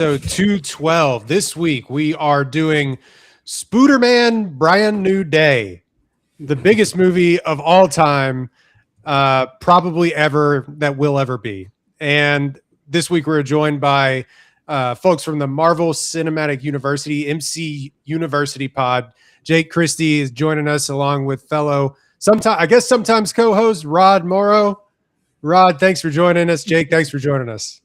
So 212. This week we are doing Spooderman Brand New Day, the biggest movie of all time, probably ever that will ever be. And this week we're joined by folks from the Marvel Cinematic University, MC University Pod. Jake Christie is joining us along with fellow, sometimes co-host Rod Morrow. Rod, thanks for joining us. Jake, thanks for joining us.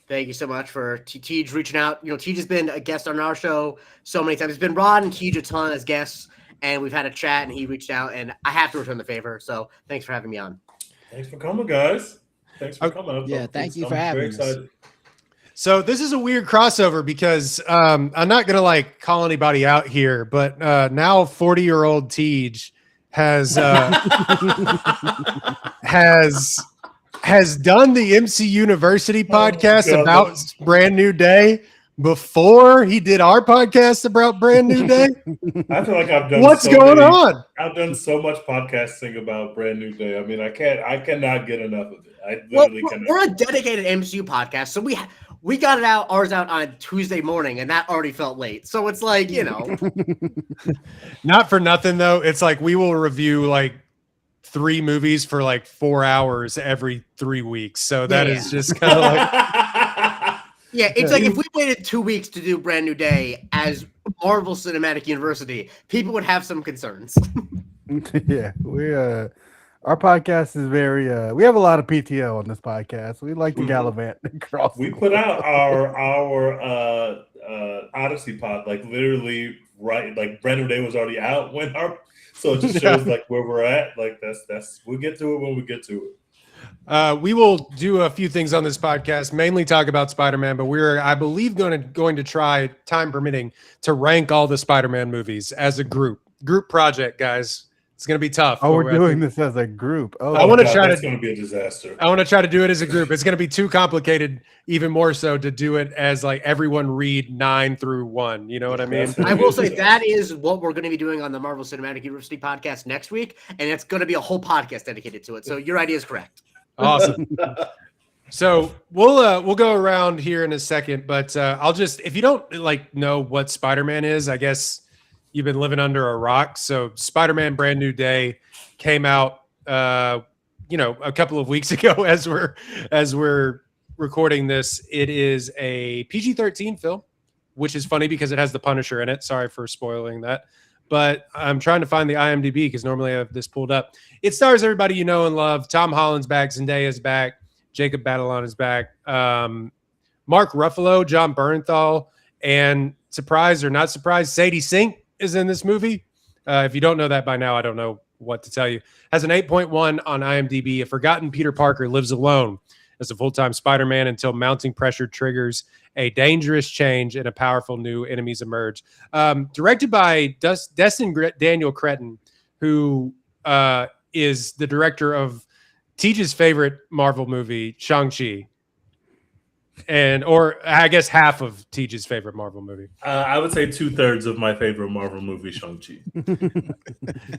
Thank you so much for Tej reaching out. You know, Tej has been a guest on our show so many times. It's been Rod and Tej a ton as guests, and we've had a chat, and he reached out, and I have to return the favor. So thanks for having me on. Thanks for coming, guys. Thanks for coming. Yeah, thank you for having us. So this is a weird crossover because I'm not going to like call anybody out here, but now 40-year-old Tej has done the MC University podcast about Brand New Day before he did our podcast about Brand New Day. I feel like I've done going on? I've done so much podcasting about Brand New Day. I mean, I cannot get enough of it. I literally cannot. We're a dedicated MCU podcast, so we got ours out on Tuesday morning, and that already felt late. So it's like, you know. Not for nothing though. It's like we will review like 3 movies for like 4 hours every 3 weeks. So that is just kind of like yeah, it's like if we waited 2 weeks to do Brand New Day as Marvel Cinematic University, people would have some concerns. Yeah, our podcast is very we have a lot of PTO on this podcast. We like to gallivant across. We put out our Odyssey pod like literally right, like Brand New Day was already out when so it just shows like where we're at. Like that's we'll get to it when we get to it. We will do a few things on this podcast, mainly talk about Spider-Man, but we're, I believe, going to try, time permitting, to rank all the Spider-Man movies as a group project, guys. It's going to be tough. Oh, we're doing this as a group. Oh, I want to try It's going to be a disaster. I want to try to do it as a group. It's going to be too complicated, even more so, to do it as like everyone read 9 through 1. You know what I mean? I will say that is what we're going to be doing on the Marvel Cinematic University podcast next week, and it's going to be a whole podcast dedicated to it. So your idea is correct. Awesome. So we'll go around here in a second, but I'll just, if you don't like know what Spider-Man is, I guess you've been living under a rock. So Spider-Man Brand New Day came out a couple of weeks ago as we're recording this. It is a PG-13 film, which is funny because it has the Punisher in it. Sorry for spoiling that. But I'm trying to find the IMDb because normally I have this pulled up. It stars everybody you know and love. Tom Holland's back. Zendaya's back. Jacob Batalon is back. Mark Ruffalo, John Bernthal, and surprise or not surprise, Sadie Sink is in this movie. If you don't know that by now, I don't know what to tell you. Has an 8.1 on IMDb. A forgotten Peter Parker lives alone as a full-time Spider-Man until mounting pressure triggers a dangerous change and a powerful new enemies emerge. Directed by Destin Daniel Cretton, who is the director of Tej's favorite Marvel movie, Shang-Chi. Or I guess half of Tej's favorite Marvel movie. I would say 2/3 of my favorite Marvel movie, Shang-Chi.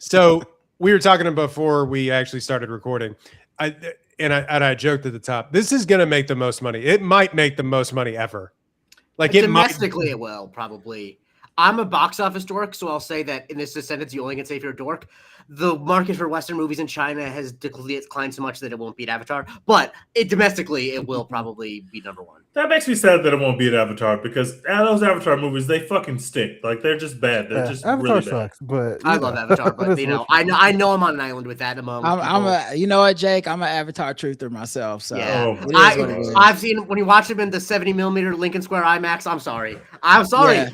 So we were talking before we actually started recording. I joked at the top, this is going to make the most money. It might make the most money ever. Like domestically, it will probably. I'm a box office dork, so I'll say that in this sentence, you only can say if you're a dork. The market for Western movies in China has declined so much that it won't beat Avatar. But domestically, it will probably be number 1. That makes me sad that it won't beat Avatar because those Avatar movies, they fucking stink. Like they're just bad. They're just Avatar really sucks, bad. but I love Avatar, but I know I'm on an island with that among. You know what, Jake? I'm an Avatar truther myself. So yeah, Oh, I've seen when you watch him in the 70mm Lincoln Square IMAX. I'm sorry. Yeah.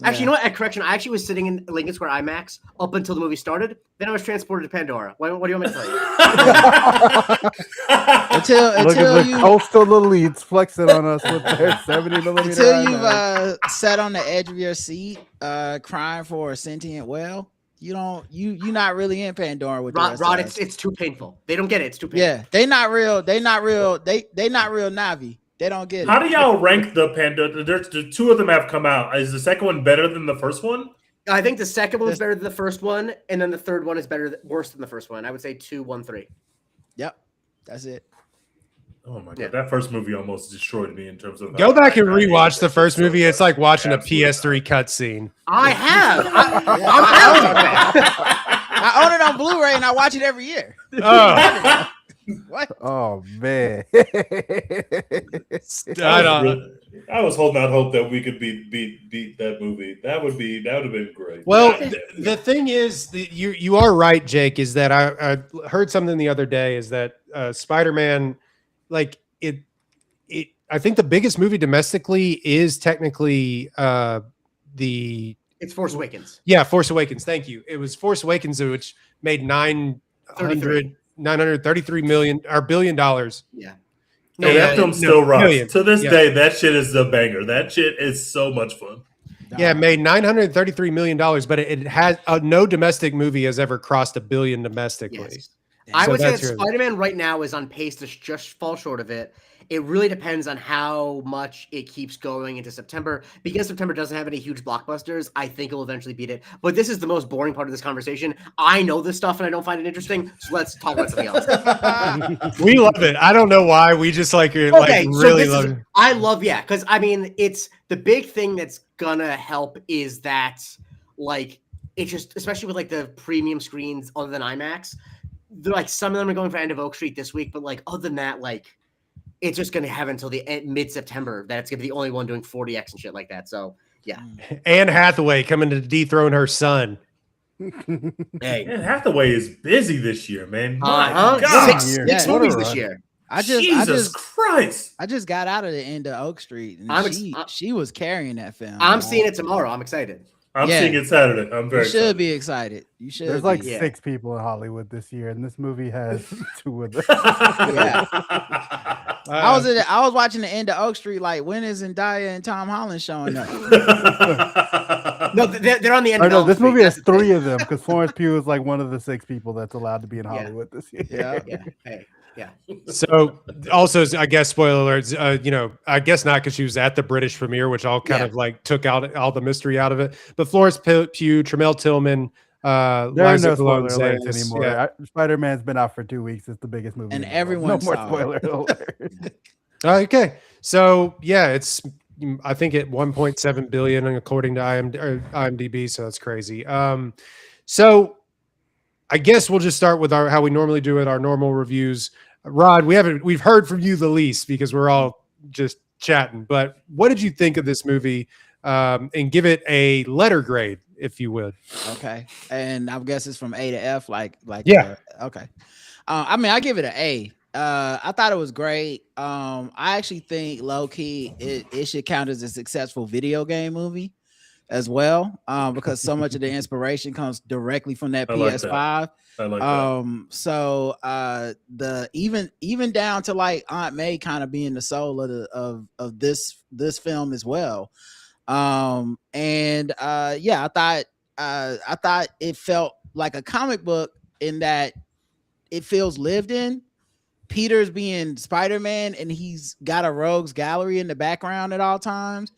Actually, you know what? Correction. I actually was sitting in Lincoln Square IMAX up until the movie started. Then I was transported to Pandora. What do you want me to tell you? until you coastal elites flexing on us with their 70mm. Until you've sat on the edge of your seat, crying for a sentient whale. You're not really in Pandora with Rod. It's too painful. They don't get it. It's too painful. Yeah, they not real. They not real Navi. They don't get it. How do y'all rank the Pandora? There's 2 of them have come out. Is the second one better than the first one? I think the second one's better than the first one, and then the third one is worse than the first one. I would say 2, 1, 3. Yep, that's it. Oh my god, Yeah. that first movie almost destroyed me in terms of. Go how back and I hate rewatch it. the first So movie. It's much. like watching a Absolutely PS3 cutscene. I have. Yeah, I'm I proud own of that. I own it on Blu-ray and I watch it every year. Oh, What? Oh man. I was holding out hope that we could beat that movie. That would have been great. well, Yeah. the thing is, you are right, Jake. Is that I heard something the other day? Is that Spider-Man, like it? I think the biggest movie domestically is technically the It's Force Awakens. Force Awakens. Thank you. It was Force Awakens, which made 933 million or $1 billion. Yeah. And that film still rocks. million. To this Yeah. day, that shit is a banger. That shit is so much fun. Yeah, it made $933 million, but it has no domestic movie has ever crossed $1 billion domestically. Yes. I So would say that that's really- Spider-Man right now is on pace to just fall short of it. It really depends on how much it keeps going into September. Because September doesn't have any huge blockbusters, I think it'll eventually beat it. But this is the most boring part of this conversation. I know this stuff and I don't find it interesting, so let's talk about something else. We love it. I don't know why. We just like Okay, really so love it. I love, because I mean, it's the big thing that's gonna help is that, like, it's just, especially with like the premium screens other than IMAX, they're like some of them are going for End of Oak Street this week, but like other than that, like it's just gonna have until the mid-September that it's gonna be the only one doing 40x and shit like that. So yeah, Anne Hathaway coming to dethrone her son. hey, Man, Hathaway is busy this year, man. My uh-huh. God. Six Yeah. movies What a this run. year. Jesus Christ. I just got out of the End of Oak Street, and she was carrying that film. I'm seeing it tomorrow. I'm excited. I'm Yeah. seeing it Saturday. I'm very You should excited. be excited. You should. There's like be. Yeah. 6 people in Hollywood this year, and this movie has 2 of them. Yeah. I was watching the End of Oak Street. Like, when is Zendaya and Tom Holland showing up? No, they're on the end I of know Elm this Street. movie has That's the thing. 3 of them because Florence Pugh is like one of the 6 people that's allowed to be in Yeah. Hollywood this year. Yeah. Yeah. Hey. Yeah. So also, I guess spoiler alerts. I guess not because she was at the British premiere, which all kind of like took out all the mystery out of it. But Florence Pugh, Tremel Tillman, There are Liza no spoiler Colon alerts Zayas, anymore. yeah. Spider-Man's been out for 2 weeks. It's the biggest movie. And in the world. everyone no more saw it. spoiler alerts. Okay, so yeah, it's I think at 1.7 billion according to IMDb. So that's crazy. So I guess we'll just start with how we normally do it, our normal reviews. Rod, we've heard from you the least because we're all just chatting. But what did you think of this movie? And give it a letter grade, if you would. Okay, and I guess it's from A to F. Yeah. Okay. I mean, I give it an A. I thought it was great. I actually think low key it should count as a successful video game movie as well, because so much of the inspiration comes directly from that I like PS5. I like that. So the even down to like Aunt May kind of being the soul of this film as well. I thought it felt like a comic book in that it feels lived in. Peter's being Spider-Man and he's got a rogues gallery in the background at all times.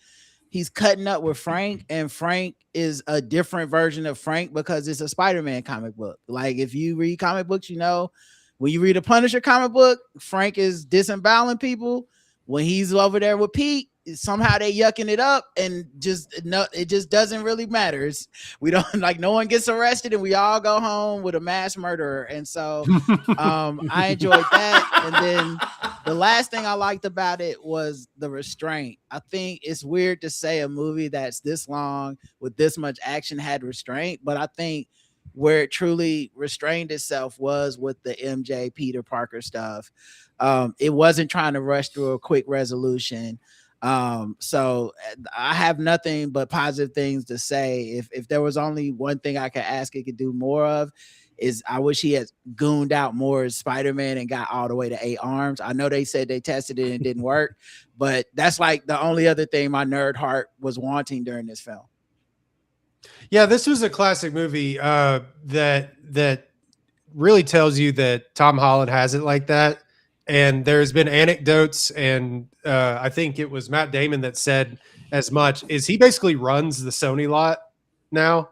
He's cutting up with Frank, and Frank is a different version of Frank because it's a Spider-Man comic book. Like, if you read comic books, you know, when you read a Punisher comic book, Frank is disemboweling people. When he's over there with Pete, somehow they yucking it up, and it just doesn't really matter. We don't like, no one gets arrested, and we all go home with a mass murderer. And so I enjoyed that. And then the last thing I liked about it was the restraint. I think it's weird to say a movie that's this long with this much action had restraint, but I think where it truly restrained itself was with the MJ Peter Parker stuff. It wasn't trying to rush through a quick resolution. So I have nothing but positive things to say. If there was only one thing I could ask it could do more of, is I wish he had gooned out more as Spider-Man and got all the way to 8 arms. I know they said they tested it and it didn't work, but that's like the only other thing my nerd heart was wanting during this film. Yeah, this was a classic movie that really tells you that Tom Holland has it like that. And there's been anecdotes, and I think it was Matt Damon that said as much, is he basically runs the Sony lot now.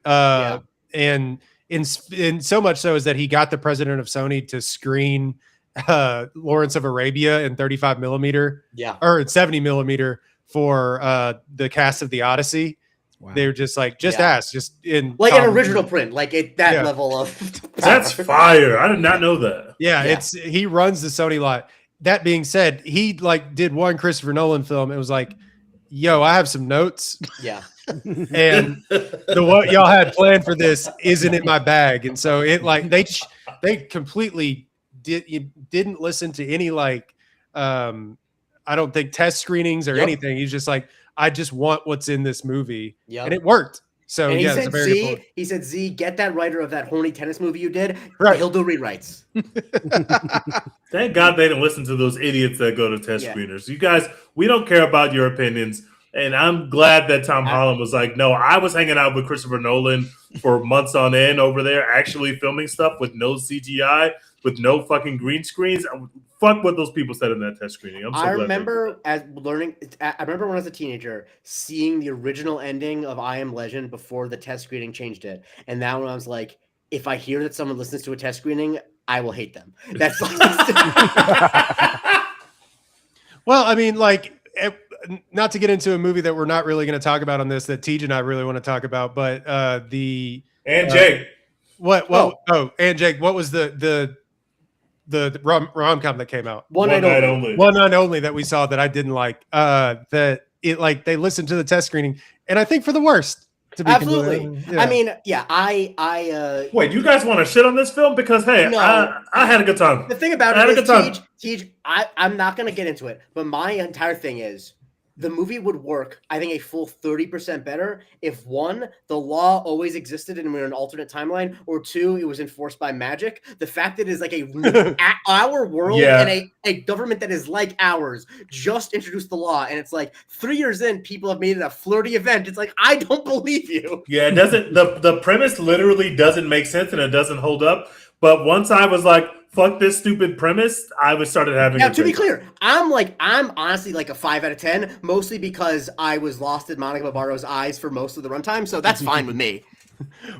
And in so much so is that he got the president of Sony to screen Lawrence of Arabia in 35 millimeter Yeah. or 70 millimeter for the cast of the Odyssey. Wow. They were just like, Yeah. ask, just in Like an common- original print, like that Yeah. level of That's power. fire. I did not know that. Yeah, Yeah. he runs the Sony lot. That being said, he like did one Christopher Nolan film. It was like, yo, I have some notes, Yeah. and what y'all had planned for this isn't in my bag. And so it like they completely didn't listen to any like I don't think test screenings or Yep. anything. He's just like, I just want what's in this movie, Yep. and it worked. So And he yeah, it's a said, very good point. he said, Z, get that writer of that horny tennis movie you did. Right. He'll do rewrites. Thank God they didn't listen to those idiots that go to test Yeah. screeners. You guys, we don't care about your opinions. And I'm glad that Tom Holland was like, no, I was hanging out with Christopher Nolan for months on end over there, actually filming stuff with no CGI, with no fucking green screens. Fuck what those people said in that test screening. I'm so I glad they remember I remember when I was a teenager seeing the original ending of I Am Legend before the test screening changed it. And now when I was like, if I hear that someone listens to a test screening, I will hate them. That's Well, I mean, like, not to get into a movie that we're not really going to talk about on this, that Tej and I really want to talk about, but And Jake. and Jake, what was the rom-com that came out? One night only. One night only that we saw that I didn't like. That it like they listened to the test screening, and I think for the worst. To be Absolutely. completely- I mean, yeah, I Wait, you guys want to shit on this film? Because, hey, No. I had a good time. the thing about I had a it is, good time. Tej, I'm not going to get into it, but my entire thing is the movie would work, I think, a full 30% better if, one, the law always existed and we're in an alternate timeline, or two, it was enforced by magic. The fact that it is like our world Yeah. and a government that is like ours just introduced the law, and it's like 3 years in, people have made it a flirty event. It's like, I don't believe you. Yeah, it doesn't. The premise literally doesn't make sense and it doesn't hold up. But once I was like, fuck this stupid premise, I was started having. Now, a to be great clear, I'm honestly like a 5 out of 10, mostly because I was lost in Monica Barbara's eyes for most of the runtime, so that's fine with me.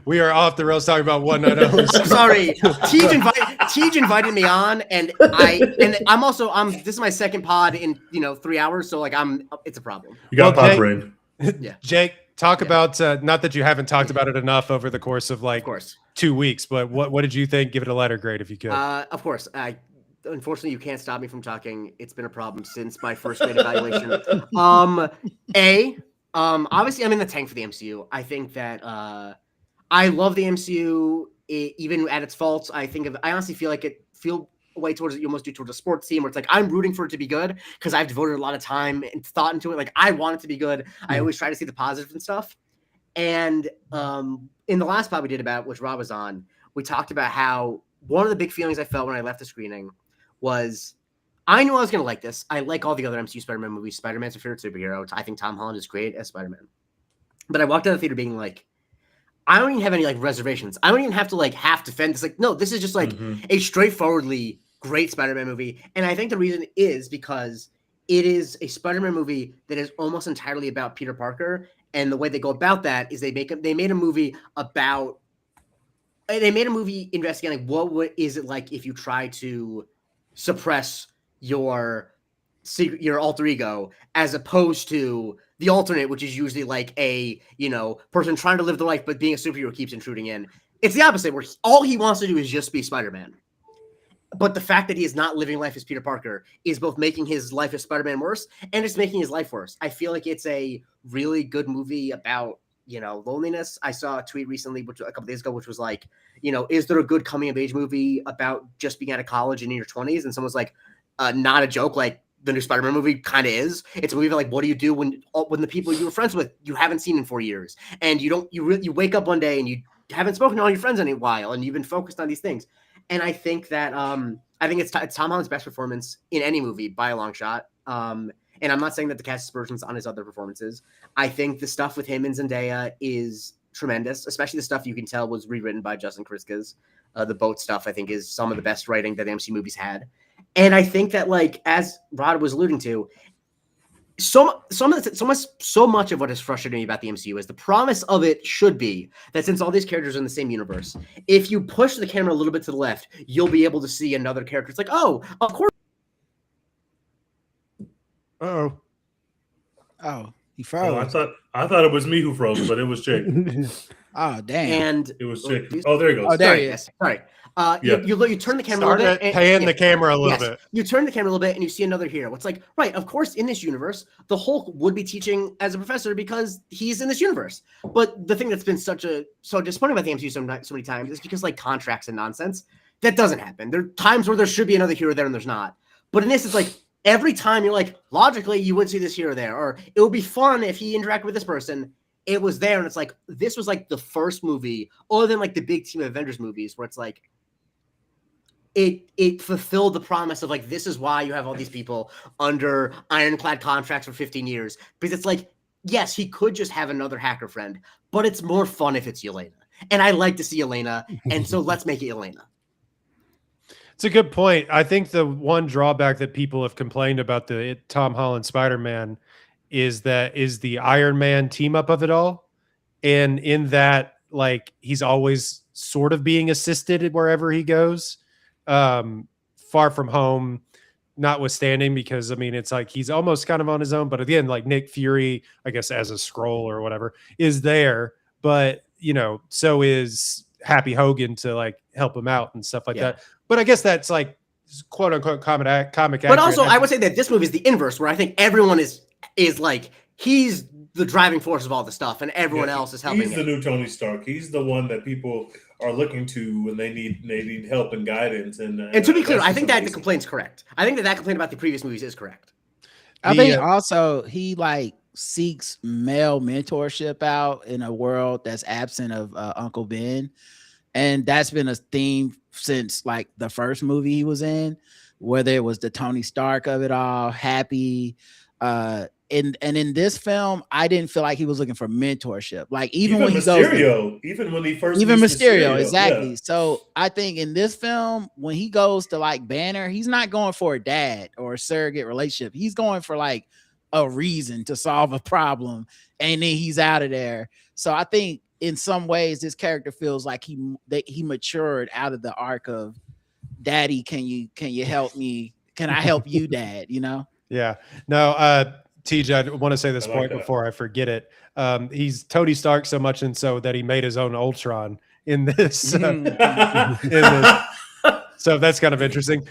we are off the rails talking about One Night Only. I'm sorry. Tej invited me on, and this is my second pod in 3 hours, so like it's a problem. You got Well, pop Jake- brain. Yeah, Jake, talk Yeah. about not that you haven't talked about it enough over the course of like of course. 2 weeks, but what did you think? Give it a letter grade if you could. Of course. Unfortunately, you can't stop me from talking. It's been a problem since my first grade evaluation. Obviously, I'm in the tank for the MCU. I think that I love the MCU, even at its faults. I honestly feel like feel way towards it. You almost do towards a sports team where it's like I'm rooting for it to be good because I've devoted a lot of time and thought into it. Like I want it to be good. I always try to see the positive and stuff. And in the last pod we did about which Rob was on, we talked about how one of the big feelings I felt when I left the screening was I knew I was going to like this. I like all the other MCU Spider-Man movies. Spider-Man's my favorite superhero. I think Tom Holland is great as Spider-Man. But I walked out of the theater being like, I don't even have any like reservations. I don't even have to like half defend this. Like, no, this is just like a straightforwardly great Spider-Man movie. And I think the reason is because it is a Spider-Man movie that is almost entirely about Peter Parker. And the way they go about that is they made a movie investigating what is it like if you try to suppress your alter ego, as opposed to the alternate, which is usually like a person trying to live the life but being a superhero keeps intruding in. It's the opposite, where all he wants to do is just be Spider-Man. But the fact that he is not living life as Peter Parker is both making his life as Spider-Man worse and it's making his life worse. I feel like it's a really good movie about loneliness. I saw a tweet recently, a couple days ago, which was like, is there a good coming of age movie about just being out of college and in your 20s? And someone's like, not a joke. Like the new Spider-Man movie kind of is. It's a movie about like, what do you do when the people you were friends with you haven't seen in 4 years, and you wake up one day and you haven't spoken to all your friends in a while, and you've been focused on these things. And I think that it's Tom Holland's best performance in any movie by a long shot. And I'm not saying that the cast aspersions on his other performances. I think the stuff with him and Zendaya is tremendous, especially the stuff you can tell was rewritten by Justin Kriskas. The boat stuff, I think, is some of the best writing that the MC movies had. And I think that, like, as Rod was alluding to, so much of what has frustrated me about the MCU is the promise of it should be that since all these characters are in the same universe, if you push the camera a little bit to the left, you'll be able to see another character. It's like, oh, of course. Oh, he Oh, froze. I thought it was me who froze, but it was Jake. Oh, damn. And It was Jake. Oh, there he goes. Oh, there sorry, he is. yes, sorry. Yeah. You turn the camera Start a little bit. it, pan the camera a little bit. You turn the camera a little bit and you see another hero. It's like, right, of course, in this universe, the Hulk would be teaching as a professor because he's in this universe. But the thing that's been so disappointing about the MCU so many times is because like contracts and nonsense, that doesn't happen. There are times where there should be another hero there and there's not. But in this, it's like every time you're like, logically, you would see this hero there, or it would be fun if he interacted with this person. It was there, and it's like this was like the first movie, other than like the big Team Avengers movies, where it's like it fulfilled the promise of like this is why you have all these people under ironclad contracts for 15 years, because it's like, yes, he could just have another hacker friend, but it's more fun if it's Yelena, and I like to see Yelena, and so let's make it Yelena. It's a good point. I think the one drawback that people have complained about the Tom Holland Spider-Man is the Iron Man team up of it all. And in that, like, he's always sort of being assisted wherever he goes. Far From Home, notwithstanding, because I mean, it's like he's almost kind of on his own. But again, like Nick Fury, I guess as a scroll or whatever, is there. But you know, so is Happy Hogan to like help him out and stuff like that. But I guess that's like quote unquote comic. But also, I would say that this movie is the inverse, where I think everyone is like he's the driving force of all the stuff, and everyone else is helping. He's the new Tony Stark. He's the one that people are looking to when they need help and guidance. And to be clear, I think that the complaint's correct. I think that complaint about the previous movies is correct. I think also he like seeks male mentorship out in a world that's absent of Uncle Ben, and that's been a theme since like the first movie he was in, whether it was the Tony Stark of it all, Happy. And in this film, I didn't feel like he was looking for mentorship. Like even when Mysterio, even Mysterio, exactly. Yeah. So I think in this film, when he goes to like Banner, he's not going for a dad or a surrogate relationship. He's going for like a reason to solve a problem, and then he's out of there. So I think in some ways, this character feels like he matured out of the arc of Daddy. Can you help me? Can I help you, Dad? You know? Yeah. No. TJ, I want to say this point before I forget it. He's Tony Stark so much and so that he made his own Ultron in this. So that's kind of interesting.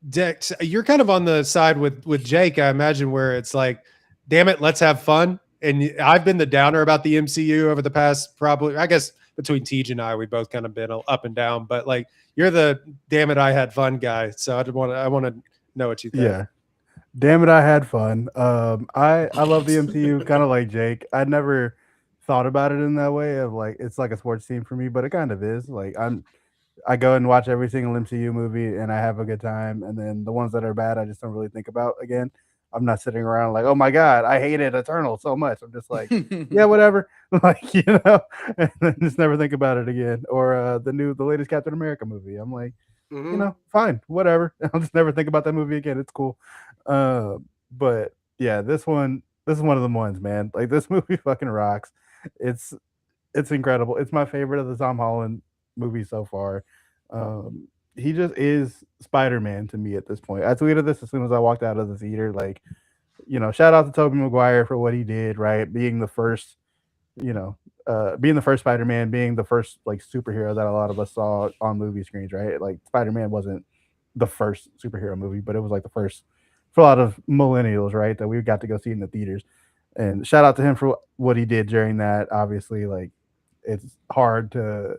Dex, you're kind of on the side with Jake, I imagine, where it's like, damn it, let's have fun. And I've been the downer about the MCU over the past, probably, I guess between TJ and I, we both kind of been up and down. But like, you're the damn it, I had fun guy. So I want to know what you think. Yeah. Damn it, I had fun. I love the MCU, kind of like Jake. I never thought about it in that way of like it's like a sports team for me, but it kind of is. Like I go and watch every single MCU movie and I have a good time, and then the ones that are bad, I just don't really think about again. I'm not sitting around like, oh my god, I hated Eternal so much. I'm just like, yeah, whatever, like and then just never think about it again. Or the latest Captain America movie. I'm like, fine, whatever. I'll just never think about that movie again. It's cool. But yeah, this is one of the ones, man. Like this movie fucking rocks. It's incredible. It's my favorite of the Tom Holland movies so far. He just is Spider-Man to me at this point. I tweeted this as soon as I walked out of the theater. Like, shout out to Tobey Maguire for what he did, right? Being the first, being the first Spider-Man, being the first like superhero that a lot of us saw on movie screens, right? Like Spider-Man wasn't the first superhero movie, but it was like the first for a lot of millennials, right? That we got to go see in the theaters. And shout out to him for what he did during that. Obviously, like it's hard to,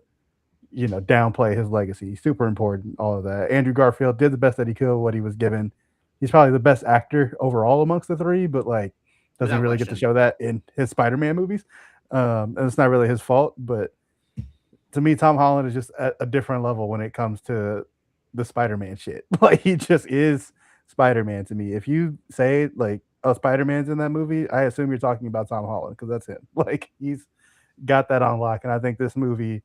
downplay his legacy. Super important, all of that. Andrew Garfield did the best that he could, what he was given. He's probably the best actor overall amongst the three, but like doesn't really get to show that in his Spider-Man movies. And it's not really his fault, but to me, Tom Holland is just at a different level when it comes to the Spider-Man shit. Like he just is Spider-Man to me. If you say like, oh, Spider-Man's in that movie, I assume you're talking about Tom Holland because that's him. Like he's got that on lock, and I think this movie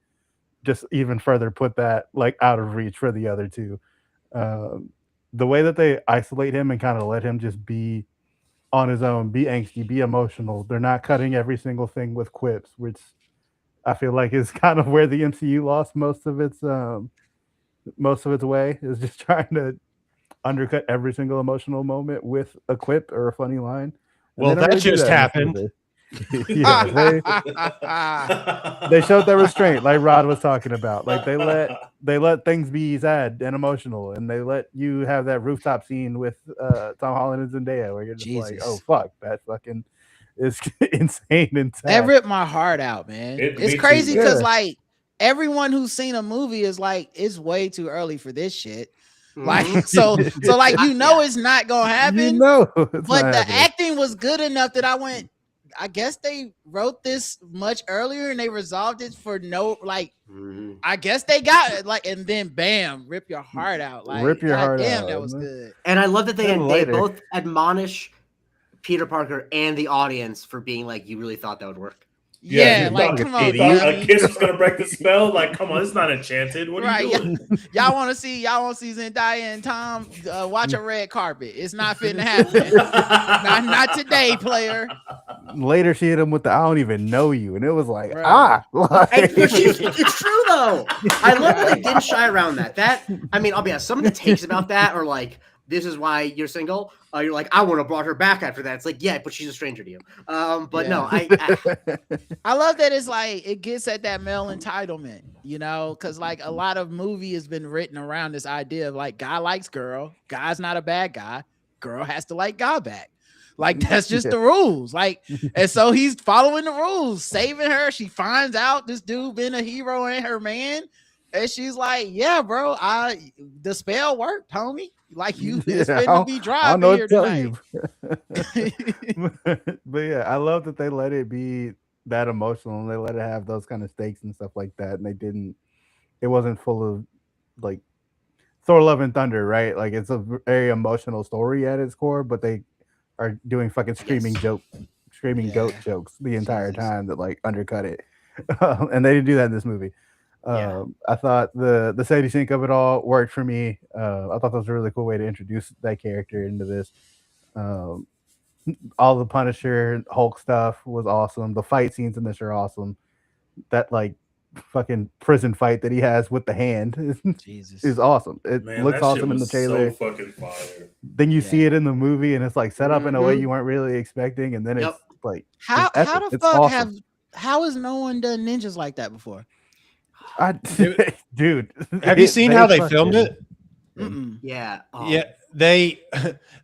just even further put that like out of reach for the other two. The way that they isolate him and kind of let him just be on his own, be angsty, be emotional. They're not cutting every single thing with quips, which I feel like is kind of where the MCU lost most of its way, is just trying to undercut every single emotional moment with a quip or a funny line. And Well, they don't that really do just in this happened. movie. Yeah, they showed their restraint, like Rod was talking about. Like they let things be sad and emotional, and they let you have that rooftop scene with Tom Holland and Zendaya, where you're just like, Jesus. oh fuck, that fucking is insane and That sad. ripped my heart out, man. Me It's too. crazy because Yeah. like everyone who's seen a movie is like, it's way too early for this shit. Like Mhm. so like Yeah. it's not gonna happen. You know, it's But not the happening. acting was good enough that I guess they wrote this much earlier and they resolved it for no, like, Mhm. I guess they got it, like, and then bam, rip your heart out. Like, Rip your heart damn, out, that was isn't it? good. And I love that they Then later. both admonish Peter Parker and the audience for being like, you really thought that would work. Yeah, you like, thought- come you on, thought dummy. a kiss was gonna break the spell. Like, come on, it's not enchanted. What are Right, you doing? Y'all want to see Zendaya and Tom watch a red carpet. It's not finna happen. not today, player. Later, she hit him with the "I don't even know you," and it was like, Right. like, It's true though. I love that they didn't shy around that. I mean, I'll be honest, some of the takes about that are like, this is why you're single. You're like, I would have brought her back after that. It's like, yeah, but she's a stranger to you. But no, I love that it's like it gets at that male entitlement, you know, because like a lot of movie has been written around this idea of like guy likes girl, guy's not a bad guy, girl has to like guy back. Like that's just the rules. Like, and so he's following the rules, saving her. She finds out this dude been a hero and her man. And she's like, yeah, bro, the spell worked, homie. Like you, it's Yeah, finna be I dry don't know here what to tell tonight. you. But yeah, I love that they let it be that emotional and they let it have those kind of stakes and stuff like that. And it wasn't full of like Thor: Love and Thunder, right? Like it's a very emotional story at its core, but they are doing fucking screaming goat jokes the entire time that like undercut it. And they didn't do that in this movie. I thought the Sadie Sink of it all worked for me. I thought that was a really cool way to introduce that character into this. All the Punisher Hulk stuff was awesome. The fight scenes in this are awesome. That like fucking prison fight that he has with the hand is awesome. It looks awesome in the trailer. So fucking fire. Then you see it in the movie, and it's like set up in a way you weren't really expecting, and then it's like how the fuck awesome. How has no one done ninjas like that before? Dude, have you seen how they filmed it? Yeah. Yeah, they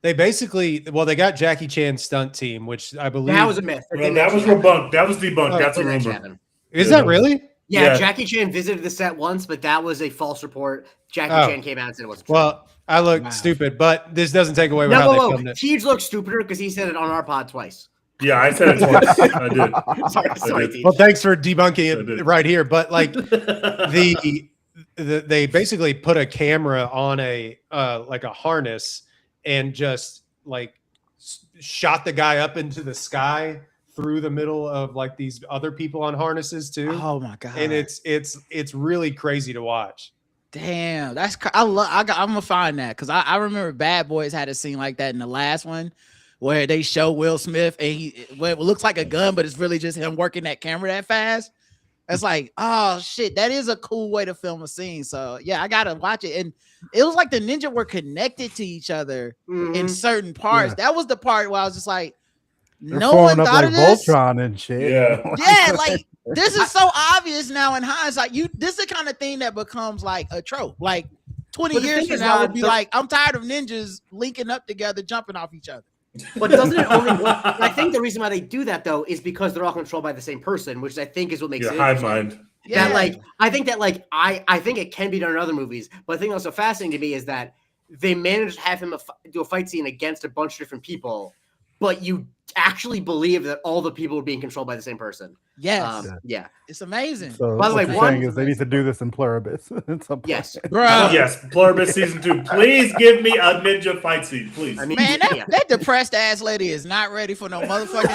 basically, they got Jackie Chan's stunt team, which I believe that was a myth. No, that was debunked. That was debunked. That's a rumor. Is that really? Yeah, Jackie Chan visited the set once, but that was a false report. Jackie Chan came out and said it wasn't true. Well, I look stupid, but this doesn't take away from how they filmed it. Teej looks stupider because he said it on our pod twice. Yeah, I said it twice. I did. Sorry, Teej. Well, thanks for debunking it right here. But like they basically put a camera on a like a harness and just like shot the guy up into the sky through the middle of like these other people on harnesses too. Oh my god! And it's really crazy to watch. Damn, that's I'm gonna find that because I remember Bad Boys had a scene like that in the last one where they show Will Smith and it looks like a gun, but it's really just him working that camera that fast. It's like, oh shit, that is a cool way to film a scene. So yeah, I gotta watch it. And it was like the ninja were connected to each other in certain parts. Yeah. That was the part where I was just like, They're no one forming up thought like of this. Voltron and shit. Yeah. Yeah, like this is so obvious now in hindsight. This is the kind of thing that becomes like a trope. Like 20 But the years thing from is, now, Rod, would be like, I'm tired of ninjas linking up together, jumping off each other. But doesn't it only work? I think the reason why they do that though is because they're all controlled by the same person, which I think is what makes it hive interesting. mind. Yeah, That like I think it can be done in other movies, but the thing that's so fascinating to me is that they managed to have him do a fight scene against a bunch of different people, but you actually believe that all the people are being controlled by the same person. yes, Yeah. it's amazing. So By the way, what you're one- saying is they need to do this in Pluribus at some point. Yes. Bro, Yes, Pluribus season 2. Please give me a ninja fight scene, please. I mean, man, yeah. that depressed ass lady is not ready for no motherfucking.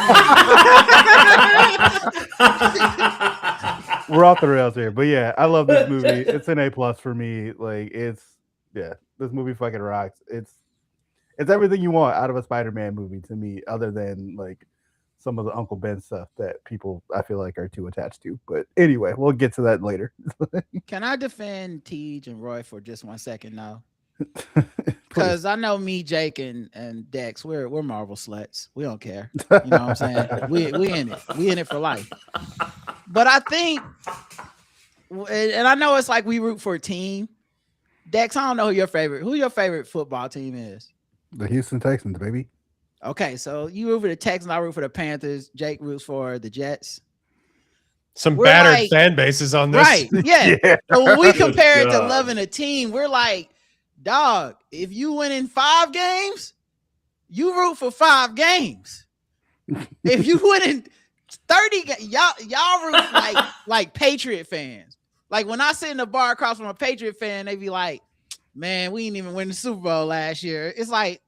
We're off the rails here, but yeah, I love this movie. It's an A+ for me. Like this movie fucking rocks. it's everything you want out of a Spider-Man movie to me, other than like some of the Uncle Ben stuff that people I feel like are too attached to. But anyway, we'll get to that later. Can I defend Tej and Roy for just 1 second now? Because I know me, Jake, and Dex, we're Marvel sluts. We don't care. You know what I'm saying? We in it. We in it for life. But I think, and I know it's like we root for a team. Dex, I don't know who your favorite football team is. The Houston Texans, baby. Okay, so you root for the Texans, I root for the Panthers. Jake roots for the Jets. Some We're battered like- fan bases on this. Right? Yeah. So when we compare it to God. loving a team, we're like, dog, if you win in 5 games, you root for 5 games. If you win in 30 y'all root like Patriot fans. Like when I sit in the bar across from a Patriot fan, they be like, man, we didn't even win the Super Bowl last year. It's like,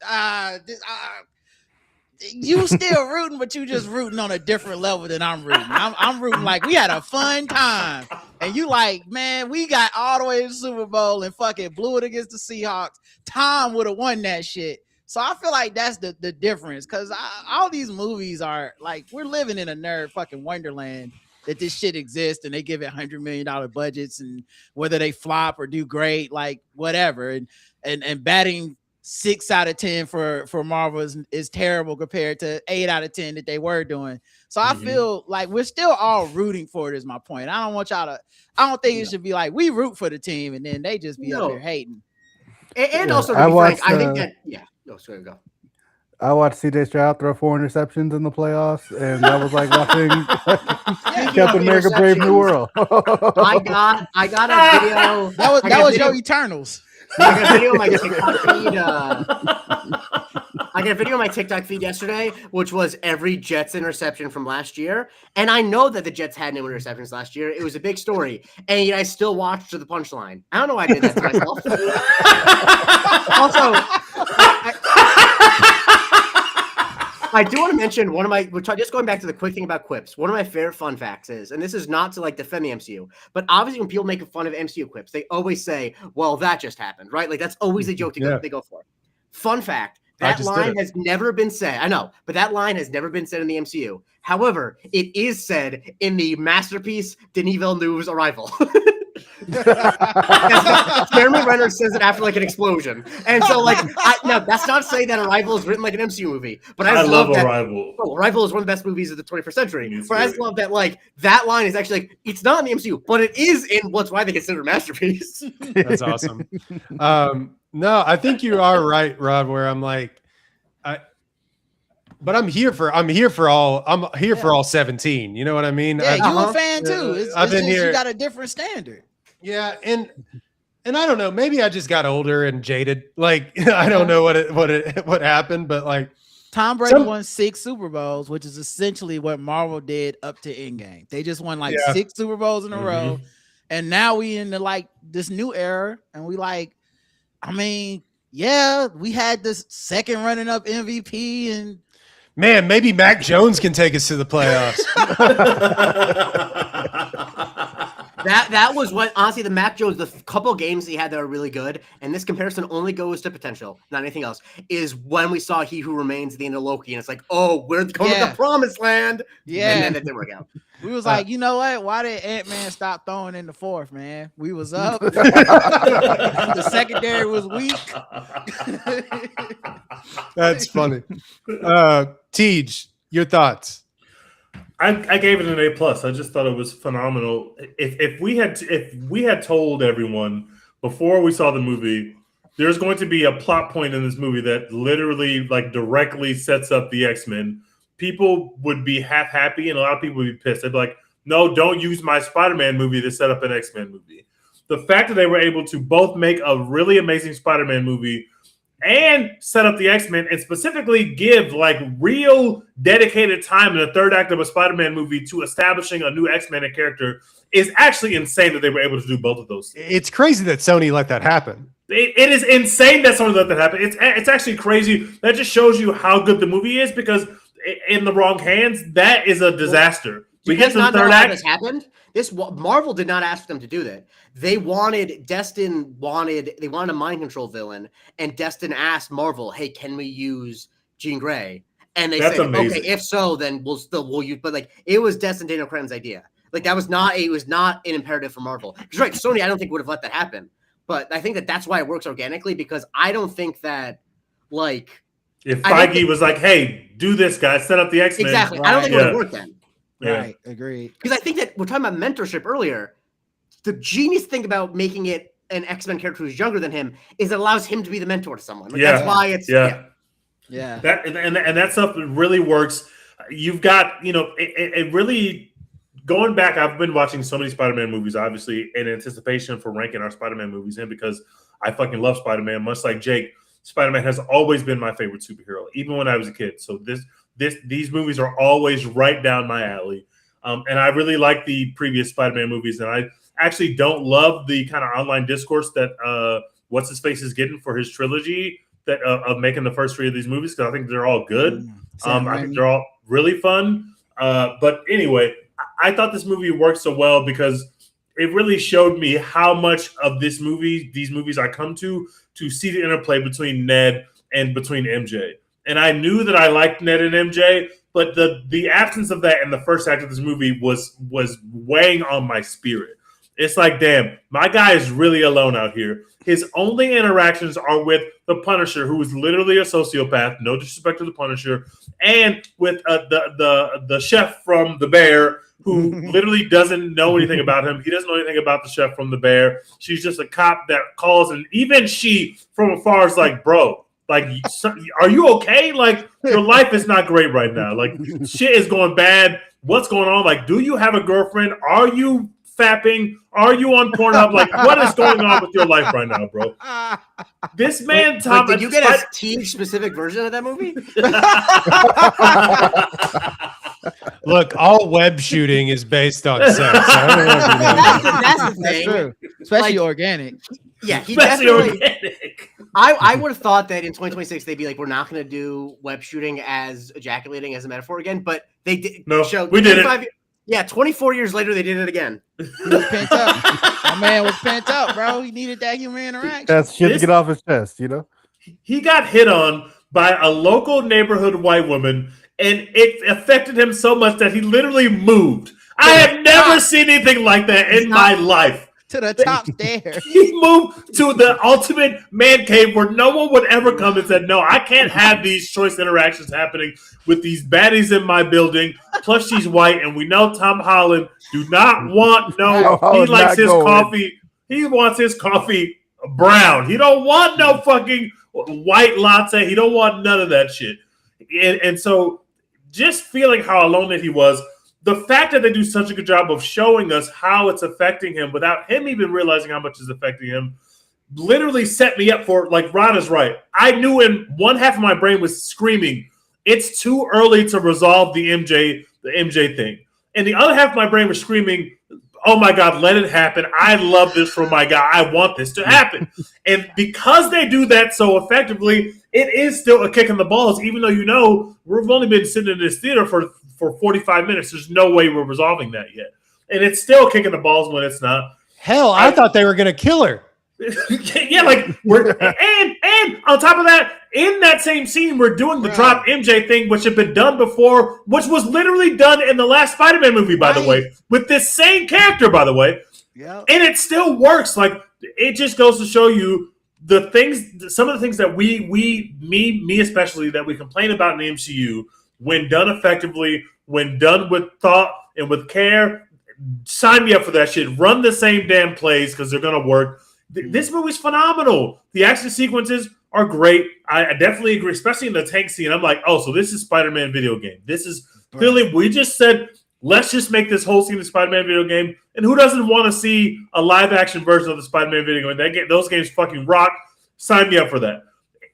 you still rooting, but you just rooting on a different level than I'm rooting. I'm rooting like we had a fun time. And you like, man, we got all the way to the Super Bowl and fucking blew it against the Seahawks. Tom would have won that shit. So I feel like that's the difference. Because all these movies are like, we're living in a nerd fucking wonderland that this shit exists and they give it $100 million budgets, and whether they flop or do great, like whatever. And batting 6 out of 10 for Marvel is terrible compared to 8 out of 10 that they were doing. So I feel like we're still all rooting for it is my point. I don't want y'all to, I don't think it should be like we root for the team and then they just be up here hating. And also, to be frank, I think that, sorry, go. I watched CJ Stroud throw 4 interceptions in the playoffs, and that was like watching Captain America Brave New World. I got a video. That was your Eternals. I got a video on my TikTok feed. I got a video on my TikTok feed yesterday, which was every Jets interception from last year. And I know that the Jets had no interceptions last year. It was a big story. And yet I still watched to the punchline. I don't know why I did that to myself. Also, I do want to mention one of my, just going back to the quick thing about quips, one of my favorite fun facts is, and this is not to like defend the MCU, but obviously when people make fun of MCU quips, they always say, well, that just happened, right? Like that's always the joke they go for. Fun fact, that line has never been said. I know, but that line has never been said in the MCU. However, it is said in the masterpiece Denis Villeneuve's Arrival. Jeremy Renner says it after like an explosion, and so like now that's not to say that Arrival is written like an MCU movie, but I love that Arrival. Arrival is one of the best movies of the 21st century. But I just love that like that line is actually like it's not in the MCU, but it is in what's why they consider a masterpiece. That's awesome. No, I think you are right, Rob. Where I'm like, but I'm here for all 17. You know what I mean? Yeah, you a fan too. It's I've been just, here. you got a different standard. Yeah, and I don't know. Maybe I just got older and jaded. Like I don't know what happened, but like Tom Brady won 6 Super Bowls, which is essentially what Marvel did up to Endgame. They just won like 6 Super Bowls in a row, and now we into like this new era, and we like, I mean, yeah, we had this second running up MVP, and man, maybe Mac Jones can take us to the playoffs. That was what honestly the Mac Jones, the couple games he had that were really good, and this comparison only goes to potential, not anything else, is when we saw He Who Remains at the end of Loki, and it's like, oh, we're going to the promised land. Yeah. And then it didn't work out. We was like, you know what? Why did Ant-Man stop throwing in the 4th, man? We was up. The secondary was weak. That's funny. Tej, your thoughts? I gave it an A+. I just thought it was phenomenal. If we had told everyone before we saw the movie, there's going to be a plot point in this movie that literally like directly sets up the X-Men, people would be half happy and a lot of people would be pissed. They'd be like, no, don't use my Spider-Man movie to set up an X-Men movie. The fact that they were able to both make a really amazing Spider-Man movie and set up the X-Men and specifically give like real dedicated time in the third act of a Spider-Man movie to establishing a new X-Men character is actually insane that they were able to do both of those things. It's crazy that Sony let that happen. It is insane that Sony let that happen. It's actually crazy. That just shows you how good the movie is, because in the wrong hands, that is a disaster. We get to the third how act. this happened. Marvel did not ask them to do that. They wanted a mind control villain, and Destin asked Marvel, "Hey, can we use Jean Grey?" And they said, amazing. "Okay, if so, then we'll use." But like, it was Destin Daniel Cretton's idea. Like, it was not an imperative for Marvel. Because right, Sony, I don't think would have let that happen. But I think that's why it works organically, because I don't think that like if Feige was like, "Hey, do this, guys, set up the X-Men." Exactly. Right. I don't think it would have worked then. Right, agreed. Because I think that we're talking about mentorship earlier. The genius thing about making it an X-Men character who's younger than him is it allows him to be the mentor to someone. Like, that's why it's Yeah. That and that stuff really works. You've got, it really going back. I've been watching so many Spider-Man movies, obviously, in anticipation for ranking our Spider-Man movies, and because I fucking love Spider-Man, much like Jake. Spider-Man has always been my favorite superhero, even when I was a kid. So these movies are always right down my alley. And I really like the previous Spider-Man movies, and I actually don't love the kind of online discourse that what's his face is getting for his trilogy that of making the first 3 of these movies, because I think they're all good. I think they're all really fun. But anyway, I thought this movie worked so well because it really showed me how much of these movies I come to see the interplay between Ned and between MJ. And I knew that I liked Ned and MJ, but the absence of that in the first act of this movie was weighing on my spirit. It's like, damn, my guy is really alone out here. His only interactions are with the Punisher, who is literally a sociopath, no disrespect to the Punisher, and with the chef from The Bear, who literally doesn't know anything about him. He doesn't know anything about the chef from The Bear. She's just a cop that calls, and even she from afar is like, bro, like, are you okay? Like, your life is not great right now. Like, shit is going bad. What's going on? Like, do you have a girlfriend? Are you fapping? Are you on Pornhub? Like, what is going on with your life right now, bro? This man, Tom. Did you get a teen-specific version of that movie? Look, all web shooting is based on sex. I don't know if you know. That's the That's thing. true. Especially organic. Yeah, he Especially definitely. organic. I would have thought that in 2026 they'd be like, we're not going to do web shooting as ejaculating as a metaphor again, but they did. No, we did it. Yeah, 24 years later they did it again. He was pent up. My man was pent up, bro. He needed that human interaction. That's shit to get off his chest, you know? He got hit on by a local neighborhood white woman, and it affected him so much that he literally moved. I have never seen anything like that in my life. To the top stairs. He moved to the ultimate man cave where no one would ever come and said, no, I can't have these choice interactions happening with these baddies in my building. Plus she's white, and we know Tom Holland do not want he likes his coffee. He wants his coffee brown. He don't want no fucking white latte. He don't want none of that shit. And so just feeling how alone that he was, the fact that they do such a good job of showing us how it's affecting him without him even realizing how much it's affecting him literally set me up for, like, Ron is right. I knew in one half of my brain was screaming, it's too early to resolve the MJ thing. And the other half of my brain was screaming, oh my God, let it happen. I love this for my guy. I want this to happen. And because they do that so effectively, it is still a kick in the balls, even though we've only been sitting in this theater for 45 minutes. There's no way we're resolving that yet. And it's still kicking the balls when it's not. Hell, I thought they were going to kill her. Yeah, like and on top of that, in that same scene, we're doing the drop MJ thing, which had been done before, which was literally done in the last Spider-Man movie, by the way, with this same character, by the way. Yeah. And it still works. Like, it just goes to show you some of the things that me especially, that we complain about in the MCU, when done effectively, when done with thought and with care, sign me up for that shit. Run the same damn plays because they're going to work. This movie's phenomenal. The action sequences are great. I definitely agree, especially in the tank scene. I'm like, oh, so this is Spider-Man video game. This is clearly, we just said, let's just make this whole scene a Spider-Man video game. And who doesn't want to see a live action version of the Spider-Man video game? Those games fucking rock. Sign me up for that.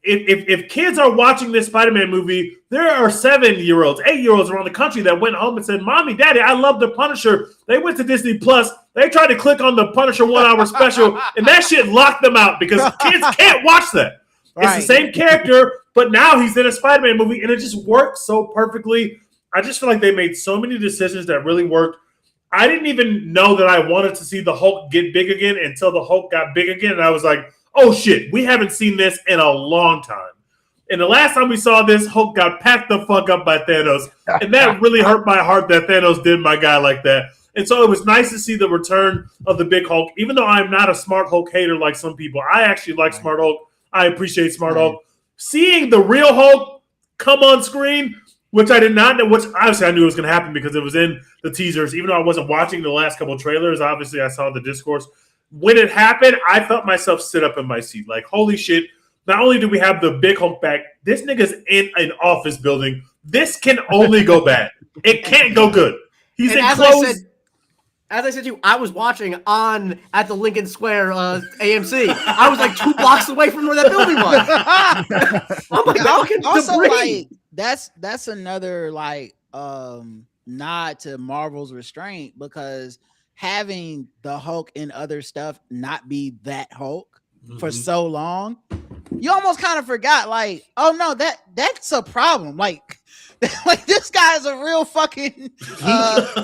If kids are watching this Spider-Man movie, there are 7-year-olds, 8-year-olds around the country that went home and said, Mommy, Daddy, I love the Punisher. They went to Disney Plus. They tried to click on the Punisher 1 hour special, and that shit locked them out because kids can't watch that. Right. It's the same character, but now he's in a Spider-Man movie, and it just works so perfectly. I just feel like they made so many decisions that really worked. I didn't even know that I wanted to see the Hulk get big again until the Hulk got big again. And I was like, oh shit, we haven't seen this in a long time. And the last time we saw this, Hulk got packed the fuck up by Thanos. And that really hurt my heart that Thanos did my guy like that. And so it was nice to see the return of the big Hulk, even though I'm not a Smart Hulk hater like some people. I actually like Smart Hulk. I appreciate Smart Hulk. Seeing the real Hulk come on screen, which I did not know, which obviously I knew was going to happen because it was in the teasers. Even though I wasn't watching the last couple of trailers, obviously I saw the discourse. When it happened, I felt myself sit up in my seat. Like, holy shit. Not only do we have the big Hulk back, this nigga's in an office building. This can only go bad. It can't go good. He's enclosed. As I said to you, I was watching at the Lincoln Square AMC. I was like 2 blocks away from where that building was. I'm like, also, like that's another like nod to Marvel's restraint, because having the Hulk in other stuff not be that Hulk for so long, you almost kind of forgot, like, oh no, that's a problem. Like this guy's a real fucking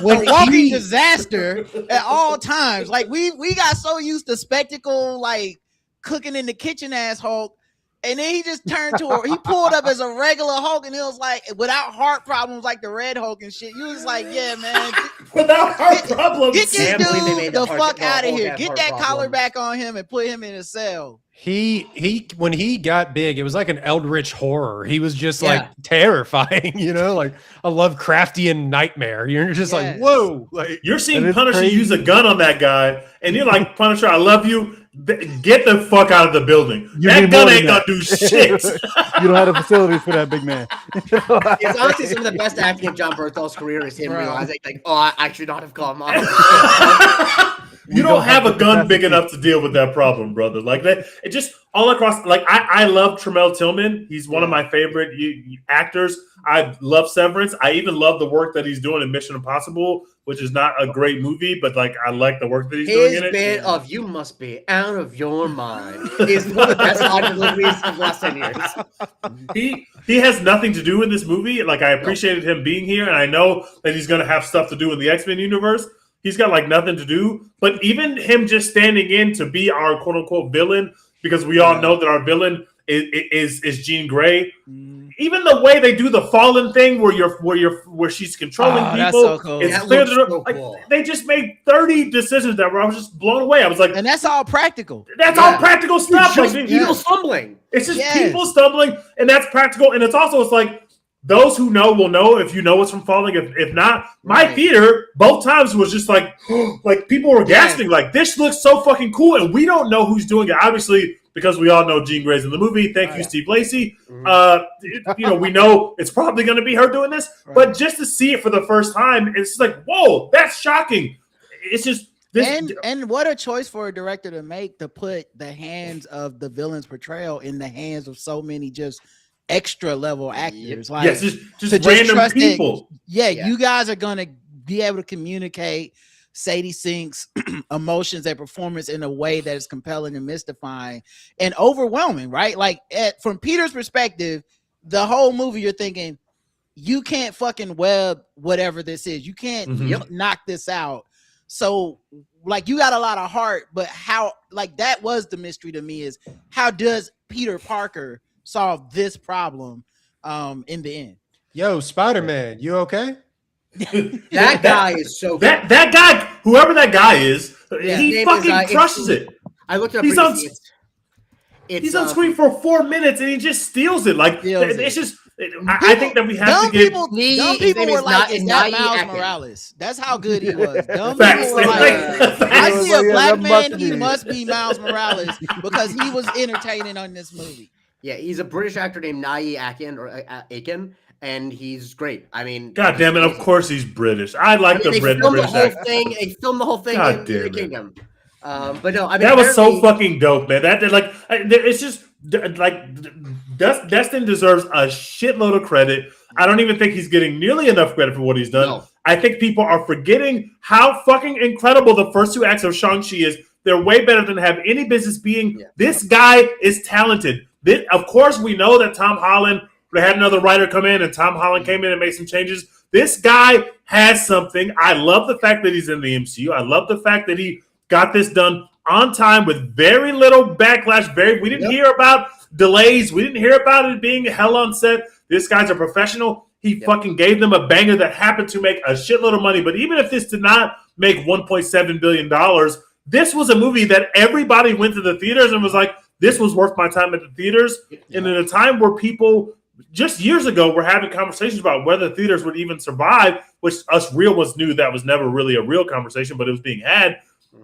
walking disaster at all times. Like we got so used to spectacle, like cooking in the kitchen ass Hulk, and then he just turned to he pulled up as a regular Hulk, and it was like without heart problems like the Red Hulk and shit. You was like, yeah, man, without heart problems. Can't Get this believe they dude made the the fuck heart- out of Hulk here. have Get heart that collar problems. back on him and put him in a cell. He when he got big, it was like an eldritch horror. He was just like terrifying, you know, like a Lovecraftian nightmare. You're just like, whoa, like You're seeing it's Punisher crazy. use a gun on that guy, and you're like, Punisher, I love you. Get the fuck out of the building. You That need gun more ain't than gonna do shit. You don't have the facilities for that big man. It's honestly some of the best acting of John Berthol's career is him Bro. realizing, like, oh, I should not have come on. You don't have a gun big enough to deal with that problem, brother. Like that, it just all across. Like I love Tremel Tillman. He's one of my favorite actors. I love Severance. I even love the work that he's doing in Mission Impossible, which is not a great movie, but like I like the work that he's doing His in it. bit of "You must be out of your mind" is one of the best line deliveries of the last 10 years. He has nothing to do in this movie. Like I appreciated him being here, and I know that he's going to have stuff to do in the X-Men universe. He's got like nothing to do, but even him just standing in to be our quote unquote villain, because we all know that our villain is Jean Grey. Even the way they do the fallen thing, where she's controlling people, that's so cool. it's That clear looks that so like, cool. they just made 30 decisions that were I was just blown away. I was like, And that's all practical. that's Yeah. all practical stuff. Just Like, people stumbling. it's just Yes. people stumbling, and that's practical. And it's like those who know will know if you know it's from falling. If not, my Right. theater both times was just like, like people were gasping, like this looks so fucking cool, and we don't know who's doing it. Obviously, because we all know Jean Grey's in the movie. Thank you, Steve Lacey. We know it's probably going to be her doing this, but just to see it for the first time, it's like, whoa, that's shocking. It's just this. And what a choice for a director to make, to put the hands of the villain's portrayal in the hands of so many just extra level actors. Like, yes, to just random trust that, people. you guys are gonna be able to communicate Sadie Sink's emotions and performance in a way that is compelling and mystifying and overwhelming, right? Like from Peter's perspective, the whole movie you're thinking, you can't fucking web whatever this is. You can't knock this out. So like you got a lot of heart, but how, like that was the mystery to me, is how does Peter Parker solve this problem in the end? Yo, Spider-Man, you okay? That guy is so good. That guy, whoever that guy is, Yeah, his he name fucking is, crushes it. I looked it up. He's on- previously. He's on screen for 4 minutes and he just steals it. Like Steals it's it. just, I think that we have Dumb to give. people, Lee- dumb his people name were is like, Na- "Is that Nai Miles Akin. Morales?" That's how good he was. Dumb Facts. people were like, "I see a Yeah, black that man, must he be. must be Miles Morales because he was entertaining on this movie." Yeah, he's a British actor named Nai Akin Akin, and he's great. I mean, God damn it! Of course he's British. I like they the filmed British the whole accent. thing. They filmed the whole thing God in damn the it. Kingdom. But no, I mean That was so apparently- fucking dope, man. That like it's just like Destin deserves a shitload of credit. I don't even think he's getting nearly enough credit for what he's done. No. I think people are forgetting how fucking incredible the first two acts of Shang-Chi is. They're way better than have any business being. Yeah. This guy is talented. Of course, we know that Tom Holland, they had another writer come in, and Tom Holland came in and made some changes. This guy has something. I love the fact that he's in the MCU. I love the fact that he got this done on time with very little backlash. We didn't hear about delays. We didn't hear about it being hell on set. This guy's a professional. He fucking gave them a banger that happened to make a shitload of money. But even if this did not make $1.7 billion, this was a movie that everybody went to the theaters and was like, this was worth my time at the theaters. And in a time where people just years ago were having conversations about whether theaters would even survive, which us real ones knew that was never really a real conversation, but it was being had.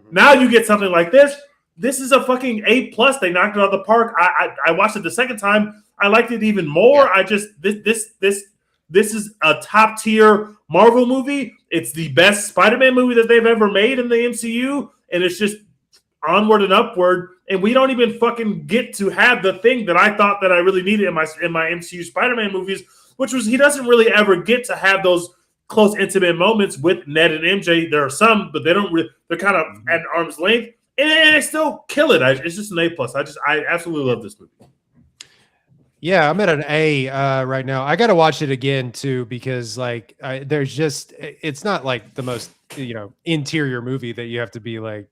Now you get something like this. This is a fucking A+. They knocked it out of the park. I watched it the second time. I liked it even more. I just this is a top tier Marvel movie. It's the best Spider-Man movie that they've ever made in the MCU, and it's just onward and upward. And we don't even fucking get to have the thing that I thought that I really needed in my MCU Spider-Man movies, which was he doesn't really ever get to have those close, intimate moments with Ned and MJ. There are some, but they don't. They're kind of at arm's length, and they still kill it. It's just an A+. I absolutely love this movie. Yeah, I'm at an A right now. I got to watch it again too because like there's just it's not like the most interior movie that you have to be like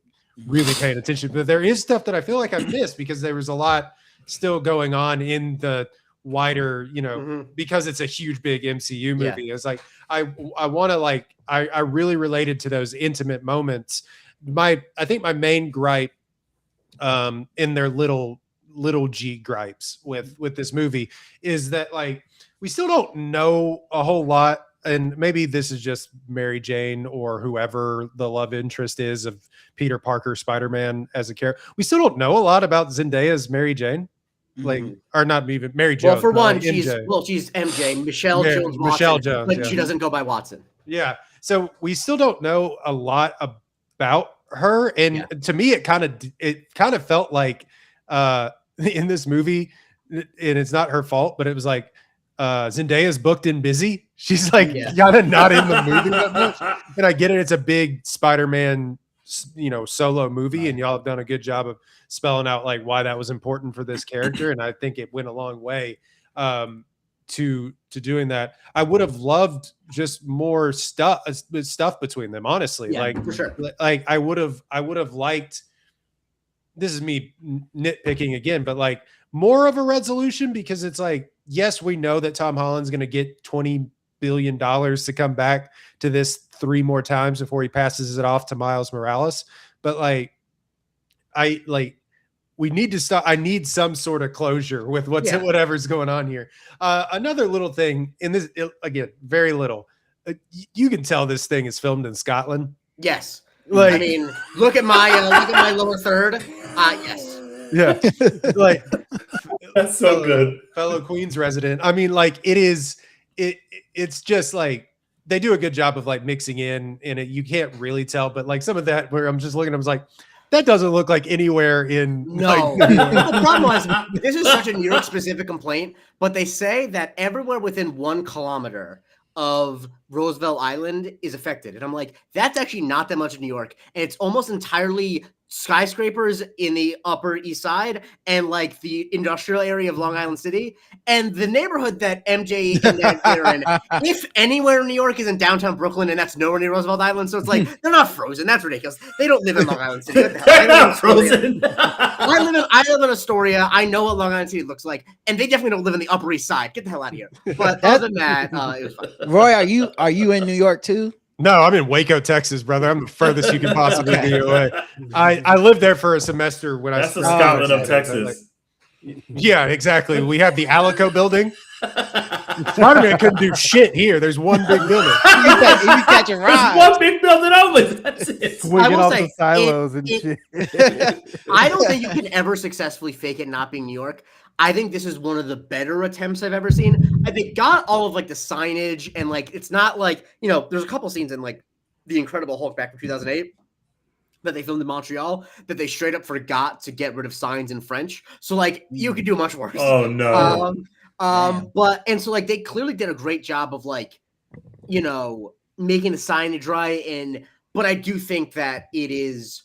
really paying attention. But there is stuff that I feel like I missed because there was a lot still going on in the wider, because it's a huge big MCU movie. It's like I want to like I really related to those intimate moments. I think my main gripe in their little G gripes with this movie is that like we still don't know a whole lot, and maybe this is just Mary Jane or whoever the love interest is of Peter Parker Spider-Man as a character. We still don't know a lot about Zendaya's Mary Jane. Like, or not even Mary Jones. Well, for one, MJ. she's MJ, Michelle Jones Watson, Michelle Jones, but she doesn't go by Watson. Yeah. So we still don't know a lot about her. And to me, it kind of felt like in this movie, and it's not her fault, but it was like Zendaya's booked and busy. She's like kind of not in the movie that much. And I get it. It's a big Spider-Man solo movie, and y'all have done a good job of spelling out like why that was important for this character, and I think it went a long way to doing that. I would have loved just more stuff between them, honestly. Like for sure. Like I would have liked, this is me nitpicking again, but like more of a resolution, because it's like, yes, we know that Tom Holland's going to get $20 billion to come back to this 3 more times before he passes it off to Miles Morales. But like, we need to stop. I need some sort of closure with whatever's going on here. Another little thing in this, again, very little. You can tell this thing is filmed in Scotland. Yes. Like, I mean, look at my lower third. Yes. Yeah. Like that's so good. Fellow Queens resident. I mean, like it's just like they do a good job of like mixing in it. You can't really tell, but like some of that where I'm just looking, I was like, that doesn't look like anywhere in. No. Like, the problem was, this is such a New York specific complaint, but they say that everywhere within 1 kilometer of Roosevelt Island is affected. And I'm like, that's actually not that much of New York. And it's almost entirely skyscrapers in the Upper East Side and like the industrial area of Long Island City. And the neighborhood that MJ and Ned are in, if anywhere in New York, is in downtown Brooklyn, and that's nowhere near Roosevelt Island. So it's like, they're not frozen. That's ridiculous. They don't live in Long Island City. They're not frozen. I live in Astoria. I know what Long Island City looks like, and they definitely don't live in the Upper East Side. Get the hell out of here. But other than that, it was fun. Roy, are you in New York too? No, I'm in Waco, Texas, brother. I'm the furthest you can possibly be away. I lived there for a semester when That's the Scotland of Texas. Yeah, exactly. We have the Alico building. Spider-Man couldn't do shit here. There's one big building. You catch a ride. There's one big building only. That's it. Swinging off the silos and shit. I don't think you can ever successfully fake it not being New York. I think this is one of the better attempts I've ever seen. They got all of like the signage, and like it's not like, there's a couple scenes in like The Incredible Hulk back from 2008 that they filmed in Montreal that they straight up forgot to get rid of signs in French. So like you could do much worse. Oh no. But so like they clearly did a great job of like, making the signage right. But I do think that it is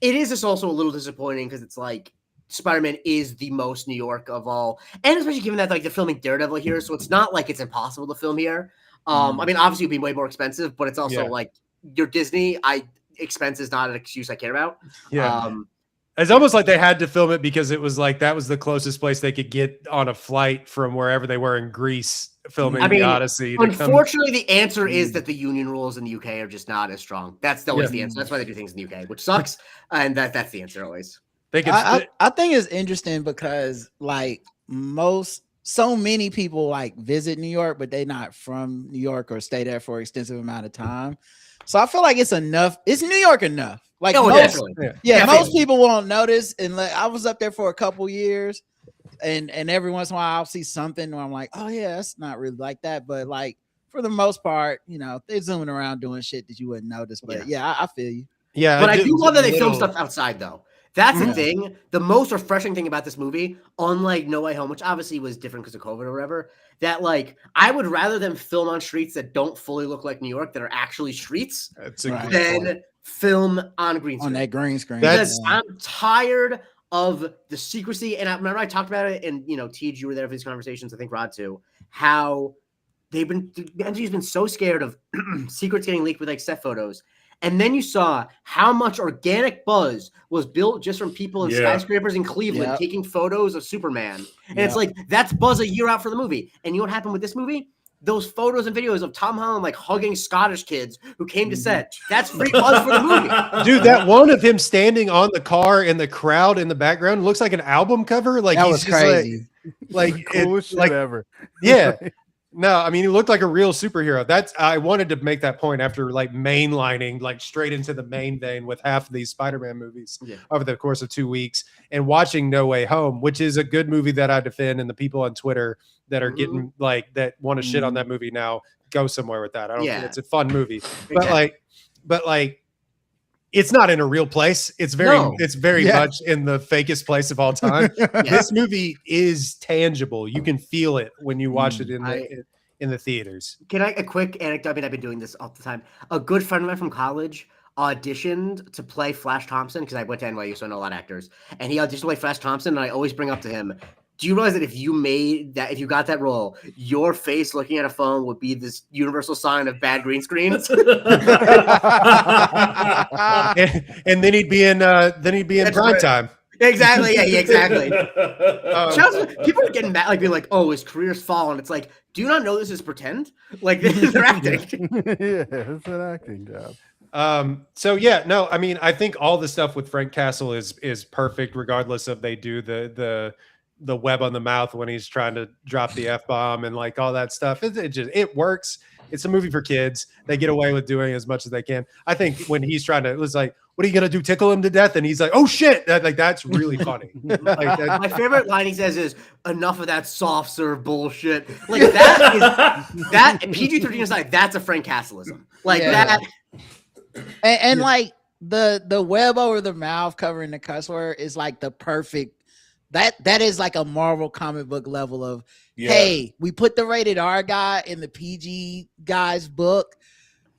just also a little disappointing because it's like Spider-Man is the most New York of all, and especially given that like they're filming Daredevil here, so it's not like it's impossible to film here. I mean, obviously, it'd be way more expensive, but it's also Yeah. like your Disney. Expense is not an excuse I care about. Yeah. It's almost like they had to film it because it was like that was the closest place they could get on a flight from wherever they were in Greece filming I mean, the Odyssey. to come- Unfortunately, the answer is that the union rules in the UK are just not as strong. That's always the answer. That's why they do things in the UK, which sucks. And that's the answer always. They could. I think it's interesting because like so many people like visit New York, but they not from New York or stay there for an extensive amount of time. So I feel like it's enough. It's New York enough. Like most people won't notice. And like, I was up there for a couple years, and every once in a while I'll see something where I'm like, oh yeah, it's not really like that. But like for the most part, you know, they're zooming around doing shit that you wouldn't notice. But yeah, I feel you. Yeah, but I do love that they film stuff outside though. That's the thing. The most refreshing thing about this movie, unlike No Way Home, which obviously was different because of COVID or whatever, that like I would rather them film on streets that don't fully look like New York, that are actually streets, than film on green screen. On that green screen. Because I'm tired of the secrecy. And I remember I talked about it, and Tej, you were there for these conversations. I think Rod too. How the MTV's been so scared of secrets getting leaked with like set photos. And then you saw how much organic buzz was built just from people in skyscrapers in Cleveland taking photos of Superman. And it's like, that's buzz a year out for the movie. And you know what happened with this movie? Those photos and videos of Tom Holland like hugging Scottish kids who came to set. That's free buzz for the movie. Dude, that one of him standing on the car in the crowd in the background looks like an album cover. Like that he's was just crazy. Like coolest shit ever. Yeah. No, I mean, he looked like a real superhero. I wanted to make that point after like mainlining like straight into the main vein with half of these Spider-Man movies over the course of 2 weeks, and watching No Way Home, which is a good movie that I defend, and the people on Twitter that are getting like that want to shit on that movie now go somewhere with that. I don't think it's a fun movie, but like it's not in a real place. It's very much in the fakest place of all time. This movie is tangible. You can feel it when you watch it in the theaters. Can a quick anecdote? I mean, I've been doing this all the time. A good friend of mine from college auditioned to play Flash Thompson because I went to NYU, so I know a lot of actors. And he auditioned to play Flash Thompson, and I always bring up to him, do you realize that if you got that role, your face looking at a phone would be this universal sign of bad green screens? and then he'd be in prime time. Exactly. Yeah, exactly. People are getting mad, like being like, "Oh, his career's fallen." It's like, do you not know this is pretend? Like this is their acting. It's an acting job. So yeah, no, I mean, I think all the stuff with Frank Castle is perfect, regardless of they do the web on the mouth when he's trying to drop the F-bomb and like all that stuff. It works. It's a movie for kids. They get away with doing as much as they can. I think when he's trying to, it was like, what are you going to do? Tickle him to death? And he's like, oh shit. That's really funny. My favorite line he says is, enough of that soft serve bullshit. Like that PG-13 aside, that's a Frank Castleism. Like that. And like the web over the mouth covering the cuss word is like the perfect, that is like a Marvel comic book level of, hey, we put the rated R guy in the PG guy's book,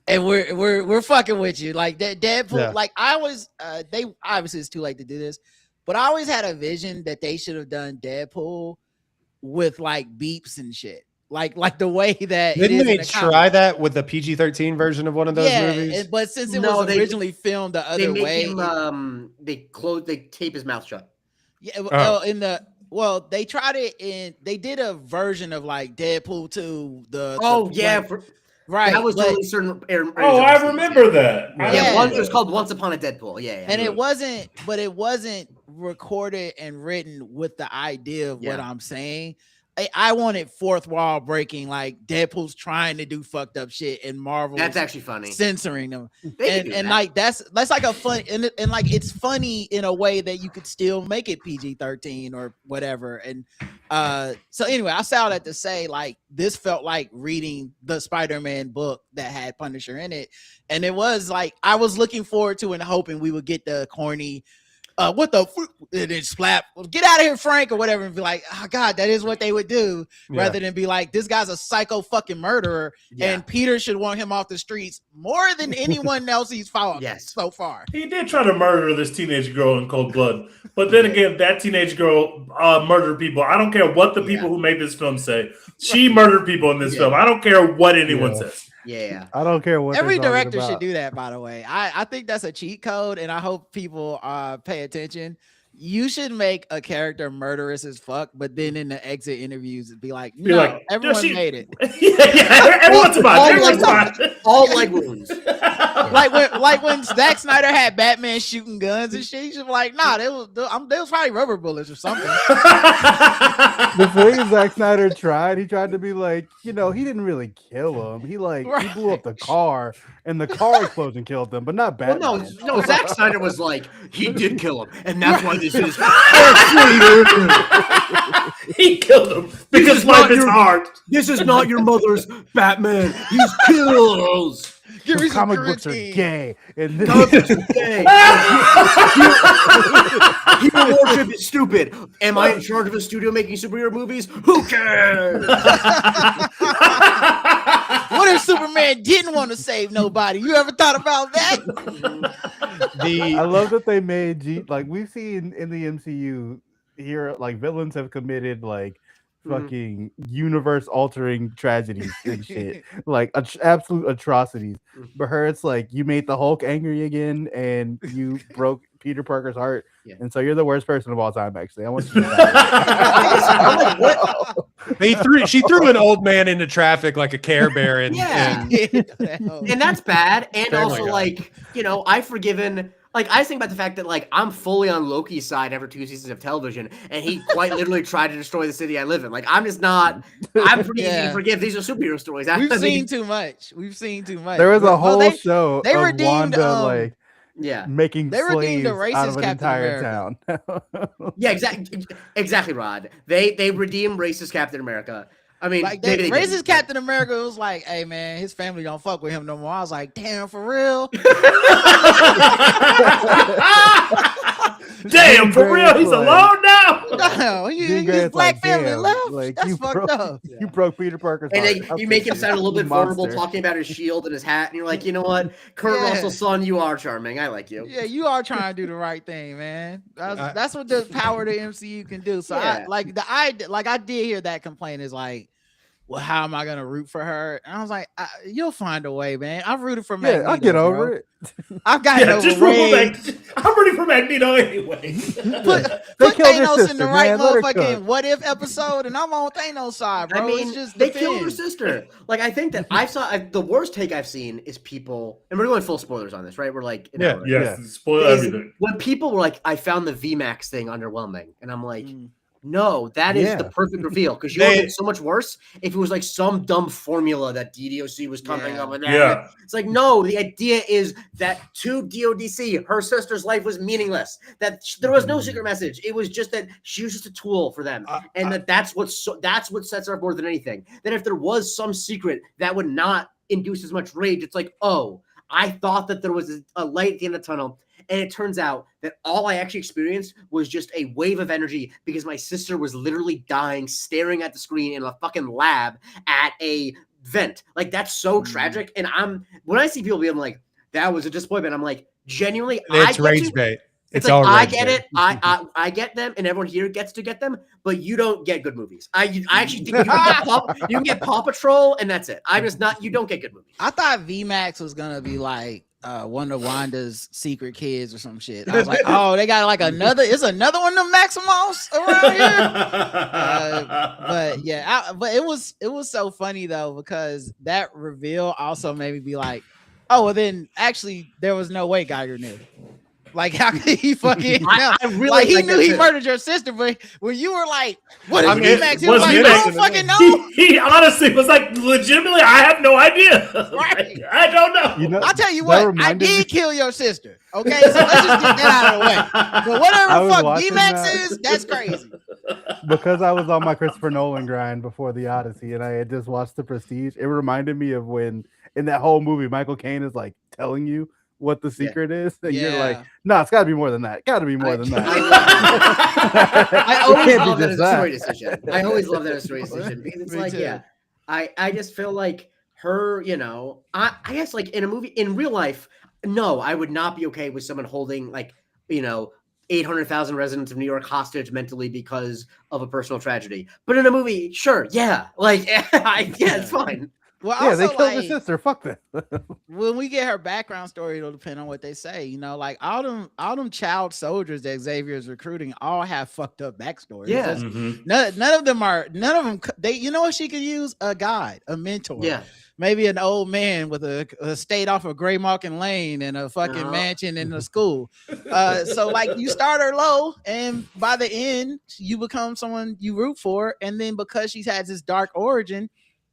and we're fucking with you. Like that Deadpool, like I was they obviously it's too late to do this, but I always had a vision that they should have done Deadpool with like beeps and shit. Like the way that didn't they try that with the PG-13 version of one of those movies? But since it was originally filmed the other way, they tape his mouth shut. Yeah, they tried it they did a version of like Deadpool 2. Right. That was only certain areas. I remember that. It was called Once Upon a Deadpool. Yeah. And it wasn't recorded and written with the idea of what I'm saying. I wanted fourth wall breaking, like Deadpool's trying to do fucked up shit and Marvel. That's actually funny. Censoring them. And like that's like a fun and like it's funny in a way that you could still make it PG-13 or whatever. And so anyway, I saw that to say like this felt like reading the Spider-Man book that had Punisher in it. And it was like I was looking forward to and hoping we would get the corny what the and then slap, well, get out of here, Frank, or whatever, and be like, oh God, that is what they would do, rather than be like, this guy's a psycho fucking murderer, and Peter should want him off the streets more than anyone else he's fought so far. He did try to murder this teenage girl in cold blood, but then again, that teenage girl murdered people. I don't care what the people who made this film say. She murdered people in this film. I don't care what anyone says. Yeah, I don't care what every director should do that. By the way, I think that's a cheat code, and I hope people pay attention. You should make a character murderous as fuck, but then in the exit interviews, be like, no, everyone made it. Everyone's fine. All leg wounds. like when Zack Snyder had Batman shooting guns and shit, he's like, nah, they was probably rubber bullets or something. The thing Zack Snyder he tried to be like, he didn't really kill him. He blew up the car, and the car explosion killed them, but not Batman. Well, no, Zack Snyder was like, he did kill him, and that's why this is. He killed him because life is hard. This is not your mother's Batman. He kills. Comic books are gay. And Comic books are gay. Hero worship is stupid. Am I in charge of a studio making superhero movies? Who cares? What if Superman didn't want to save nobody? You ever thought about that? I love that they made we've seen in the MCU here, villains have committed fucking universe altering tragedies and shit, absolute atrocities. But her, it's like, you made the Hulk angry again and you broke Peter Parker's heart, and so you're the worst person of all time. Actually, I want you to She threw an old man into traffic like a Care Bear, and that's bad. And also, I've forgiven. I think about the fact that I'm fully on Loki's side after 2 seasons of television, and he quite literally tried to destroy the city I live in. I'm just not. I'm pretty easy to forgive. These are superhero stories. We've seen too much. There was a whole show they of redeemed, Wanda making they redeemed slaves the racist out of an Captain entire America. town. Yeah, exactly, Rod. They redeemed racist Captain America. I mean, they racist Captain America was like, hey man, his family don't fuck with him no more. I was like, damn, for real? Damn, for real? He's alone now? No, his black family left. That's fucked up. You broke Peter Parker's heart. And you make him sound a little bit vulnerable talking about his shield and his hat, and you're like, you know what? Kurt Russell's son, you are charming. I like you. Yeah, you are trying to do the right thing, man. That's what the power of the MCU can do. So I did hear that complaint is like, well, how am I gonna root for her? And I was like, you'll find a way, man. I've rooted for Magneto. I'll get over it. I've got it over. I'm rooting for Magneto anyway. Put Thanos in the right motherfucking what if episode, and I'm on Thanos' side, bro. I mean, they killed her sister. I think that the worst take I've seen is people, and we're going full spoilers on this, right? We're like, spoil everything. When people were like, I found the VMAX thing underwhelming, and I'm like. No, that is the perfect reveal, because you would have been so much worse if it was like some dumb formula that DDoC was coming up with. It's like, no, the idea is that to DODC, her sister's life was meaningless. That there was no secret message. It was just that she was just a tool for them, and that's what sets her up more than anything. That if there was some secret that would not induce as much rage, it's like, oh, I thought that there was a light at the end of the tunnel. And it turns out that all I actually experienced was just a wave of energy because my sister was literally dying, staring at the screen in a fucking lab at a vent. That's so tragic. And when I see people being like, that was a disappointment, I'm like, genuinely, it's rage bait. It's like, I get it. I get them, and everyone here gets to get them, but you don't get good movies. I actually think you can get Paw Patrol, and that's it. You don't get good movies. I thought VMAX was going to be like, one of Wanda's secret kids or some shit. I was like, oh, they got another one of Maximals around here. But it was so funny though, because that reveal also made me be like, oh, well then actually there was no way Geiger knew. How could he fucking know? I really he knew he murdered your sister, but when you were like, what is VMAX? He was like, I don't fucking know. He honestly was like, legitimately, I have no idea. Right. I don't know. I'll tell you what, I did kill your sister. Okay, so let's just get that out of the way. But whatever the fuck VMAX is, that's crazy. Because I was on my Christopher Nolan grind before the Odyssey, and I had just watched The Prestige. It reminded me of when in that whole movie, Michael Caine is telling you what the secret is, and you're like, Yeah. no, it's got to be more than that. Got to be more than that. I It always can't be love that just as a story decision. I always love that as a story decision because it's Me like, too. yeah, I just feel like her, I guess like in a movie, in real life, no, I would not be okay with someone holding like, 800,000 residents of New York hostage mentally because of a personal tragedy. But in a movie, sure, yeah, like, yeah, it's fine. Well, Yeah, they also, killed her like, sister. Fuck that. when we get her background story, it'll depend on what they say. Like all them child soldiers that Xavier is recruiting all have fucked up backstories. Yeah. None of them. They, you know what she could use? A guide, a mentor. Yeah. Maybe an old man with a estate off of Graymalkin Lane and a fucking mansion in a school. So like you start her low, and by the end, you become someone you root for. And then because she's had this dark origin,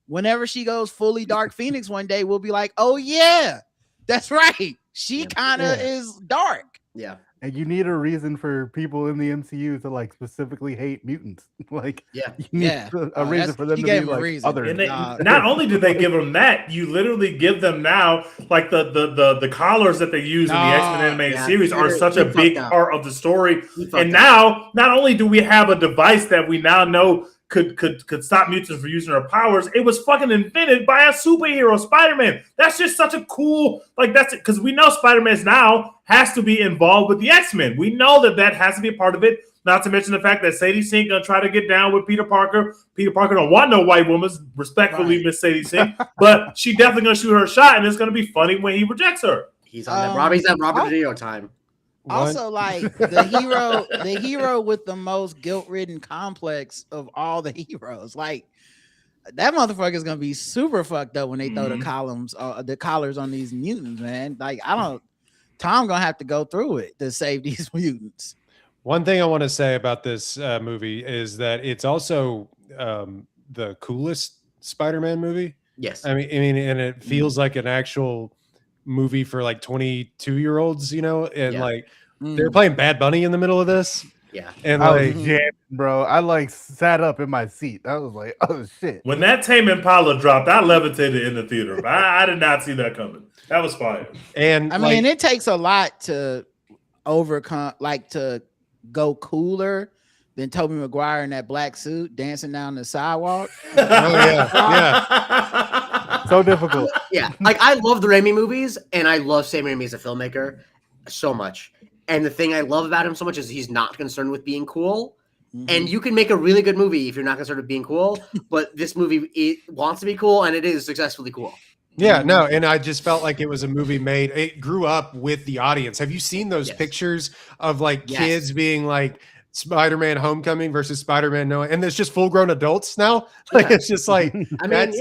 whenever she goes fully Dark Phoenix one day, we'll be like, oh yeah, that's right. She kind of is dark. Yeah. And you need a reason for people in the MCU to like specifically hate mutants. Like, Yeah. you need a reason for them to be like other. And not only do they give them that, you literally give them now like the collars that they use in the X-Men animated series are such a big part of the story. And now, not only do we have a device that we now know could stop mutants from using their powers, it was fucking invented by a superhero, Spider-Man. That's just such a cool, like, that's it, because we know Spider-Man now has to be involved with the X-Men. We know that has to be a part of it. Not to mention the fact that Sadie Sink gonna try to get down with Peter Parker. Peter Parker don't want no white woman, respectfully, Miss Sadie Sink, but she definitely gonna shoot her shot, and it's gonna be funny when he rejects her. He's on that. Robbie's at Robert De Niro time. Also, like the hero with the most guilt-ridden complex of all the heroes. Like that motherfucker is gonna be super fucked up when they throw the collars on these mutants, man. Like Tom gonna have to go through it to save these mutants. One thing I want to say about this movie is that it's also the coolest Spider-Man movie. Yes, I mean, and it feels like an actual movie for like 22-year-olds, and like they're playing Bad Bunny in the middle of this. Yeah, and I was jamming, bro. I like sat up in my seat. I was like, oh shit. When that Tame Impala dropped, I levitated in the theater. I did not see that coming. That was fire. And I mean, it takes a lot to overcome, like to go cooler than Tobey Maguire in that black suit dancing down the sidewalk. Oh yeah. So difficult. Yeah, like I love the Raimi movies, and I love Sam Raimi as a filmmaker so much. And the thing I love about him so much is he's not concerned with being cool. And you can make a really good movie if you're not concerned with being cool. But this movie, it wants to be cool, and it is successfully cool. Yeah, no, and I just felt like it was a movie it grew up with the audience. Have you seen those pictures of like kids being like Spider-Man Homecoming versus Spider-Man No? And there's just full-grown adults now. Like it's just like I mean,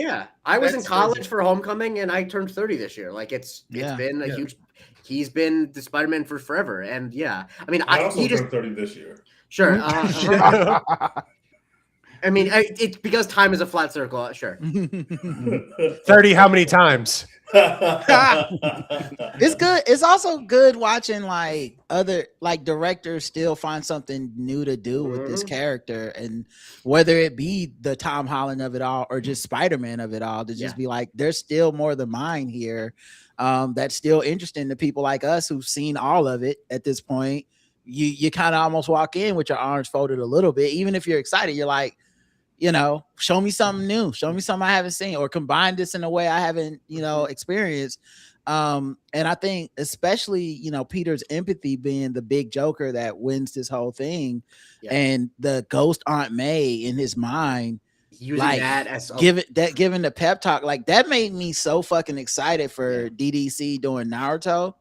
I was in college for Homecoming, and I turned 30 this year. Like it's been a huge. He's been the Spider-Man for forever, and I mean, I also turned 30 this year. Sure. I mean, it's because time is a flat circle. Sure. 30 how many times? It's good. It's also good watching like other like directors still find something new to do with this character, and whether it be the Tom Holland of it all or just Spider-Man of it all, to just be like, there's still more the mind here. That's still interesting to people like us who've seen all of it at this point. You kind of almost walk in with your arms folded a little bit, even if you're excited. You're like, show me something new, show me something I haven't seen, or combine this in a way I haven't, experienced. And I think especially, Peter's empathy being the big joker that wins this whole thing, and the ghost Aunt May in his mind, using like, that as giving the pep talk, like that made me so fucking excited for DDC doing Naruto.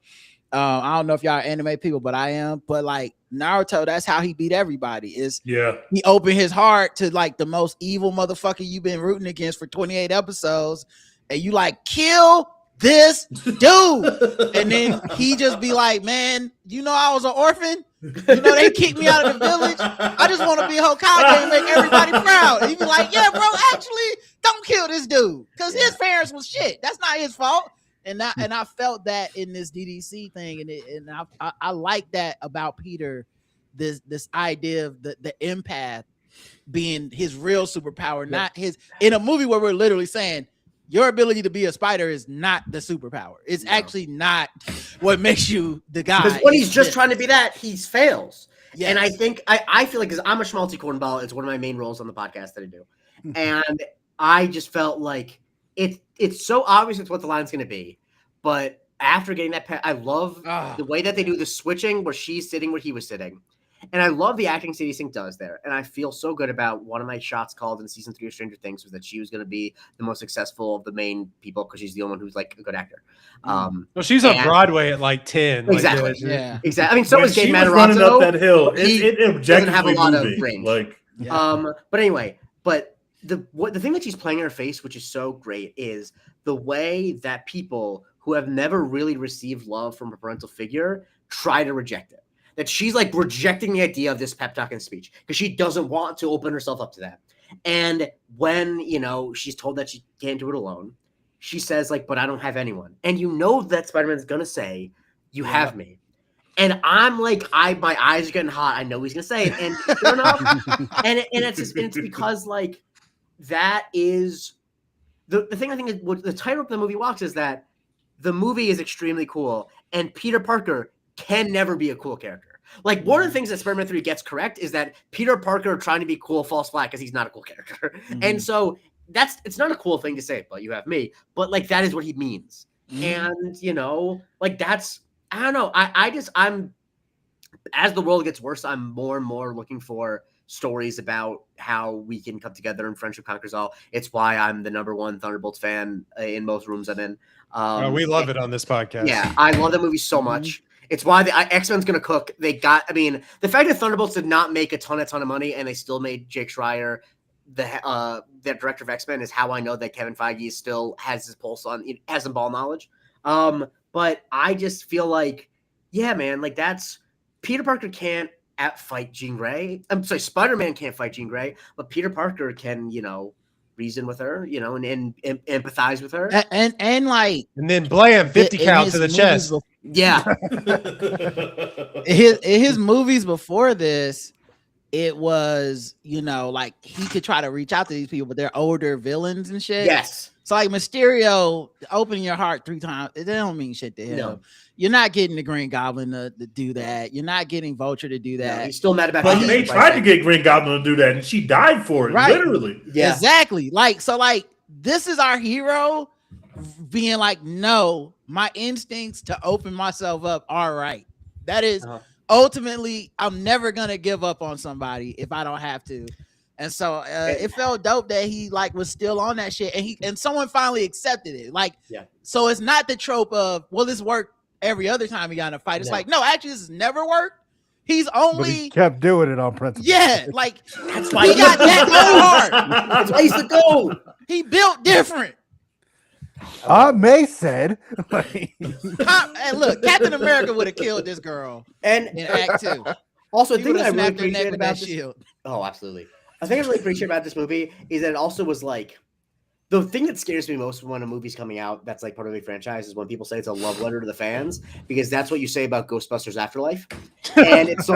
I don't know if y'all are anime people, but I am. But like Naruto, that's how he beat everybody. He opened his heart to like the most evil motherfucker you've been rooting against for 28 episodes, and you like kill this dude, and then he just be like, man, I was an orphan. They kicked me out of the village. I just want to be a Hokage and make everybody proud. And you be like, yeah, bro, actually, don't kill this dude because his parents was shit. That's not his fault. And I felt that in this DDC thing, and I like that about Peter, this idea of the empath being his real superpower, not his, in a movie where we're literally saying your ability to be a spider is not the superpower. It's actually not what makes you the guy. Because when he's just trying to be that, he fails. Yes. And I think I feel like, because I'm a schmaltzy cornball, it's one of my main roles on the podcast that I do, and I just felt like it's so obvious it's what the line's going to be, but after getting that, I love the way that they do the switching where she's sitting where he was sitting. And I love the acting Sadie Sink does there. And I feel so good about one of my shots called in season 3 of Stranger Things was that she was going to be the most successful of the main people because she's the only one who's like a good actor. Well, she's on Broadway at like 10. Exactly. Like, yeah. Exactly. I mean, so is Gabe She was running up Matarazzo. that hill. He It doesn't have a objectively lot of moving. range. Like, But anyway, the thing that she's playing in her face, which is so great, is the way that people who have never really received love from a parental figure try to reject it. That she's like rejecting the idea of this pep talk and speech because she doesn't want to open herself up to that. And when, she's told that she can't do it alone, she says like, but I don't have anyone. And that Spider-Man's going to say, you have me. And I'm like, my eyes are getting hot. I know he's going to say it. And sure enough, and it's because like, that is the thing. I think is what the title of the movie walks is that the movie is extremely cool and Peter Parker can never be a cool character. Like one of the things that Spider-Man 3 gets correct is that Peter Parker trying to be cool falls flat because he's not a cool character. And so it's not a cool thing to say, but you have me, but like that is what he means. And like that's, I don't know. I'm as the world gets worse, I'm more and more looking for stories about how we can come together and friendship conquers all. It's why I'm the #1 Thunderbolts fan in most rooms I'm in. We love it on this podcast. Yeah, I love that movie so much. It's why the X-Men's going to cook. The fact that Thunderbolts did not make a ton of money and they still made Jake Schreier the director of X-Men is how I know that Kevin Feige still has his pulse on, has some ball knowledge. But I just feel like, yeah, man, like that's Peter Parker can't fight Jean Grey. I'm sorry, Spider-Man can't fight Jean Grey, but Peter Parker can, reason with her, and empathize with her. And then blam, 50 cal to the chest. Yeah. his movies before this, it was, like he could try to reach out to these people, but they're older villains and shit. Yes. So like Mysterio, opening your heart 3 times, it don't mean shit to him. No. You're not getting the Green Goblin to do that. You're not getting Vulture to do that. No, he's still mad about but they tried to get Green Goblin to do that, and she died for it, literally. Yeah. Exactly. This is our hero being like, no, my instincts to open myself up are right. That is ultimately, I'm never gonna give up on somebody if I don't have to. And so it felt dope that he was still on that shit, and someone finally accepted it. So it's not the trope of, well, this worked every other time he got in a fight. It's no, actually, this has never worked. He's only he kept doing it on principle. Yeah, that's why he got that hard. That's why he's the GOAT. He built different. May said, hey, look, Captain America would have killed this girl in Act 2. Also, the thing that I really appreciate about this shield. Oh, absolutely. I think I really appreciate about this movie is that it also was the thing that scares me most when a movie's coming out that's part of a franchise is when people say it's a love letter to the fans, because that's what you say about Ghostbusters Afterlife. And it's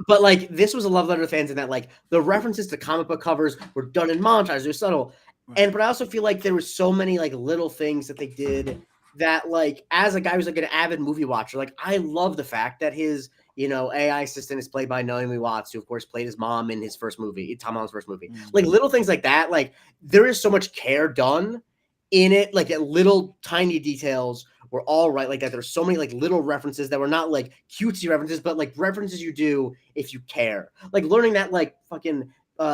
but this was a love letter to fans in that the references to comic book covers were done in montage, they're subtle. But I also feel like there were so many little things that they did that as a guy who's an avid movie watcher, I love the fact that his AI assistant is played by Naomi Watts, who of course played his mom in his first movie, Tom Holland's first movie. Little things like that, there is so much care done in it, little tiny details were all right like that. There's so many little references that were not cutesy references, but references you do if you care. Learning that fucking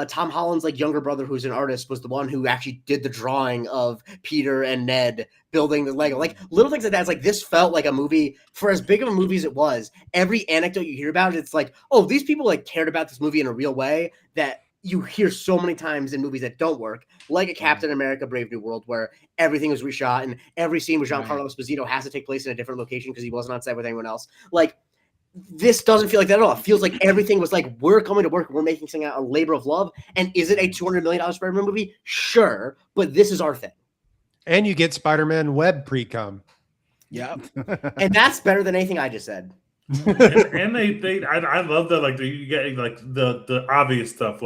Tom Holland's younger brother, who's an artist, was the one who actually did the drawing of Peter and Ned building the Lego. Little things like that. It's this felt like a movie. For as big of a movie as it was, every anecdote you hear about it, it's oh, these people cared about this movie in a real way that you hear so many times in movies that don't work, like a Captain America Brave New World, where everything was reshot and every scene with Giancarlo Esposito has to take place in a different location because he wasn't on set with anyone else. This doesn't feel like that at all. It feels like everything was we're coming to work, we're making something out, a labor of love. And is it a $200 million Spider-Man movie? Sure, but this is our thing. And you get Spider-Man web pre-com. Yep. And that's better than anything I just said. and I love that you get the obvious stuff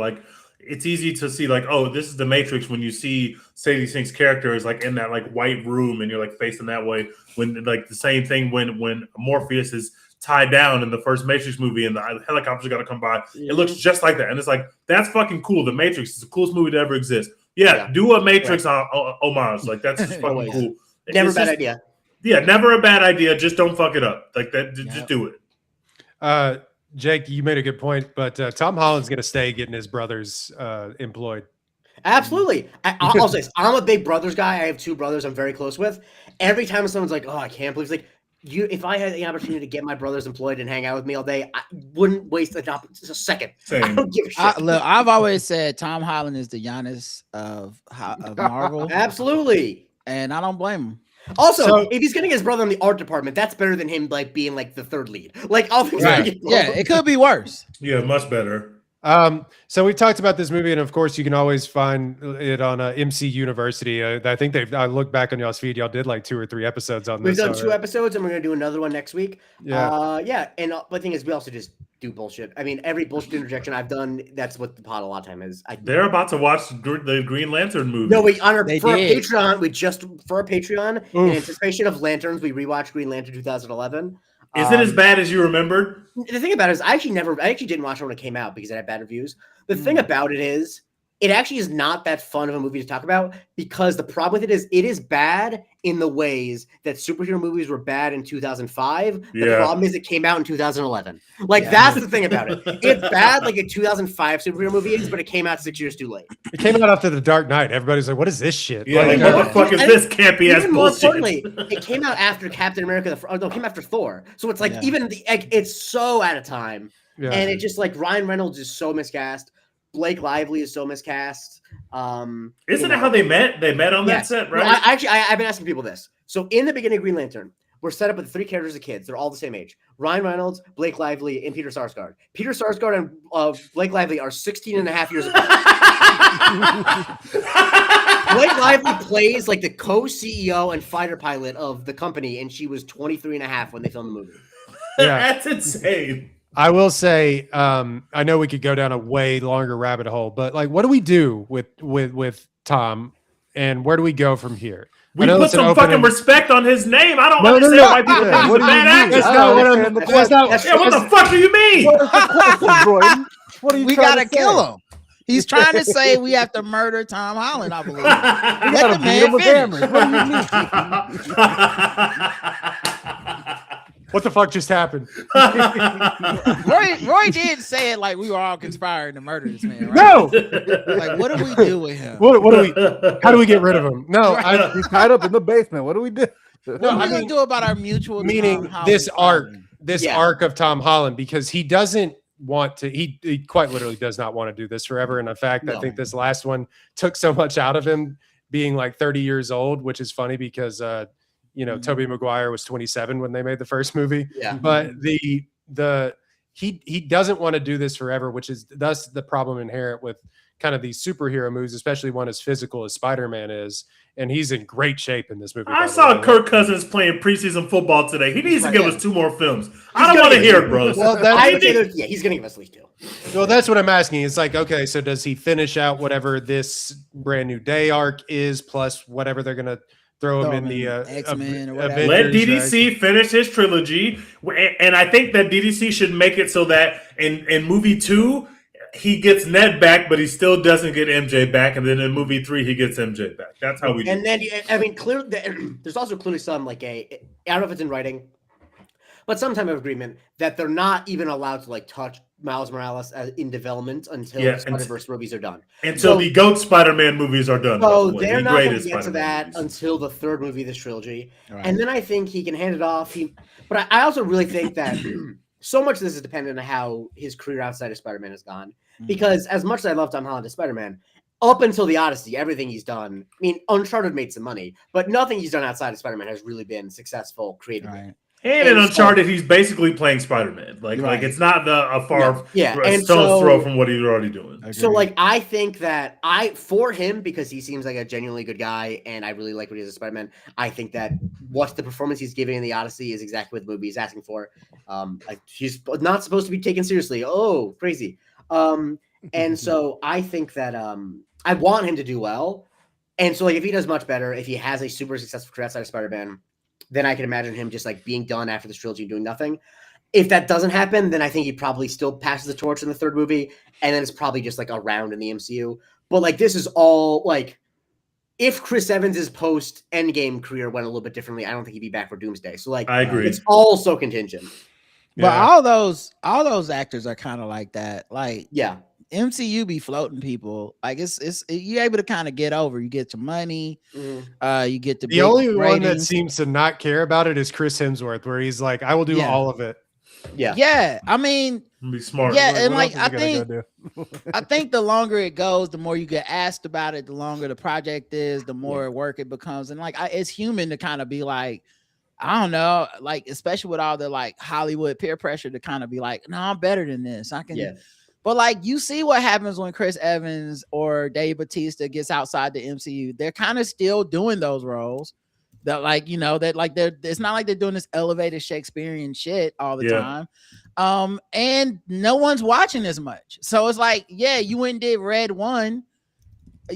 it's easy to see like, oh, this is the Matrix when you see Sadie Sink's character is like in that like white room and you're like facing that way. When like the same thing when Morpheus is tied down in the first Matrix movie and the helicopter's got to come by. It looks just like that, and it's like that's fucking cool. The Matrix is the coolest movie to ever exist. Yeah. Do a Matrix homage, like that's just fucking cool. Never a bad idea. Yeah, never a bad idea. Just don't fuck it up. Like that. Just do it. Jake, you made a good point, but Tom Holland's going to stay getting his brothers employed. Absolutely. I'll say this. I'm a big brothers guy. I have 2 brothers I'm very close with. Every time someone's like, oh, I can't believe it's like, if I had the opportunity to get my brothers employed and hang out with me all day, I wouldn't waste a second. Same. I don't give a shit. Look, I've always said Tom Holland is the Giannis of Marvel. Absolutely. And I don't blame him. Also, if he's getting his brother in the art department, that's better than him like being like the 3rd lead. Like, it could be worse. Yeah, much better. So we talked about this movie, and of course, you can always find it on MC University. I think I looked back on y'all's feed. Y'all did like 2 or 3 episodes on this. We've done 2 episodes, and we're gonna do another one next week. Yeah. And the thing is, we also just do bullshit. I mean, every bullshit interjection I've done, that's what the pod a lot of time is. They're about to watch the Green Lantern movie. No, our Patreon, for our Patreon, in anticipation of Lanterns, we rewatched Green Lantern 2011. Is it as bad as you remembered? The thing about it is I actually didn't watch it when it came out because it had bad reviews. The thing about it is it actually is not that fun of a movie to talk about because the problem with it is bad in the ways that superhero movies were bad in 2005. The problem is it came out in 2011. That's the thing about it. It's bad like a 2005 superhero movie is, but it came out 6 years too late. It came out after The Dark Knight. Everybody's like, what is this shit? Yeah, what the fuck is this campy ass bullshit? It came out after Captain America. It came after Thor. So it's like it's so out of time. Yeah. And it just like Ryan Reynolds is so miscast. Blake Lively is so miscast. Isn't it how they met? They met on that set, right? No, I've been asking people this. So in the beginning of Green Lantern, we're set up with 3 characters of kids. They're all the same age. Ryan Reynolds, Blake Lively, and Peter Sarsgaard. Peter Sarsgaard and Blake Lively are 16 and a half years apart. Blake Lively plays like the co-CEO and fighter pilot of the company, and she was 23 and a half when they filmed the movie. Yeah. That's insane. I will say, I know we could go down a way longer rabbit hole, but like, what do we do with Tom, and where do we go from here? We put some fucking respect on his name. I don't understand why people think he's a bad actor. What the fuck do you mean? What are you we gotta kill him. He's trying to say we have to murder Tom Holland, I believe. Let the man finish. What the fuck just happened? Roy did say it like we were all conspiring to murder this man, right? No. Like, what do we do with him? What do we? How do we get rid of him? No, he's tied up in the basement. What do we do? What are we gonna do about our mutual? Meaning this arc of Tom Holland, because he doesn't want to. He quite literally does not want to do this forever. And in fact, I think this last one took so much out of him, being like 30 years old, which is funny because Tobey Maguire was 27 when they made the first movie. Yeah. But he doesn't want to do this forever, which is thus the problem inherent with kind of these superhero movies, especially one as physical as Spider-Man is. And he's in great shape in this movie. I saw Kirk Cousins playing preseason football today. He needs to give us 2 more films. I don't want to hear it, bros. Well, he's going to give us at least 2. Well, that's what I'm asking. It's like, okay, so does he finish out whatever this Brand New Day arc is, plus whatever they're going to throw him in the X-Men or whatever. Let DDC finish his trilogy, and I think that DDC should make it so that in movie 2 he gets Ned back, but he still doesn't get MJ back, and then in movie 3 he gets MJ back. That's how we do. And then I mean, clearly, there's also clearly some like I don't know if it's in writing, but some type of agreement that they're not even allowed to like touch Miles Morales in development until the Spider-Verse movies are done. Until the GOAT Spider-Man movies are done. So they're not going to get to that until the 3rd movie of this trilogy. Right. And then I think he can hand it off. But I also really think that so much of this is dependent on how his career outside of Spider-Man has gone. Because as much as I love Tom Holland as Spider-Man, up until the Odyssey, everything he's done, I mean, Uncharted made some money, but nothing he's done outside of Spider-Man has really been successful creatively. Right. And in Uncharted, he's basically playing Spider-Man. Like it's not a far stone's throw from what he's already doing. So, like, I think that for him, because he seems like a genuinely good guy, and I really like what he is as Spider-Man, I think that what the performance he's giving in the Odyssey is exactly what the movie is asking for. He's not supposed to be taken seriously. Oh, crazy. And so I think that I want him to do well. And so like if he does much better, if he has a super successful career outside of Spider-Man, then I can imagine him just like being done after this trilogy and doing nothing. If that doesn't happen, then I think he probably still passes the torch in the third movie, and then it's probably just like around in the MCU. But like this is all like, if Chris Evans' post Endgame career went a little bit differently, I don't think he'd be back for Doomsday. So like, I agree. it's all so contingent. But all those actors are kind of like that. Like, Yeah, MCU be floating people. Like it's you're able to kind of get over. You get your money. You get the The only one that ratings. seems to not care about it is Chris Hemsworth, where he's like, I will do all of it. yeah. I mean, Be smart. yeah, and What like else is he gonna go do? I think the longer it goes, the more you get asked about it, the longer the project is, the more work it becomes. And like it's human to kind of be like, I don't know, like especially with all the like Hollywood peer pressure to kind of be like, no, I'm better than this. I can. Yeah. But like you see what happens when Chris Evans or Dave Bautista gets outside the MCU. They're kind of still doing those roles. That like, you know, that like it's not like they're doing this elevated Shakespearean shit all the time. And no one's watching as much. So it's like, yeah, you went and did Red One.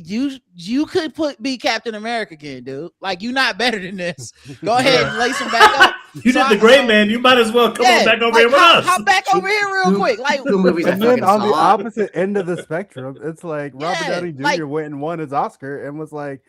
You could be Captain America again, dude. Like you're not better than this. Go ahead and lace him back up. You did the great, man. You might as well come on back over here with us. Hop back over here real quick. Like Two movies I And then fucking on the saw. opposite end of the spectrum, it's like Robert Downey Jr. like- went and won his Oscar and was like,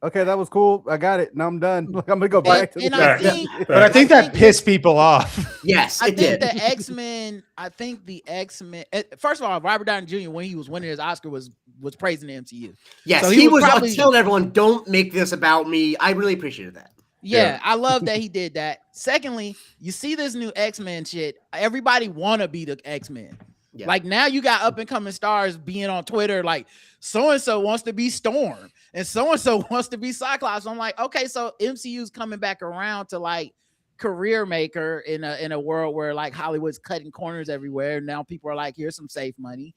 okay, that was cool. I got it. Now I'm done. Like, I'm gonna go back to the I think, But I think that pissed people off. Yes, I it think did. the X-Men. I think the X-Men. First of all, Robert Downey Jr. when he was winning his Oscar was praising the MCU. Yes, So he was was probably- telling everyone, don't make this about me. I really appreciated that. Yeah, I love that he did that. Secondly, you see this new X-Men shit. Everybody want to be the X-Men. Yeah. Like now you got up and coming stars being on Twitter like so-and-so wants to be Storm and so-and-so wants to be Cyclops. I'm like, okay, so MCU's coming back around to like career maker in a world where like Hollywood's cutting corners everywhere. Now people are like, here's some safe money.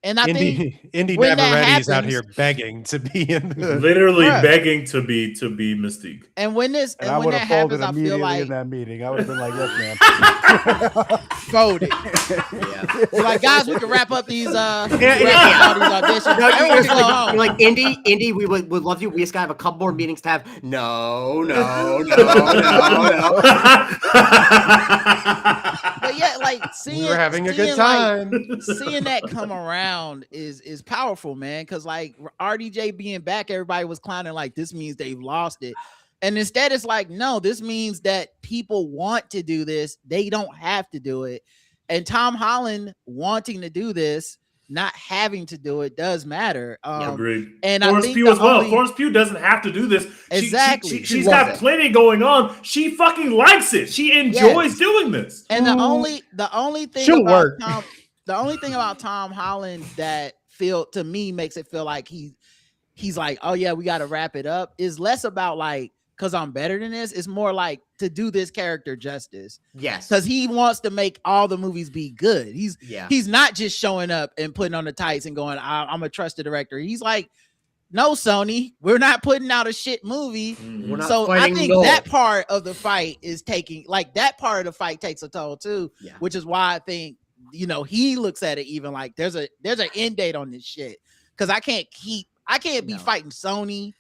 And I think Indy when that Navarrette's out happens- here begging to be in the. Literally Bruh. begging to be Mystique. and when this And and I when would that have folded happens, I immediately feel like in that meeting. I would have been like, yes, folded. Yeah. We're like, guys, we can wrap up these wrap up yeah. all these auditions. No, Everyone you're can go home. like Indy, we would love you. We just gotta have a couple more meetings to have. No. But yeah, like seeing We were having a good seeing, like, time. seeing that come around is powerful, man. Because like RDJ being back, everybody was clowning like this means they've lost it, and instead it's like no, this means that people want to do this. They don't have to do it, and Tom Holland wanting to do this, not having to do it, does matter. Agreed. And Florence I think Pugh the as well. only- Florence Pugh doesn't have to do this. Exactly. She's She got loves it. plenty going on. She fucking likes it. She enjoys Yes. doing this. And the only thing She'll about work. the only thing about Tom Holland that to me makes it feel like he's like, oh yeah, we got to wrap it up is less about like because I'm better than this. It's more like to do this character justice Yes. because he wants to make all the movies be good. Yeah. He's not just showing up and putting on the tights and going, I'm a trusted director. He's like, no, Sony, we're not putting out a shit movie. We're not So I fighting think Noel. that part of the fight is taking like that part of the fight takes a toll too, Yeah. which is why I think he looks at it even like there's an end date on this shit because I can't be No. fighting Sony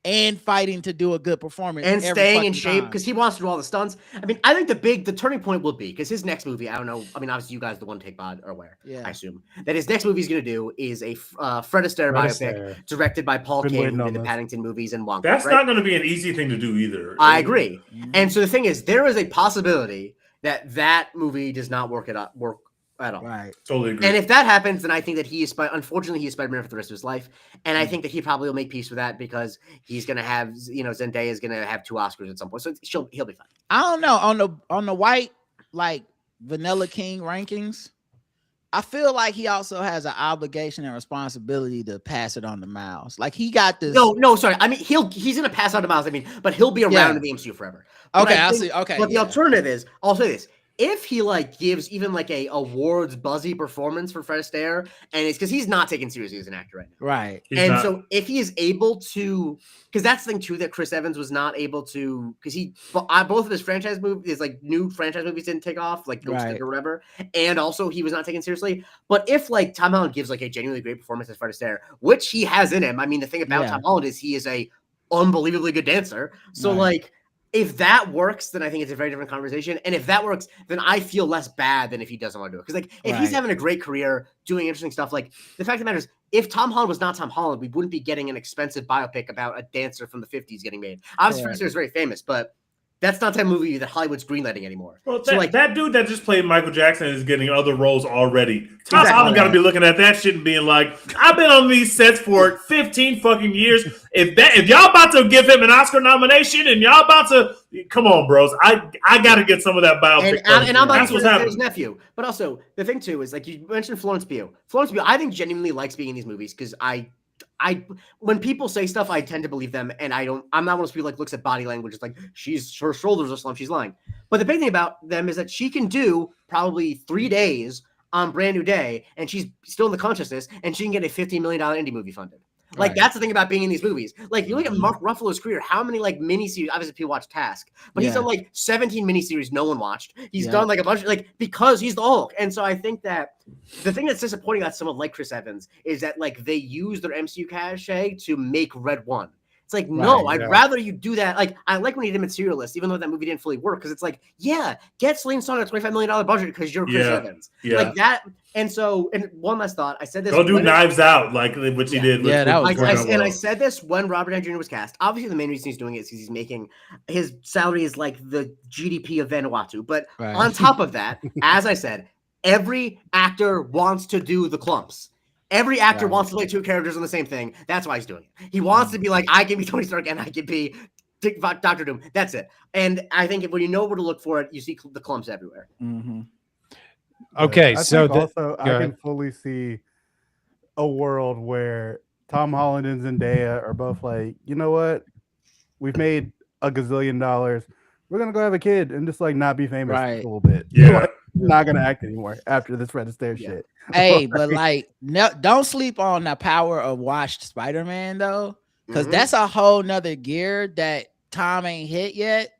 and fighting to do a good performance and every staying in fucking shape time. because he wants to do all the stunts. I mean, I think the turning point will be because his next movie, I don't know. I mean, obviously you guys the one take Bod or where Yeah. I assume that his next movie he's going to do is a Fred Astaire Fred biopic Astaire. directed by Paul Been King, waiting who on did the this. Paddington movies and Wonka. That's right? not going to be an easy thing to do either. I agree. Mhm. And so the thing is, there is a possibility that movie does not work at all. Right. Totally agree. And if that happens, then I think that unfortunately he is Spider-Man for the rest of his life. And I think that he probably will make peace with that because he's gonna have, Zendaya is gonna have 2 Oscars at some point. So he'll be fine. I don't know on the white like Vanilla King rankings. I feel like he also has an obligation and responsibility to pass it on to Miles. Like he got this. No, sorry. I mean, he's gonna pass out to Miles. I mean, but he'll be around Yeah. in the MCU forever. But Okay, I I think- see. Okay, But the yeah. alternative is, I'll say this: if he like gives even like a awards buzzy performance for Fred Astaire, and it's because he's not taken seriously as an actor right now. Right. So if he is able to, because that's the thing too that Chris Evans was not able to, because both of his franchise movies, like new franchise movies, didn't take off, like Ghosted or whatever, and also he was not taken seriously. But if like Tom Holland gives like a genuinely great performance as Fred Astaire, which he has in him, I mean, the thing about Tom Holland is he is a unbelievably good dancer. So like, if that works, then I think it's a very different conversation. And if that works, then I feel less bad than if he doesn't want to do it. Because like, if he's having a great career doing interesting stuff, like the fact of the matter is, if Tom Holland was not Tom Holland, we wouldn't be getting an expensive biopic about a dancer from the 50s getting made. Obviously, Fred Astaire is very famous, but that's not that movie that Hollywood's greenlighting anymore. Well, so like that dude that just played Michael Jackson is getting other roles already. Tom Holland got to be looking at that shit and being like, I've been on these sets for 15 fucking years. If y'all about to give him an Oscar nomination and y'all about to, come on, bros. I got to get some of that biopic. And I'm about to say his nephew. But also, the thing too is, like you mentioned Florence Pugh. Florence Pugh, I think genuinely likes being in these movies because when people say stuff, I tend to believe them, and I'm not one of those people like looks at body language. It's like her shoulders are slumped, she's lying. But the big thing about them is that she can do probably 3 days on Brand New Day, and she's still in the consciousness, and she can get a $15 million indie movie funded. Like that's the thing about being in these movies. Like you look at Mark Ruffalo's career, how many like miniseries? Obviously, people watch Task, but he's done like 17 miniseries no one watched. He's done like a bunch of, like because he's the Hulk. And so I think that the thing that's disappointing about someone like Chris Evans is that like they use their MCU cachet to make Red One. It's like, no, I'd rather you do that. Like, I like when he did Materialist, even though that movie didn't fully work, because it's like, get Celine Song a $25 million budget because you're Chris Evans. Like that. And so, and one last thought, I said this. Go do Knives Out, like what he did. That was I said this when Robert Downey Jr. was cast. Obviously, the main reason he's doing it is because he's making his salary is like the GDP of Vanuatu. But on top of that, as I said, every actor wants to do the clumps. Every actor wants to play two characters on the same thing. That's why he's doing it. He wants to be like, I can be Tony Stark and I can be Dr. Doom. That's it. And I think when you know where to look for it, you see the clumps everywhere. Mm-hmm. Okay, so also I can fully see a world where Tom Holland and Zendaya are both like, you know what? We've made $1 gazillion. We're gonna go have a kid and just like not be famous a little bit. Yeah. Not gonna act anymore after this Fred Astaire shit. Hey, but like, no, don't sleep on the power of watched Spider-Man though, because that's a whole nother gear that Tom ain't hit yet.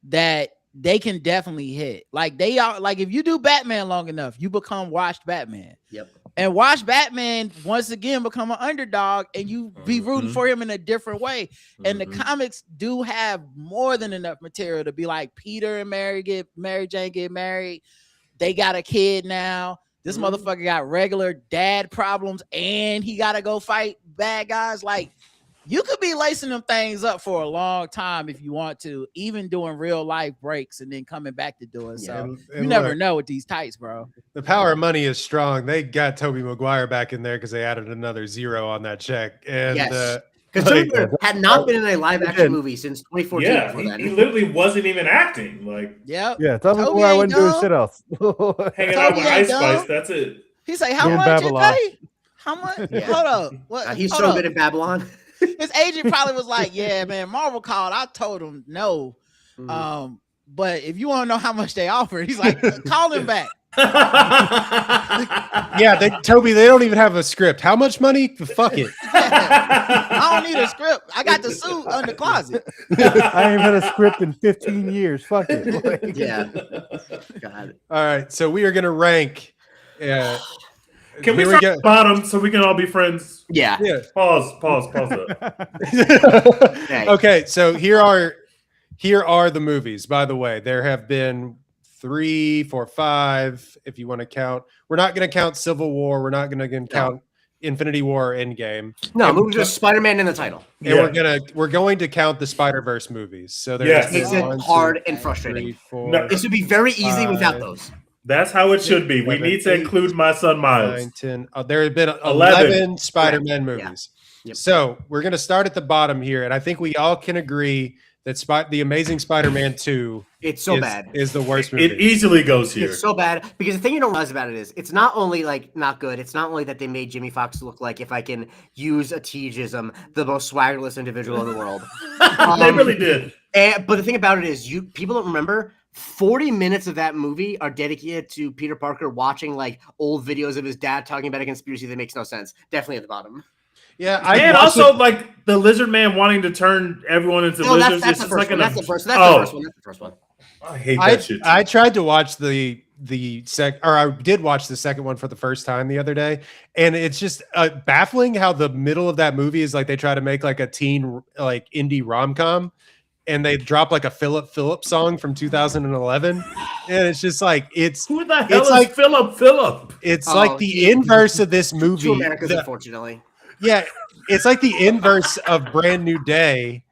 That they can definitely hit. Like they are like if you do Batman long enough, you become watched Batman. Yep. And watch Batman once again become an underdog, and you be rooting for him in a different way. And the comics do have more than enough material to be like Peter and Mary Jane get married. They got a kid now. This motherfucker got regular dad problems, and he got to go fight bad guys. Like, you could be lacing them things up for a long time if you want to, even doing real life breaks and then coming back to do it. So you never know with these tights, bro. The power of money is strong. They got Tobey Maguire back in there because they added another zero on that check. And because Tobey had not been in a live action movie since 2014. Yeah, he literally wasn't even acting. Like, yeah, Tobey Maguire wasn't doing shit else. Hanging out with Ice Spice. That's it. He's like, how much you pay? How much? Hold up. What? He's so good at Babylon. His agent probably was like, yeah, man, Marvel called. I told him no. But if you want to know how much they offered, he's like, call him back. Toby, they don't even have a script. How much money? Fuck it. I don't need a script. I got the suit in the closet. I ain't had a script in 15 years. Fuck it. Like, God. All right, so we are gonna rank. Can we start at the bottom so we can all be friends? Yeah. Pause it. Okay, so here are the movies. By the way, there have been 3, 4, 5. If you want to count, we're not going to count Civil War. We're not going to count Infinity War, Endgame. No, movies with Spider-Man in the title. And we're going to count the Spider-Verse movies. So there's makes it hard and frustrating. 3, 4, this would be very easy without those. That's how it should be. We need to include my son Miles. 9, 10. There have been 11 Spider-Man movies. Yep. So we're going to start at the bottom here, and I think we all can agree that the Amazing Spider-Man 2 is the worst movie. It easily goes here. It's so bad because the thing you don't realize about it is it's not only like not good. It's not only that they made Jimmy Fox look like, if I can use a T-jism, the most swaggerless individual in the world. They really did. But the thing about it is, people don't remember 40 minutes of that movie are dedicated to Peter Parker watching like old videos of his dad talking about a conspiracy that makes no sense. Definitely at the bottom. Yeah, And also like the Lizard Man wanting to turn everyone into No, lizards. that's It's the just first like one. an That's the first. That's the first one. That's the first one. I hate that shit. I tried to watch I did watch the second one for the first time the other day, and it's just baffling how the middle of that movie is like they try to make like a teen like indie rom-com, and they drop like a Philip Phillips song from 2011, and it's just like Who the hell is like Philip? It's like the inverse of this movie. Two Americas, unfortunately. Yeah, it's like the inverse of Brand New Day,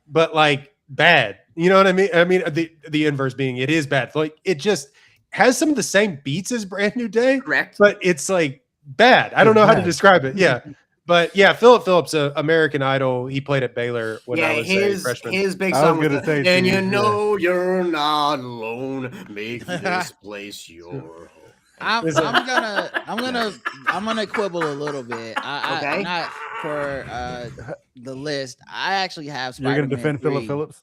but like bad. You know what I mean? I mean the inverse being it is bad. Like it just has some of the same beats as Brand New Day, Correct. but it's like bad. I don't know how to describe it. Yeah. But yeah, Philip Phillips, American Idol, he played at Baylor when I was a freshman. His big I was song was gonna say, and you Steve, know you're not alone. Make this place your home. I'm gonna quibble a little bit. I'm not for the list. I actually have You're Spider-Man gonna defend 3. Philip Phillips?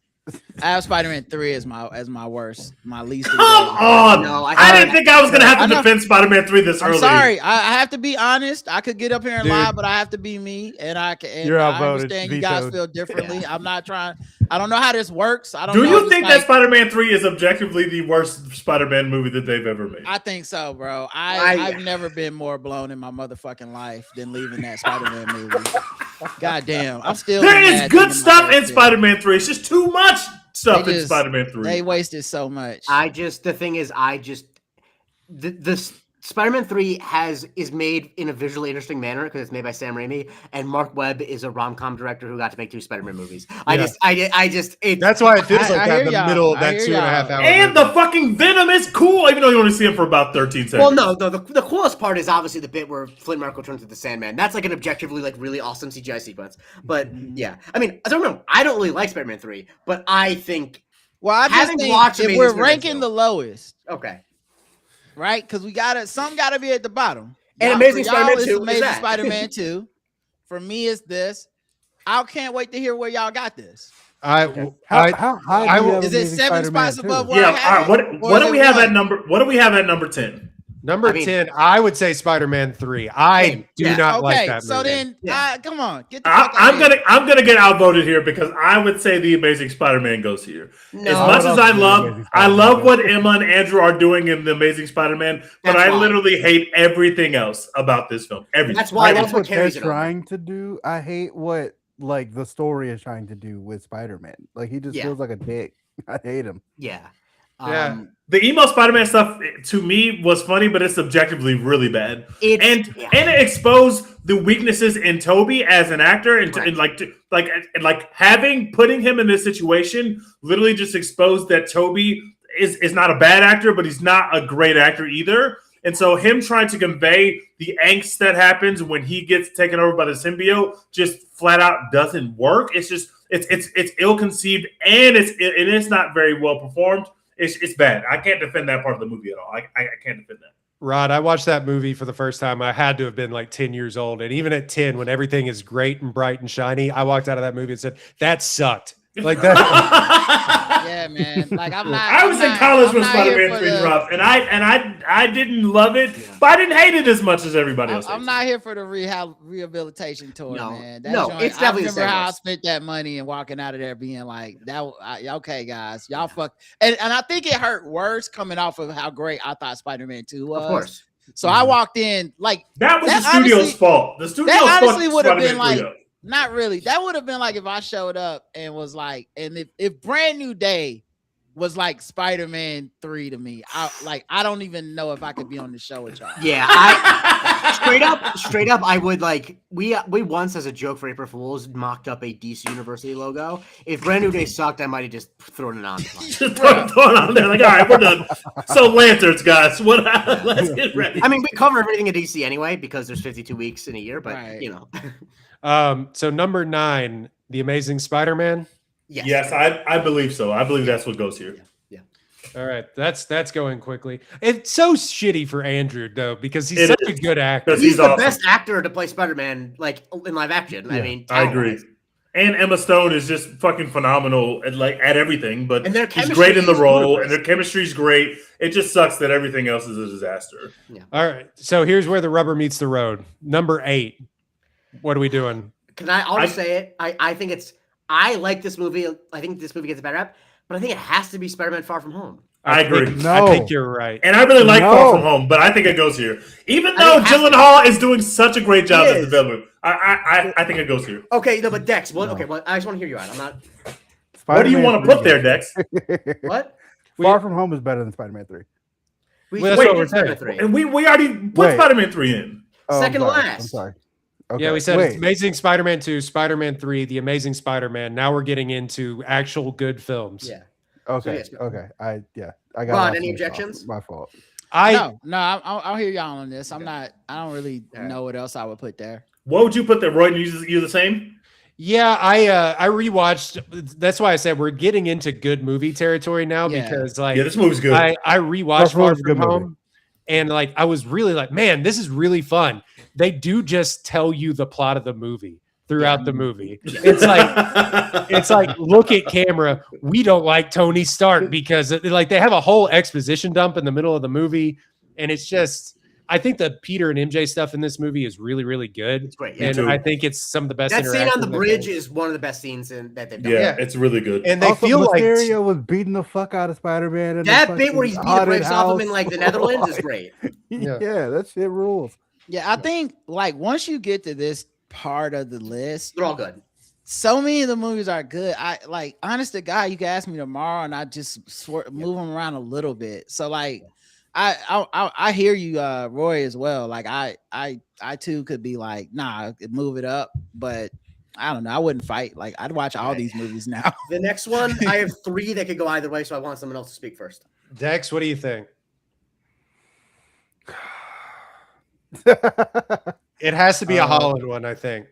I have Spider-Man 3 as my worst, my least. Come on! No, I didn't think I was gonna have to I know. defend Spider-Man 3 this I'm early. sorry. I have to be honest. I could get up here and Dude. lie, but I have to be me. And I can. And You're I outvoted, understand you guys vetoed. feel differently. I'm not trying. I don't know how this works. I don't. Do know you if it's think like- that Spider-Man 3 is objectively the worst Spider-Man movie that they've ever made? I think so, bro. I've never been more blown in my motherfucking life than leaving that Spider-Man movie. God damn. I'm still. There is mad good thinking stuff about in that shit. Spider-Man 3. It's just too much stuff They in just- Spider-Man 3. They wasted so much. The thing is, the Spider-Man 3 is made in a visually interesting manner because it's made by Sam Raimi, and Mark Webb is a rom-com director who got to make 2 Spider-Man movies. That's That's why it feels I like that hear in the y'all. middle of I that hear 2.5 y'all. hour. And movie. the fucking Venom is cool, even though you only see him for about 13 seconds. Well, no, the coolest part is obviously the bit where Flint Marko turns into the Sandman. That's like an objectively like really awesome CGI sequence. But yeah, I mean, I don't know. I don't really like Spider-Man 3, but I think well, I just having think watched if Amazing we're Spider-Man ranking 2. the lowest, okay. right? Because some gotta be at the bottom. And Y'all- Amazing for y'all, Spider-Man it's 2 is Amazing that. Spider-Man 2. For me, it's this. I can't wait to hear where y'all got this. How high I do you will- have Is it Amazing 7 Spider-Man spots 2? above where Yeah, I have all it? right. Or What is do we it have at one? number? What do we have at number 10? Number 10, I would say Spider-Man 3. I Same. do Yeah. not like Okay, that so movie. then, Yeah. come on, get the fuck out I'm of here. gonna get outvoted here because I would say the Amazing Spider-Man goes here. No. As I much would as also I say The love, Amazing I Spider-Man love goes what Emma and Andrew are doing in the Amazing Spider-Man, but That's I why. literally hate everything else about this film. Everything. That's why I that's hate what it. What they're carries it over. trying to do, I hate what like the story is trying to do with Spider-Man. Like he just Yeah. feels like a dick. I hate him. Yeah. Yeah. The emo Spider-Man stuff to me was funny, but it's subjectively really bad. And it exposed the weaknesses in Toby as an actor, and putting him in this situation literally just exposed that Toby is not a bad actor, but he's not a great actor either. And so him trying to convey the angst that happens when he gets taken over by the symbiote just flat out doesn't work. It's just it's ill conceived and it's not very well performed. It's bad. I can't defend that part of the movie at all. I can't defend that. Rod, I watched that movie for the first time. I had to have been like 10 years old. And even at 10, when everything is great and bright and shiny, I walked out of that movie and said, that sucked. Like that. Yeah, man. Like I'm not. I was I'm in not- college I'm when not here Spider-Man for 3 the- dropped, and I didn't love it, but I didn't hate it as much as everybody else. I'm hates not here for the rehabilitation tour, No. man. That No, joint, it's definitely I the remember same how I list. spent that money and walking out of there being like, okay, guys, y'all fuck. And I think it hurt worse coming off of how great I thought Spider-Man 2 was. Of course. So I walked in like That was That the studio's honestly- fault. The studio that honestly fucked would have Spider-Man been like 3 up. not really. That would have been like if I showed up and was like, and if Brand New Day was like Spider-Man 3 to me, I don't even know if I could be on the show with y'all. Yeah, I straight up, I would like we once as a joke for April Fools mocked up a DC University logo. If Brand New Day sucked, I might have just thrown it on. Just throw it on there, like, all right, we're done. So lanterns, guys. Let's get ready. I mean, we cover everything in DC anyway because there's 52 weeks in a year, but Right. you know. So number 9, The Amazing Spider-Man. Yes, I believe so. I believe that's what goes here. All right, that's going quickly. It's so shitty for Andrew though because he's It such is. a good actor. Because He's the awesome. best actor to play Spider-Man, like in live action. I Yeah, mean, I agree. talent-wise. And Emma Stone is just fucking phenomenal at everything, but And their she's chemistry great in the is role, ludicrous. and their chemistry is great. It just sucks that everything else is a disaster. All right. So here's where the rubber meets the road. Number 8. What are we doing? I'll just say it. I think it's. I like this movie. I think this movie gets a better rap, but I think it has to be Spider-Man: Far From Home. I agree. No. I think you're right. And I really like No. Far From Home, but I think it goes here. Even though think it has to. Gyllenhaal is doing such a great job He as the is. villain, I think it goes here. Okay, no, but Dex. Well, No. okay, well, I just want to hear you out. I'm not. What do you want to put there, Dex? What? Far From Home is better than Spider-Man 3. We Well, that's wait, what we're Spider-Man saying. 3. And we already put Wait. Spider-Man 3 in. Oh, I'm Second to sorry. last. I'm sorry. Okay. Yeah, we said Wait. Amazing Spider-Man 2, Spider-Man 3, The Amazing Spider-Man. Now we're getting into actual good films. Yeah. Okay. yes, go. Okay. I got Rod, lost any in the sauce. objections? My fault. I'll hear y'all on this. I'm not. I don't really All right. know what else I would put there. What would you put there, Roy? You the same? Yeah, I rewatched. That's why I said we're getting into good movie territory now Yeah. because like Yeah, this movie's good. I rewatched Far Far From Home's a good From movie. Home, and like I was really like, man, this is really fun. They do just tell you the plot of the movie throughout the movie. It's like look at camera. We don't like Tony Stark because like they have a whole exposition dump in the middle of the movie, and it's just. I think the Peter and MJ stuff in this movie is really, really good. It's great. Yeah. And I think it's some of the best. That scene on the interaction they've bridge done. is one of the best scenes that they've done. Yeah, it's really good. And they Also, feel like Mysterio was beating the fuck out of Spider-Man. in the That bit where fucking he's beating the haunted brakes off him in house. like the Netherlands is great. Yeah. Yeah, that shit rules. Yeah, I think like once you get to this part of the list, They're all good. so many of the movies are good. I like, honest to God, you can ask me tomorrow, and I just move them around a little bit. So like, I hear you, Roy, as well. Like I too could be like, nah, move it up, but I don't know. I wouldn't fight. Like I'd watch all these movies now. The next one, I have 3 that could go either way, so I want someone else to speak first. Dex, what do you think? It has to be a Holland one, I think.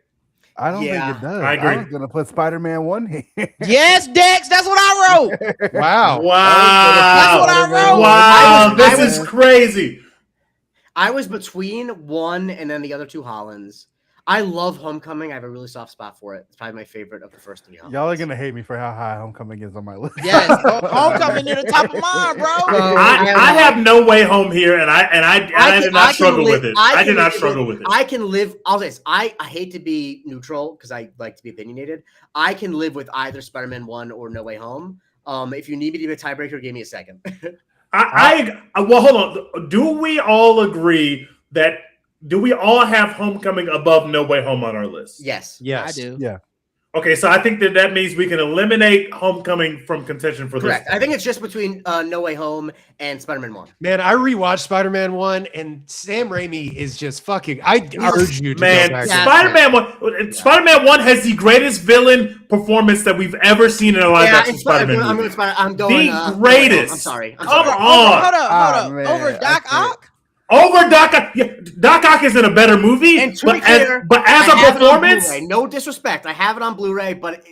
I don't Yeah, think it does. I agree. was gonna put Spider-Man 1 here. Yes, Dex, that's what I wrote. Wow. Wow. That's what I wrote. Wow, I this was- is crazy. I was between 1 and then the other 2 Hollands. I love Homecoming. I have a really soft spot for it. It's probably my favorite of the first 3 Hollands. Y'all are gonna hate me for how high Homecoming is on my list. Yes, Homecoming near the top of mine, bro. I have No Way Home here, and I did not struggle with it. I did not struggle with it. I can live. I'll say this. I hate to be neutral because I like to be opinionated. I can live with either Spider-Man 1 or No Way Home. If you need me to be a tiebreaker, give me a second. Well, hold on. Do we all agree that? Do we all have Homecoming above No Way Home on our list? Yes. Yes. I do. Yeah. Okay, so I think that means we can eliminate Homecoming from contention for Correct. this. I think it's just between No Way Home and Spider-Man 1. Man, I rewatched Spider-Man 1 and Sam Raimi is just fucking. I urge you to Man, go back. Yeah. Spider-Man 1 has the greatest villain performance that we've ever seen in a live action it's Spider-Man I'm movie. going. I'm going. The greatest. I'm sorry. I'm Come sorry. on. Hold Ah, up. man, Over Doc I can't. Ock? Over Doc Ock. Yeah, Doc Ock is in a better movie, And to be clear, but as I a have it on performance, Blu-ray. No disrespect. I have it on Blu-ray, but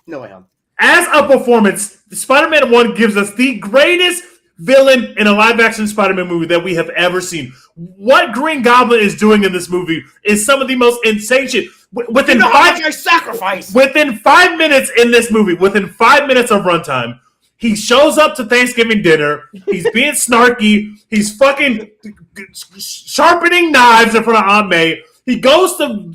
No Way Home. as a performance, Spider-Man 1 gives us the greatest villain in a live-action Spider-Man movie that we have ever seen. What Green Goblin is doing in this movie is some of the most insane shit. Within How much I sacrifice. Within 5 minutes in this movie, within 5 minutes of runtime, he shows up to Thanksgiving dinner. He's being snarky. He's fucking sharpening knives in front of Aunt May. He goes to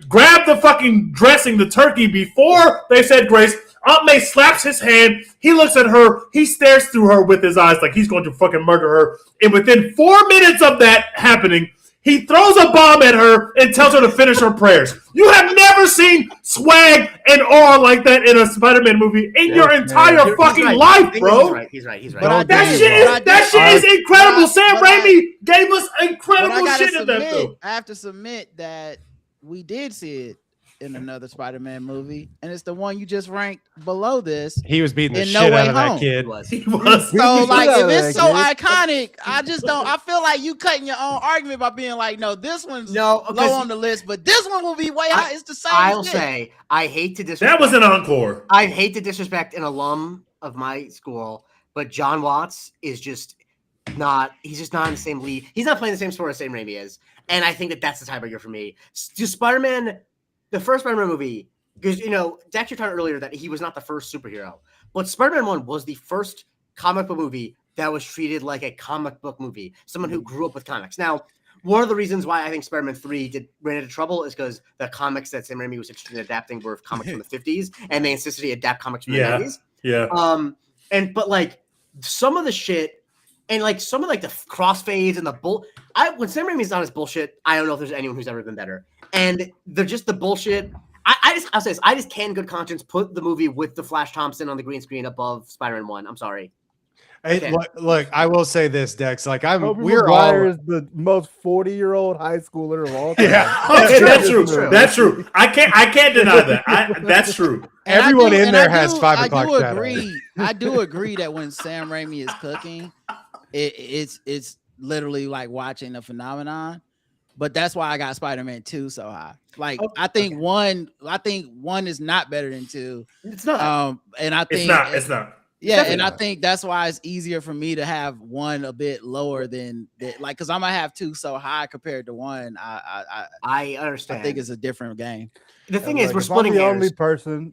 grab the fucking dressing, the turkey, before they said grace. Aunt May slaps his hand. He looks at her. He stares through her with his eyes like he's going to fucking murder her. And within 4 minutes of that happening, he throws a bomb at her and tells her to finish her prayers. You have never seen swag and awe like that in a Spider-Man movie in your entire He's fucking right. life, bro. He's right. But I That did. shit But I is did. incredible. But Sam I- Raimi gave us But I incredible gotta shit in that film. I have to submit that we did see it in another Spider-Man movie, and it's the one you just ranked below this. He was beating the In shit No out Way of that Home. kid. He was. So, like, if it's so Yeah. iconic, I just don't. I feel like you cutting your own argument by being like, no, this one's No, low on the list, but this one will be way high. It's the same. I'll as this. say I hate to disrespect. That was an encore. I hate to disrespect an alum of my school, but John Watts is just not. He's just not in the same league. He's not playing the same sport as Sam Raimi is, and I think that that's the tiebreaker for me. Just Spider-Man, the first Spider-Man movie because Dexter talked earlier that he was not the first superhero, but Spider-Man 1 was the first comic book movie that was treated like a comic book movie. Someone who grew up with comics. Now, one of the reasons why I think Spider-Man 3 ran into trouble is because the comics that Sam Raimi was interested in adapting were comics from the 50s, and they insisted he adapt comics from the 90s. Yeah. But like some of the shit and like some of like the crossfades and the when Sam Raimi's on his bullshit, I don't know if there's anyone who's ever been better. And they're just the bullshit. I'll say this. I just can't in good conscience put the movie with the Flash Thompson on the green screen above Spider-Man 1. I'm sorry. Look, I will say this, Dex. Like we're all is the most 40-year-old high schooler of all time. Yeah, that's true. That's true. I can't deny that. That's true. Everyone in there has 5 o'clock shadow. I do agree that when Sam Raimi is cooking, it's literally like watching a phenomenon. But that's why I got Spider-Man 2 so high. Like I think one is not better than 2. It's not. And I think it's not. Yeah, and I think that's why it's easier for me to have 1 a bit lower than like because I'm gonna have 2 so high compared to 1. I understand. I think it's a different game. The thing is, we're splitting hairs.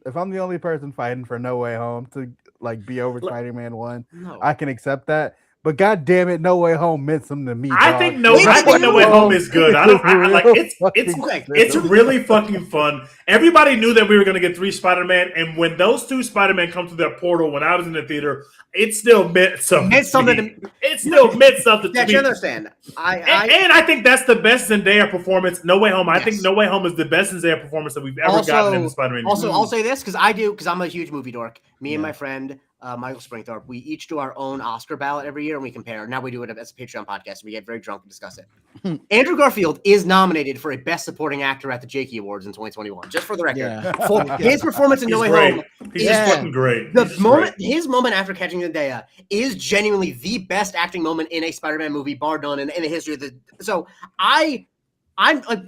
If I'm the only person fighting for No Way Home to like be over Spider-Man 1, no. I can accept that. But God damn it, No Way Home meant something to me. I think No Way Home is good. It's really fucking fun. Everybody knew that we were gonna get 3 Spider-Man, and when those 2 Spider-Man come through that portal when I was in the theater, it still meant something. It still meant something to me. You understand? And I think that's the best Zendaya performance. No Way Home. I think No Way Home is the best Zendaya performance that we've ever gotten in the Spider-Man. Also, I'll say this because I'm a huge movie dork. Me and my friend Michael Springthorpe, we each do our own Oscar ballot every year and we compare. Now we do it as a Patreon podcast. We get very drunk and discuss it. Andrew Garfield is nominated for a Best Supporting Actor at the Jakey Awards in 2021. Just for the record, his performance in No Way Home, he's just fucking great. His moment after catching Zendaya is genuinely the best acting moment in a Spider-Man movie, bar none, in the history of the. So I'm like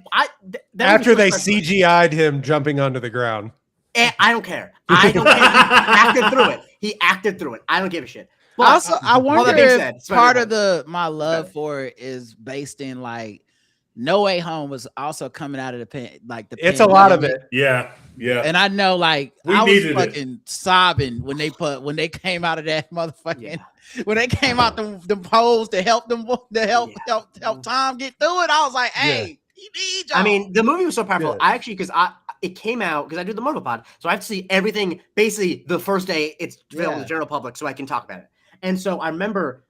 after they CGI'd him jumping onto the ground. I don't care. I don't care. He acted through it. I don't give a shit. But, also, I wonder if part of my love for it is based in like No Way Home was also coming out of the it's pandemic. A lot of it. Yeah. And I know like I was fucking sobbing when they came out of that motherfucking when they came out the polls to help help Tom get through it. I was like, hey. I mean, the movie was so powerful. I actually, it came out because I do the Marvel pod, so I have to see everything basically the first day it's available to the general public, so I can talk about it. And so I remember,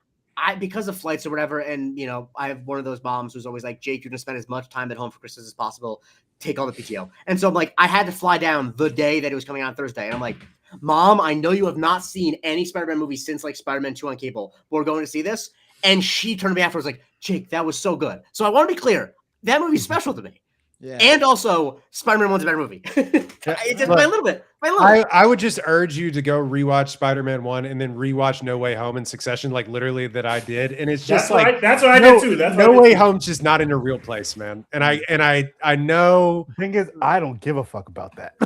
because of flights or whatever, and I have one of those moms who's always like, Jake, you're gonna spend as much time at home for Christmas as possible. Take all the PTO. And so I'm like, I had to fly down the day that it was coming out on Thursday, and I'm like, Mom, I know you have not seen any Spider-Man movie since like Spider-Man 2 on cable, but we're going to see this. And she turned to me afterwards like, Jake, that was so good. So I want to be clear. That movie's special to me. Yeah. And also, Spider-Man 1's a better movie. Just by a little bit. I would just urge you to go rewatch Spider-Man 1 and then rewatch No Way Home in succession, like literally that I did. And it's just that's what I did too. No Way Home's just not in a real place, man. And I know. The thing is, I don't give a fuck about that.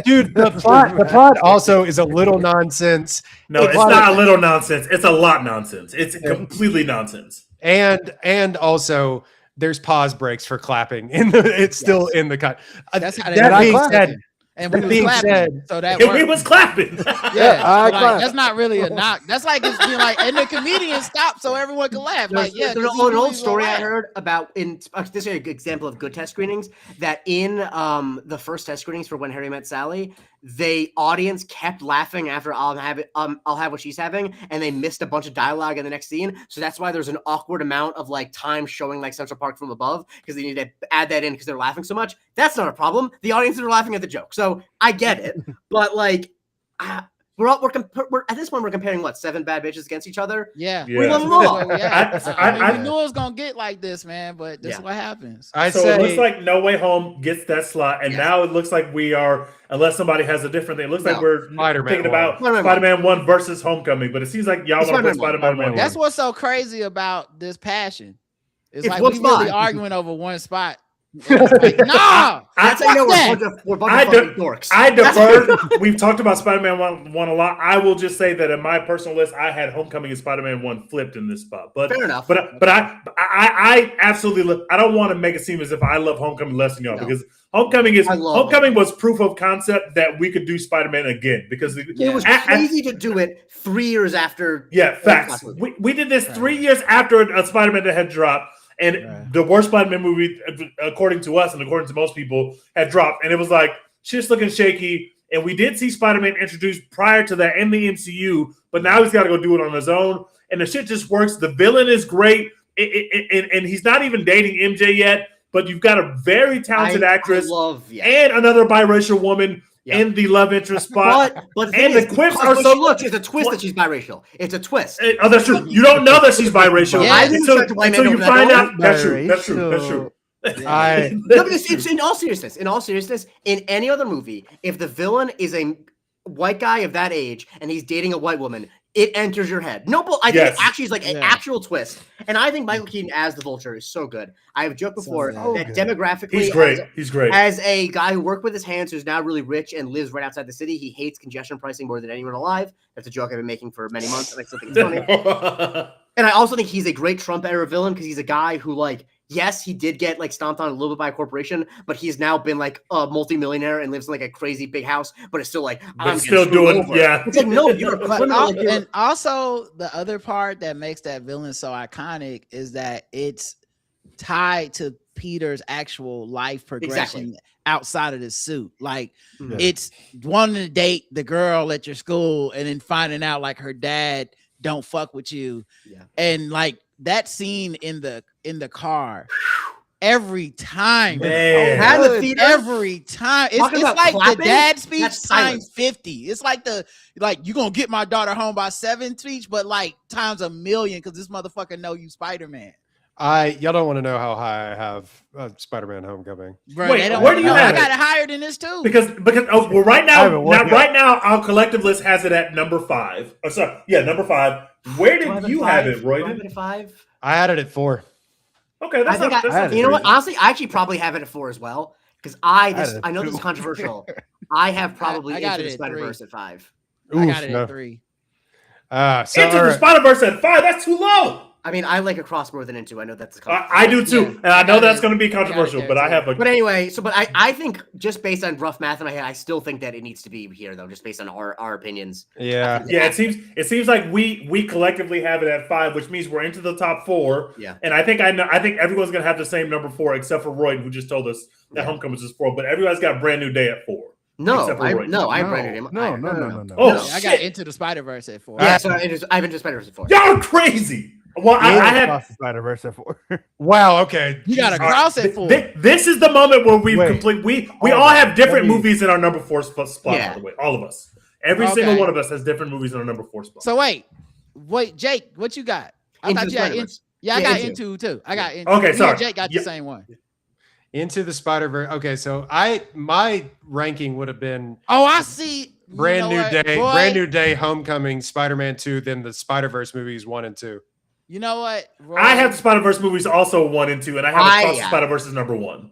Dude, the plot also is a little nonsense. No, it's not a little nonsense. It's a lot nonsense. It's completely nonsense. And also, there's pause breaks for clapping it's still in the cut. That's how that being said, and we was clapping, so that we was clapping. That's not really a knock. That's like it's being like, and the comedian stopped so everyone can laugh. There's an old story I heard about this is an example of good test screenings. That in the first test screenings for When Harry Met Sally, the audience kept laughing after I'll have what she's having, and they missed a bunch of dialogue in the next scene. So that's why there's an awkward amount of like time showing like Central Park from above because they need to add that in because they're laughing so much. That's not a problem. The audience are laughing at the joke, so I get it. But like, we're at this point we're comparing 7 bad bitches against each other. Yeah. We love them all. We knew it was gonna get like this, man, but this is what happens. It looks like No Way Home gets that slot, and now it looks like we are, unless somebody has a different thing. It looks like we're thinking about Spider-Man 1 versus Homecoming, but it seems like y'all want to put Spider-Man 1. That's what's so crazy about this passion. It's like we're really arguing over one spot. Like, nah, That's how you know we're a bunch of fucking dorks. I defer. We've talked about Spider-Man 1 a lot. I will just say that in my personal list, I had Homecoming and Spider-Man 1 flipped in this spot. But Fair enough. But I absolutely I don't want to make it seem as if I love Homecoming less than y'all because Homecoming was proof of concept that we could do Spider-Man again because it was crazy to do it 3 years after. Yeah, facts. We did this 3 years after a Spider-Man that had dropped. And the worst Spider-Man movie, according to us and according to most people, had dropped. And it was like, shit's looking shaky. And we did see Spider-Man introduced prior to that in the MCU, but now he's got to go do it on his own. And the shit just works. The villain is great. And he's not even dating MJ yet, but you've got a very talented actress and another biracial woman in the love interest spot. But the quips are so... Look, it's a twist that she's biracial. It's a twist. Oh, that's true. You don't know that she's biracial until you find out. That's true. No, but it's in all seriousness, in any other movie, if the villain is a white guy of that age and he's dating a white woman, it enters your head. No, but I think it actually is like an actual twist. And I think Michael Keaton as the Vulture is so good. I've joked before that demographically, he's great. As a guy who worked with his hands, who's now really rich and lives right outside the city, he hates congestion pricing more than anyone alive. That's a joke I've been making for many months, and I still think it's funny. And I also think he's a great Trump era villain because he's a guy who, like, yes, he did get like stomped on a little bit by a corporation, but he's now been like a multimillionaire and lives in like a crazy big house, but it's still like, I'm still doing, It's like, no, you're a criminal. And also the other part that makes that villain so iconic is that it's tied to Peter's actual life progression outside of the suit. Like it's wanting to date the girl at your school and then finding out like her dad don't fuck with you. And like that scene in the car every time, every time it's like clapping, the dad speech times 50. It's like you gonna get my daughter home by 7 speech, but like times 1,000,000 because this motherfucker know you Spider-Man. Y'all don't want to know how high I have Spider-Man Homecoming. Bro, wait, where do you have it? I got it higher than this too. Because right now our collective list has it at number 5. Oh, sorry, number 5. Where did you have it, Roy? I had it at 4. Okay, that's you know what? Honestly, I actually probably have it at 4 as well because I know this is controversial. I have probably Into the Spider-Verse at 5. I got it at 3. Into the Spider-Verse at 5. That's too low. I mean, I like Across more than Into. I know that's I do too, and I know that's going to be controversial, but I have a. But anyway, but I think just based on rough math in my head, I still think that it needs to be here though, just based on our opinions. Yeah. It seems like we collectively have it at 5, which means we're into the top 4. Yeah. And I think everyone's going to have the same number 4, except for Roy, who just told us that Homecoming is 4. But everybody's got Brand New Day at 4. No, I have Brand New Day. No. Oh, I got Into the Spider-Verse at 4. Yeah, so I have Into the Spider-Verse at 4. Y'all are crazy. Well, I have Spider-Verse at 4. Wow. Okay. You got Across at 4. This is the moment where we all have different movies in our number 4 spot. By the way, all of us, every single one of us has different movies in our number 4 spot. So wait, Jake, what you got? I thought you had I got Into too. I got Into. Okay, sorry. Jake got the same one. Into the Spider-Verse. Okay, so my ranking would have been. Oh, I see. Brand New Day, Homecoming, Spider-Man 2, then the Spider-Verse movies 1 and 2. You know what? Roy, I have the Spider-Verse movies also 1 and 2, and I have Across the Spider-Verse as number 1.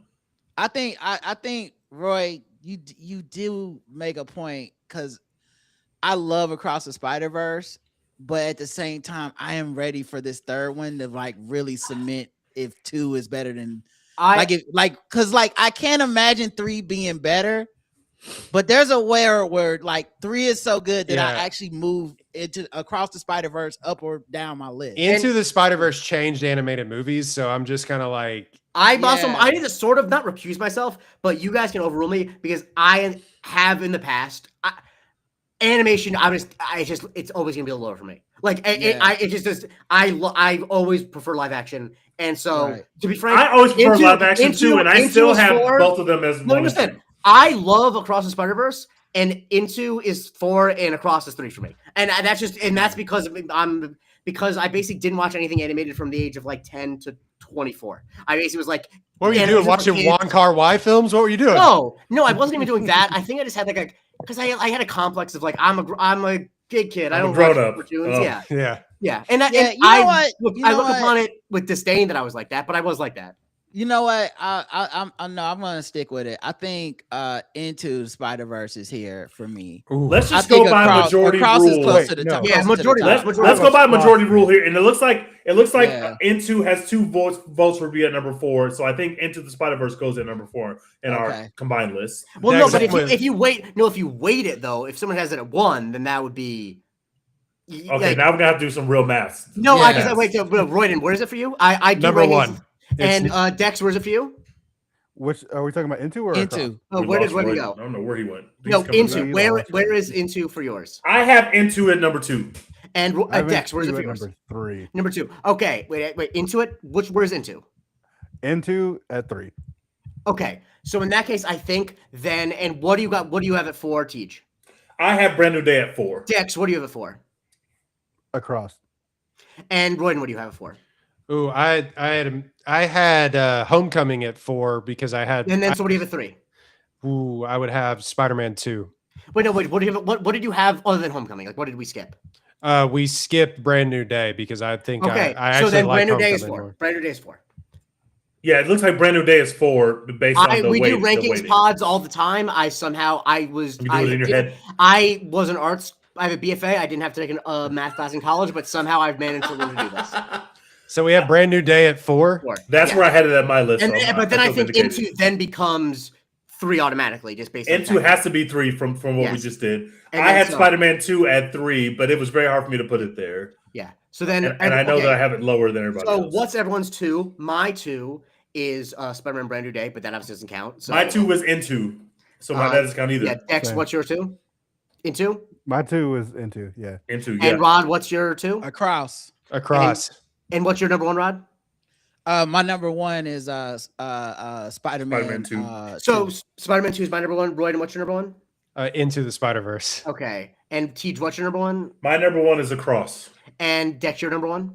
I think Roy, you do make a point because I love Across the Spider-Verse, but at the same time, I am ready for this third one to like really cement if 2 is better than because I can't imagine 3 being better. But there's a where like 3 is so good that I actually moved into Across the Spider-Verse up or down my list. Into the Spider-Verse changed animated movies, so I'm just kind of like I need to sort of not recuse myself, but you guys can overrule me because I have in the past animation. It's always gonna be a lower for me. Like I always prefer live action, and so to be frank, I always prefer live action too, and I still have both of them as one. Understand? I love Across the Spider-Verse, and Into is 4 and Across is 3 for me. And that's because I basically didn't watch anything animated from the age of like 10 to 24. I basically was like, what were you doing? Watching Wong Kar-wai films? What were you doing? No, I wasn't even doing that. I think I just had like because I had a complex of like I'm a big kid. I don't grown up. Cartoons. Yeah. And I look upon it with disdain that I was like that, but I was like that. You know what? I'm gonna stick with it. I think Into Spider-Verse is here for me. Ooh. Let's I just think go by majority Across rule. is close Wait, to the no. top. Yeah, closer to the majority. top. Let's go by majority Across. rule here, and it looks like Yeah. Into has 2 votes for being at number 4. So I think Into the Spider-Verse goes at number 4 in our Okay. combined list. Well, no, Next but one. if you weight it though, if someone has it at 1, then that would be. Okay, now we're gonna have to do some real math. No, Yeah. because wait, so, Royden, where is it for you? I do Number rankings. 1. And It's- Dex, where's it for you? Which are we talking about? Into or Across? Into. Oh, We where did lost Royden Roy. go? I don't know where he went. No, He's coming Into. back. Where is Into for yours? I have Into at number 2. And I have Dex, where's it Into for at yours? number 3. Number 2. Okay, wait. Into it. Where's Into? Into at 3. Okay, so in that case, I think then. And what do you got? What do you have it for, Teach? I have Brand New Day at 4. Dex, what do you have it for? Across. And Royden, what do you have it for? Ooh, I had Homecoming at 4 because I had. And then so what do you have at 3? Ooh, I would have Spider-Man 2. Wait, no, wait. What do you have? What did you have other than Homecoming? Like, what did we skip? We skipped Brand New Day because I think Okay, I so actually then like Brand New Day is Homecoming 4. more. Brand New Day is 4. Yeah, it looks like Brand New Day is 4 based on the We weight. do the rankings weighting. pods all the time. I was. You do it in your head. I was an arts. I have a BFA. I didn't have to take a math class in college, but somehow I've managed to learn to do this. So we have Brand New Day at 4. 4. That's Yeah. where I had it at my list. And so but then I feel think vindicated. Into then becomes 3 automatically, just based on Into technique. has to be 3 from what we Yes. just did. And I then had so- Spider-Man 2 at 3, but it was very hard for me to put it there. Yeah. So then, And I know okay. that I have it lower than everybody So else. what's everyone's 2? My 2 is Spider-Man Brand New Day, but that obviously doesn't count. So My 2 was Into, so that doesn't count either. Yeah, Dex, Same. what's your 2? Into? My 2 is Into. Yeah. Into, yeah. And Rod, what's your 2? Across. Across. And what's your number 1, Rod? My number 1 is Spider-Man. Spider-Man 2. So Spider-Man 2 is my number 1. Royden, what's your number 1? Into the Spider-Verse. Okay. And Tej, what's your number 1? My number 1 is Across. And Dex, your number 1?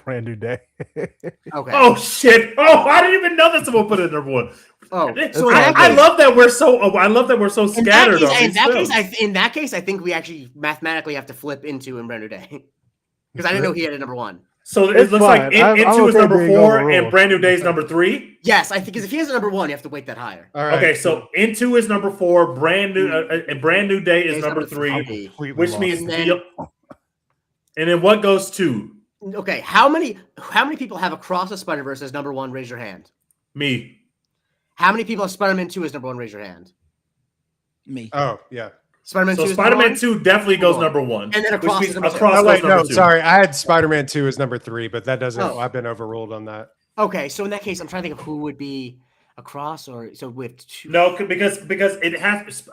Brand New Day. Okay. Oh shit! Oh, I didn't even know that someone put it at number 1. So in that I case- love that we're so. I love that we're so scattered on in these that films. case, in that case, I think we actually mathematically have to flip Into and Brand New Day because I didn't know he had a number 1. So it It's looks like fine. I'm Into is okay number being 4 and overruled. Brand New Day is number 3. Yes, I think because if he has a number 1, you have to weight that higher. All right. Okay, so Into is number 4. Brand New and Brand New Day is Day's number number 3, three. Completely which lost. means And then- and then what goes to Okay, how many people have Across the Spider-Verse as number 1? Raise your hand. me? How many people have Spider-Man 2 as number 1? Raise your hand. Me. Oh, yeah. Spider-Man 2 So is Spider-Man number 1? 2 definitely goes Number number 1. And then which Across means is number two. Across Oh, goes wait, no, number 2. sorry. I had Spider-Man 2 as number 3, but that doesn't. Oh. I've been overruled on that. Okay, so in that case, I'm trying to think of who would be Across or so with 2. No, because it has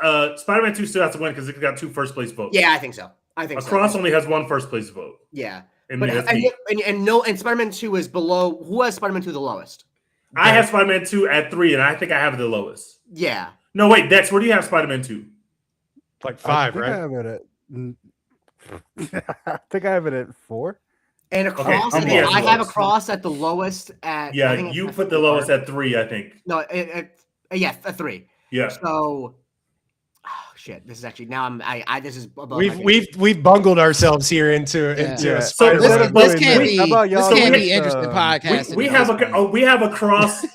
Spider-Man 2 still has to win because it got 2 first place votes. Yeah, I think so. Across so. only has 1 first place vote. Yeah. And But that's me. and Spider-Man 2 is below. Who has Spider-Man 2 the lowest? I have Spider-Man 2 at 3, and I think I have it the lowest. Yeah. No, wait, Dex, where do you have Spider-Man 2? Like I 5, think right? I have it at. I think I have it at 4. And Across, I'm I lost. have Across at the lowest at. I Yeah, think you it's put the 4. lowest at 3, I think. No, yeah, a 3. Yeah. So, oh, shit. This is actually now this is above. my We've bungled ourselves here into Yeah. a So Spider-Man. This can't be. How about y'all This can't do be it, interesting podcasting. We at have this point. we have Across.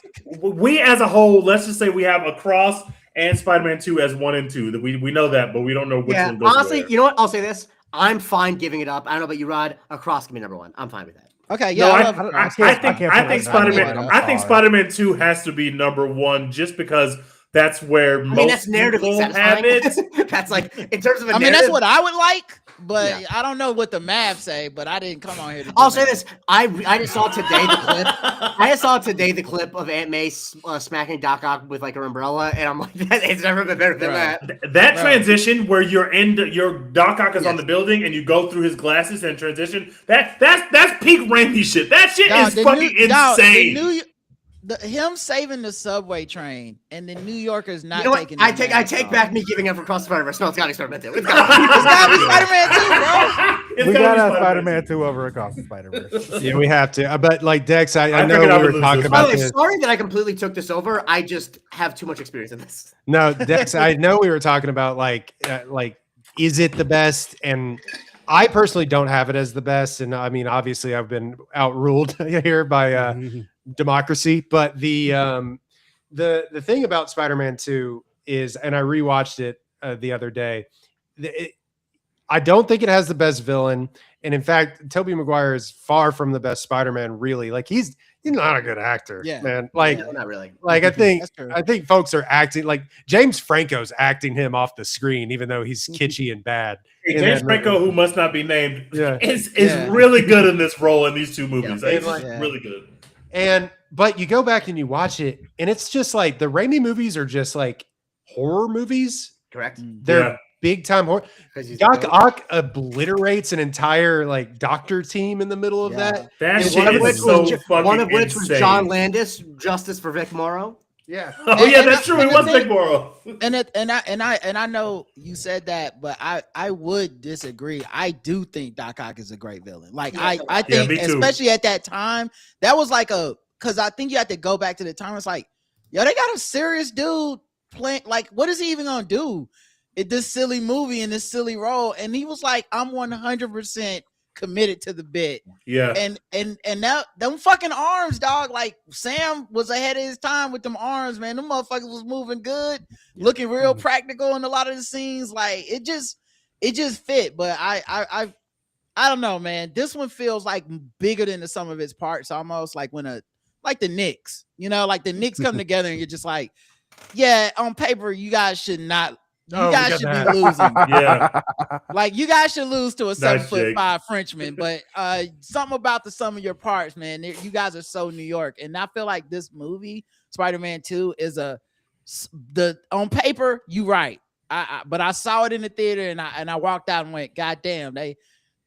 We as a whole, let's just say we have Across and Spider-Man 2 as 1 and 2. That we know that, but we don't know which Yeah, one goes honestly, where. you know what? I'll say this. I'm fine giving it up. I don't know about you, Rod. Across can be number 1. I'm fine with that. Okay, yeah, No, I I, love I, Across. I I think can't I put think it Spider-Man on I think par. Spider-Man 2 has to be number 1 just because that's where I most mean, that's narratively people have satisfying. it. That's like in terms of a I mean, narrative. that's what I would like, but Yeah. I don't know what the math say. But I didn't come on here to. Do I'll say math. this. I just saw today the clip. I just saw today the clip of Aunt May smacking Doc Ock with like her umbrella, and I'm like, it's never been better than Right. that. That Bro. transition where your Doc Ock is on Yes. the building and you go through his glasses and transition, that's peak Randy shit. That shit Dog, is the fucking New- dog, the insane. him saving the subway train and the New Yorkers not You know what? taking. I the take mask back off. me giving up for Cross the Spider-Verse. No, it's got experimental. It's It's gotta be got Spider-Man 2, bro. It's We gotta got be to have Spider-Man 2 over Across the Spider-Verse. Yeah, we have to. But like Dex, I I know figured I we would were lose talking this By the about way, this. sorry that I completely took this over. I just have too much experience in this. No, Dex, I know we were talking about like, is it the best? And I personally don't have it as the best, and I mean, obviously, I've been outruled here by democracy. But the thing about Spider-Man 2 is, and I rewatched it the other day. I don't think it has the best villain, and in fact, Tobey Maguire is far from the best Spider-Man. Really, like he's not a good actor, man. Like, not really. Like I think That's true. folks are acting like James Franco's acting him off the screen, even though he's kitschy and bad. Hey, in James that Franco, movie. who must not be named, Yeah. is Yeah. really good in this role in these two movies. Yeah. He's Yeah. really good. But you go back and you watch it, and it's just like the Raimi movies are just like horror movies. Correct. They're Yeah. big time horror. 'Cause he's Doc the goat. Ock obliterates an entire like doctor team in the middle of Yeah. that. That And shit one of is which so was fucking one of which was insane. John Landis, Justice for Vic Morrow. Yeah. Oh yeah, And that's true. It the was thing- Big Morrow. And I know you said that, but I would disagree. I do think Doc Ock is a great villain. Like Yeah, I think, me too. especially at that time, that was like because I think you have to go back to the time. It's like, yo, they got a serious dude playing. Like, what is he even gonna do in this silly movie in this silly role? And he was like, I'm 100% committed to the bit. Yeah. And now them fucking arms, dog. Like Sam was ahead of his time with them arms, man. Them motherfuckers was moving good, looking real practical in a lot of the scenes. Like it just fit. But I don't know, man. This one feels like bigger than the sum of its parts. Almost like like the Knicks, like the Knicks come together and you're just like, yeah, on paper you guys should not. You Oh, we guys got should that. be losing. Yeah. Like you guys should lose to a Nice, 7'5" Frenchman, but something about the sum of your parts, man. You guys are so New York, and I feel like this movie, Spider-Man 2, is on paper. You right, but I saw it in the theater, and I walked out and went, God damn,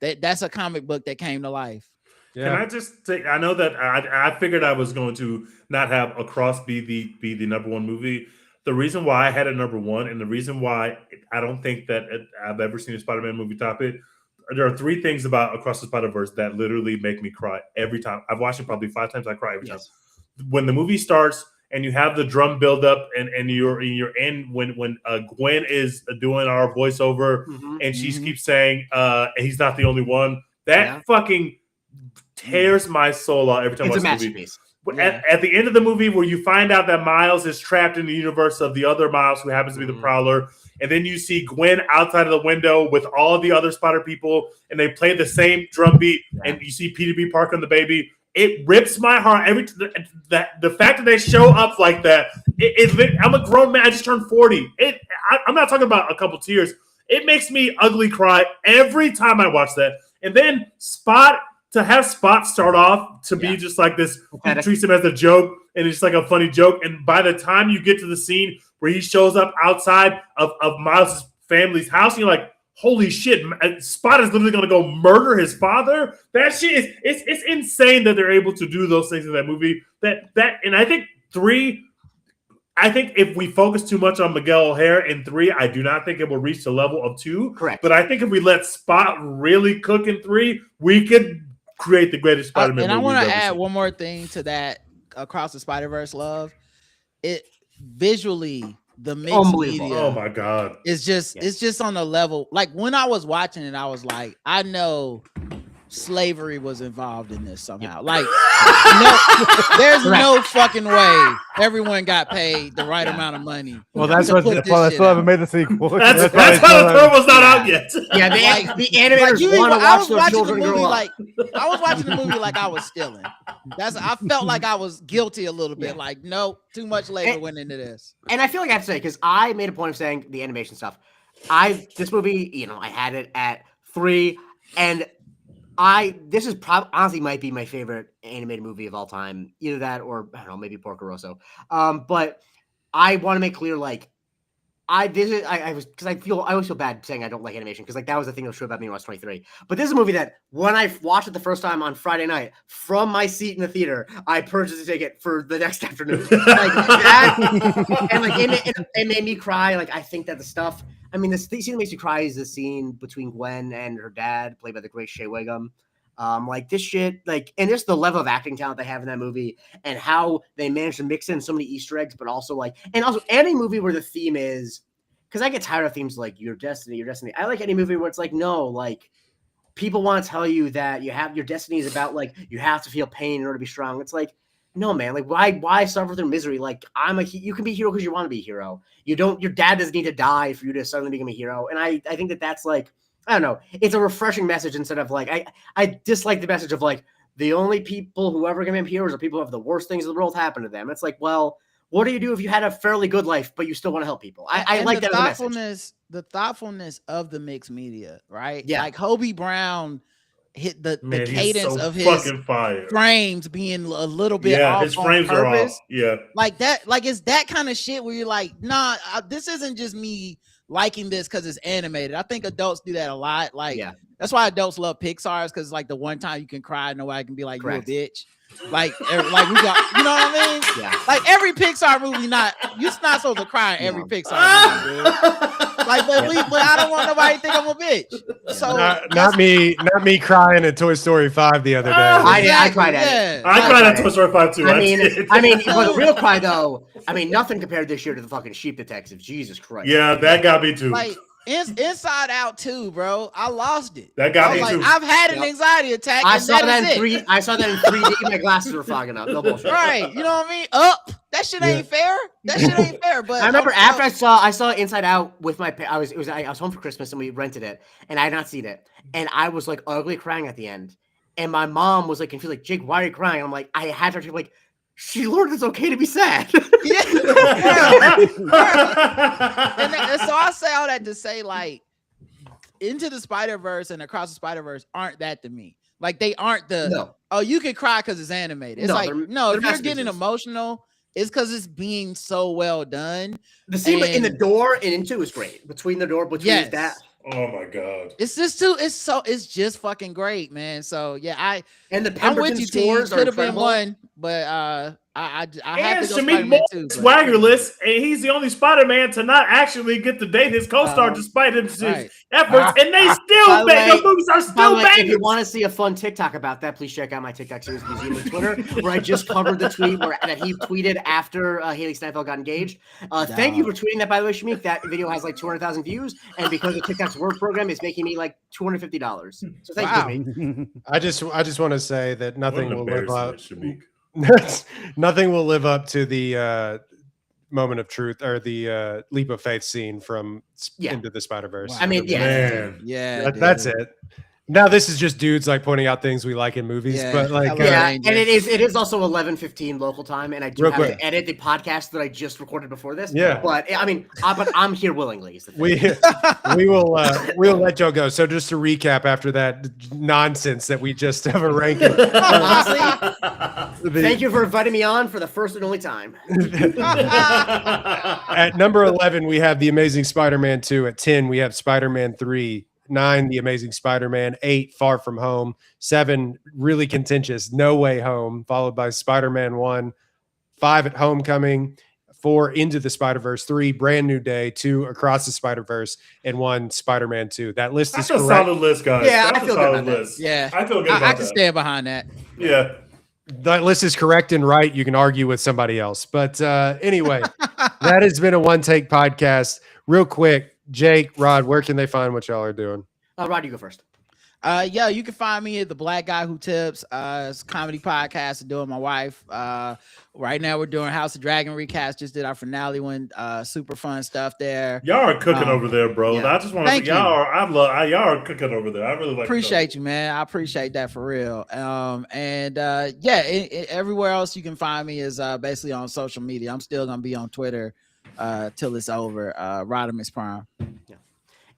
that's a comic book that came to life. Can I just take? I know that I figured I was going to not have Across be the number one movie. The reason why I had it number one, and the reason why I don't think that I've ever seen a Spider-Man movie top it, there are three things about Across the Spider-Verse that literally make me cry every time. I've watched it probably 5 times. I cry every time. When the movie starts and you have the drum build up, and you're in when Gwen is doing our voiceover, and she keeps saying, "He's not the only one." That fucking tears my soul out every time It's I a watch the movie. masterpiece. At the end of the movie, where you find out that Miles is trapped in the universe of the other Miles, who happens to be the Prowler, and then you see Gwen outside of the window with all the other Spider people, and they play the same drum beat, and you see Peter B. Parker and the baby. It rips my heart the fact that they show up like that. I'm a grown man. I just turned 40. I'm not talking about a couple tears. It makes me ugly cry every time I watch that. And then to have Spot start off to be just like this, he treats him as a joke, and it's like a funny joke. And by the time you get to the scene where he shows up outside of Miles' family's house, you're like, holy shit, Spot is literally going to go murder his father. That shit is it's insane that they're able to do those things in that movie. And I think 3, I think if we focus too much on Miguel O'Hare in 3, I do not think it will reach the level of 2. Correct. But I think if we let Spot really cook in 3, we could create the greatest Spider-Man And I movie want we've to ever add seen. one more thing to that Across the Spider-Verse love. It visually, the mixed Unbelievable. media Oh my god. it's just on a level. Like when I was watching it, I was like, I know slavery was involved in this somehow. Like there's no fucking way everyone got paid the right amount of money. Well, that's to what put the- this Well, I shit still haven't out. made the sequel. That's why the third was not out yet. Yeah, Like- the animators Like, want to I watch was their watching the children movie grow up. like I was watching the movie like I was stealing. I felt like I was guilty a little bit. Yeah. Like, no, too much labor And- went into this. And I feel like I have to say, because I made a point of saying the animation stuff. This movie, I had it at 3, and this is probably honestly might be my favorite animated movie of all time. Either that or I don't know, maybe Porco Rosso. But I want to make clear, like, I always feel bad saying I don't like animation because like that was the thing that was true about me when I was 23. But this is a movie that when I watched it the first time on Friday night from my seat in the theater, I purchased a ticket for the next afternoon. Like that, and like it made me cry. Like I think that the stuff. I mean, the scene that makes me cry is the scene between Gwen and her dad, played by the great Shea Wiggum. Like this shit, like, and just the level of acting talent they have in that movie, and how they managed to mix in so many Easter eggs, but also like, and also any movie where the theme is, because I get tired of themes like your destiny. I like any movie where it's like, no, like, people want to tell you that your destiny is about like you have to feel pain in order to be strong. It's like, no, man. Like, why suffer through misery? Like, you can be a hero because you want to be a hero. You don't. Your dad doesn't need to die for you to suddenly become a hero. And I think that's like, I don't know. It's a refreshing message instead of like I dislike the message of like the only people who ever become heroes are people who have the worst things in the world happen to them. It's like, well, what do you do if you had a fairly good life but you still want to help people? I like that as a message. The thoughtfulness of the mixed media, right? Yeah. Like Hobie Brown hit the Man, cadence so of his fucking fire. frames being a little bit off his frames on purpose. are off. Yeah, like that. Like it's that kind of shit where you're like, nah, this isn't just me liking this because it's animated. I think adults do that a lot. Like that's why adults love Pixar's because like the one time you can cry, nobody can be like, Correct. You a bitch. Like we got, you know what I mean? Yeah. Like every Pixar movie, you're not supposed to cry in every Pixar movie, dude. Like, but I don't want nobody to think I'm a bitch. So not me crying at Toy Story 5 the other day. I cried at it. I cried at Toy Story 5 too. I mean, but the real cry though, I mean, nothing compared this year to the fucking Sheep Detectives. Jesus Christ. Yeah, that got me too. Like Inside Out 2, bro. I lost it. That got me too. I've had an anxiety attack. I saw that in 3D. I saw that in 3D. My glasses were fogging up. No bullshit. Right. You know what I mean? Up. That shit ain't fair. That shit ain't fair. But I remember after I saw Inside Out with my I was home for Christmas and we rented it and I had not seen it and I was like ugly crying at the end and my mom was like confused like Jake, why are you crying? And I'm like, I had to like, she learned it's okay to be sad. Yeah. and so I say all that to say like Into the Spider-Verse and Across the Spider-Verse aren't that to me. Like they aren't oh, you can cry because it's animated. It's if you're getting emotional, it's because it's being so well done. The scene in the door and into is great. Between the door, between that. Oh my god! It's just too. It's just fucking great, man. So yeah, and the Pemberton stores could have been one, but I have to go Shamik Moore is swaggerless, and he's the only Spider-Man to not actually get to date his co-star despite his efforts, and they still those movies are still banging. If you want to see a fun TikTok about that, please check out my TikTok series Museum of Twitter, where I just covered the tweet that he tweeted after Haley Steinfeld got engaged. Thank you for tweeting that, by the way, Shamik. That video has like 200,000 views, and because of TikTok's word program, it's making me like $250. So thank you, Shamik. I just want to say that nothing will live up. Shamik. Nothing will live up to the moment of truth or the leap of faith scene from Into the Spider-Verse. Wow. I mean, that's it. Now this is just dudes like pointing out things we like in movies, but like and it is also 11:15 local time, and I do have to edit the podcast that I just recorded before this. Yeah, but I mean, I'm here willingly. Is the thing. We'll let Joe go. So just to recap after that nonsense that we just have a ranking. Honestly, thank you for inviting me on for the first and only time. At number 11, we have The Amazing Spider-Man 2. At 10, we have Spider-Man 3. 9, The Amazing Spider-Man. 8, Far From Home. 7, really contentious, No Way Home, followed by Spider-Man 1. 5 at Homecoming. 4, Into the Spider-Verse. 3, Brand New Day. 2, Across the Spider-Verse. And 1, Spider-Man 2. That list is correct. That's a solid list, guys. Yeah, I feel good about that. Yeah, I feel good about that. I can stand behind that. Yeah. That list is correct and right. You can argue with somebody else. But anyway, that has been a One Take podcast. Real quick, Jake, Rod, where can they find what y'all are doing? Rod, you go first. Yeah, you can find me at The Black Guy Who Tips. It's a comedy podcast I do with my wife. Right now we're doing House of Dragon recast. Just did our finale one. Super fun stuff there. Y'all are cooking over there, bro. Yeah. I just want to say y'all are cooking over there. I really like. Appreciate you, man. I appreciate that for real. Everywhere else you can find me is basically on social media. I'm still gonna be on Twitter till it's over. Rodimus Prime. Yeah.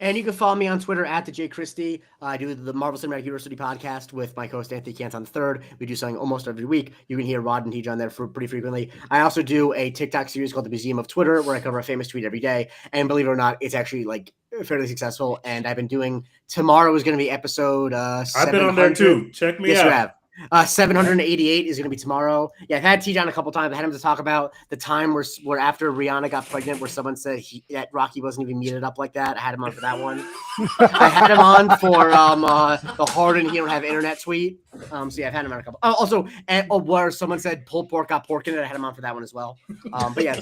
And you can follow me on Twitter at the J Christie. I do the Marvel Cinematic University podcast with my co-host Anthony Canton the third. We do something almost every week. You can hear Rod and TJ on there pretty frequently. I also do a TikTok series called The Museum of Twitter, where I cover a famous tweet every day. And believe it or not, it's actually like fairly successful. And I've been doing. Tomorrow is going to be episode. I've been on there too. Check me out. Yes, you have. 788 is going to be tomorrow. Yeah, I've had T John a couple times. I had him to talk about the time where after Rihanna got pregnant, where someone said that Rocky wasn't even meted up like that. I had him on for that one. I had him on for the Harden he don't have internet tweet. So yeah, I've had him on a couple. Also, where someone said pulled pork got pork in it. I had him on for that one as well. But yeah,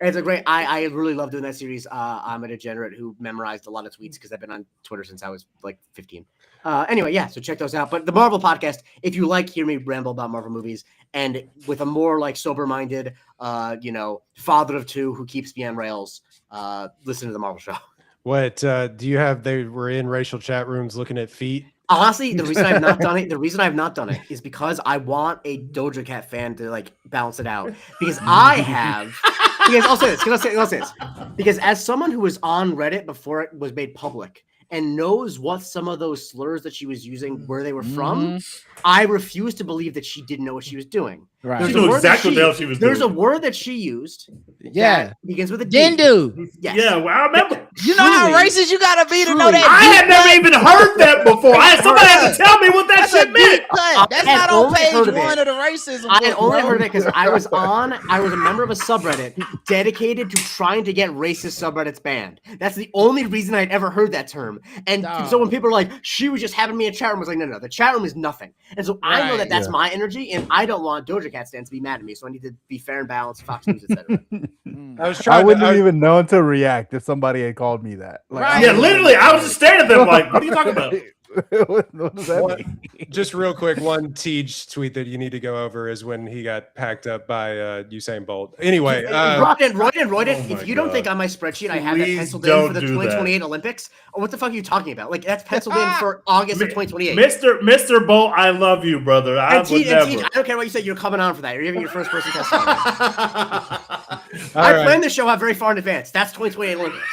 it's a great. I really love doing that series. I'm a degenerate who memorized a lot of tweets because I've been on Twitter since I was like 15. Anyway, yeah, so check those out. But the Marvel podcast, if you like hear me ramble about Marvel movies and with a more like sober-minded, father of two who keeps me on rails, listen to the Marvel Show. What do you have? They were in racial chat rooms looking at feet. Honestly, the reason I've not done it is because I want a Doja Cat fan to like balance it out. Because I'll say this. Because as someone who was on Reddit before it was made public and knows what some of those slurs that she was using, where they were from, I refuse to believe that she didn't know what she was doing. Right. She knew exactly what the hell she was doing. There's a word that she used. Yeah. That begins with a D. Dindu. Yes. Yeah, well, I remember. You know how racist you gotta be to know that. I had never even heard that before. Somebody had to tell me what that shit meant. That's not on page 1 of the racism. I had only heard it because I was a member of a subreddit dedicated to trying to get racist subreddits banned. That's the only reason I'd ever heard that term. And so when people are like, she was just having me in a chat room, I was like, no, the chat room is nothing. And so I know that that's my energy, and I don't want Doja Cat stands to be mad at me, so I need to be fair and balanced, Fox News, etc. I wouldn't even know to react if somebody had called me that. Like, Yeah, literally, I was just staring at them like, what are you talking about? what does that mean? Just real quick, one Tej tweet that you need to go over is when he got packed up by Usain Bolt. Anyway, Royden, if you don't think on my spreadsheet I have that penciled in for the 2028 Olympics, or what the fuck are you talking about? Like that's penciled in for August of 2028. Mr. Bolt, I love you, brother. I would never. I don't care what you said. You're coming on for that. You're giving your first person testimony. I planned this show out very far in advance. That's 2028 Olympics.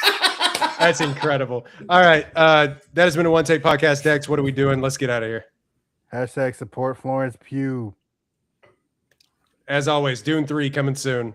That's incredible. All right. That has been a One Take Podcast. Dex, what are we doing? Let's get out of here. # support Florence Pugh. As always, Dune 3 coming soon.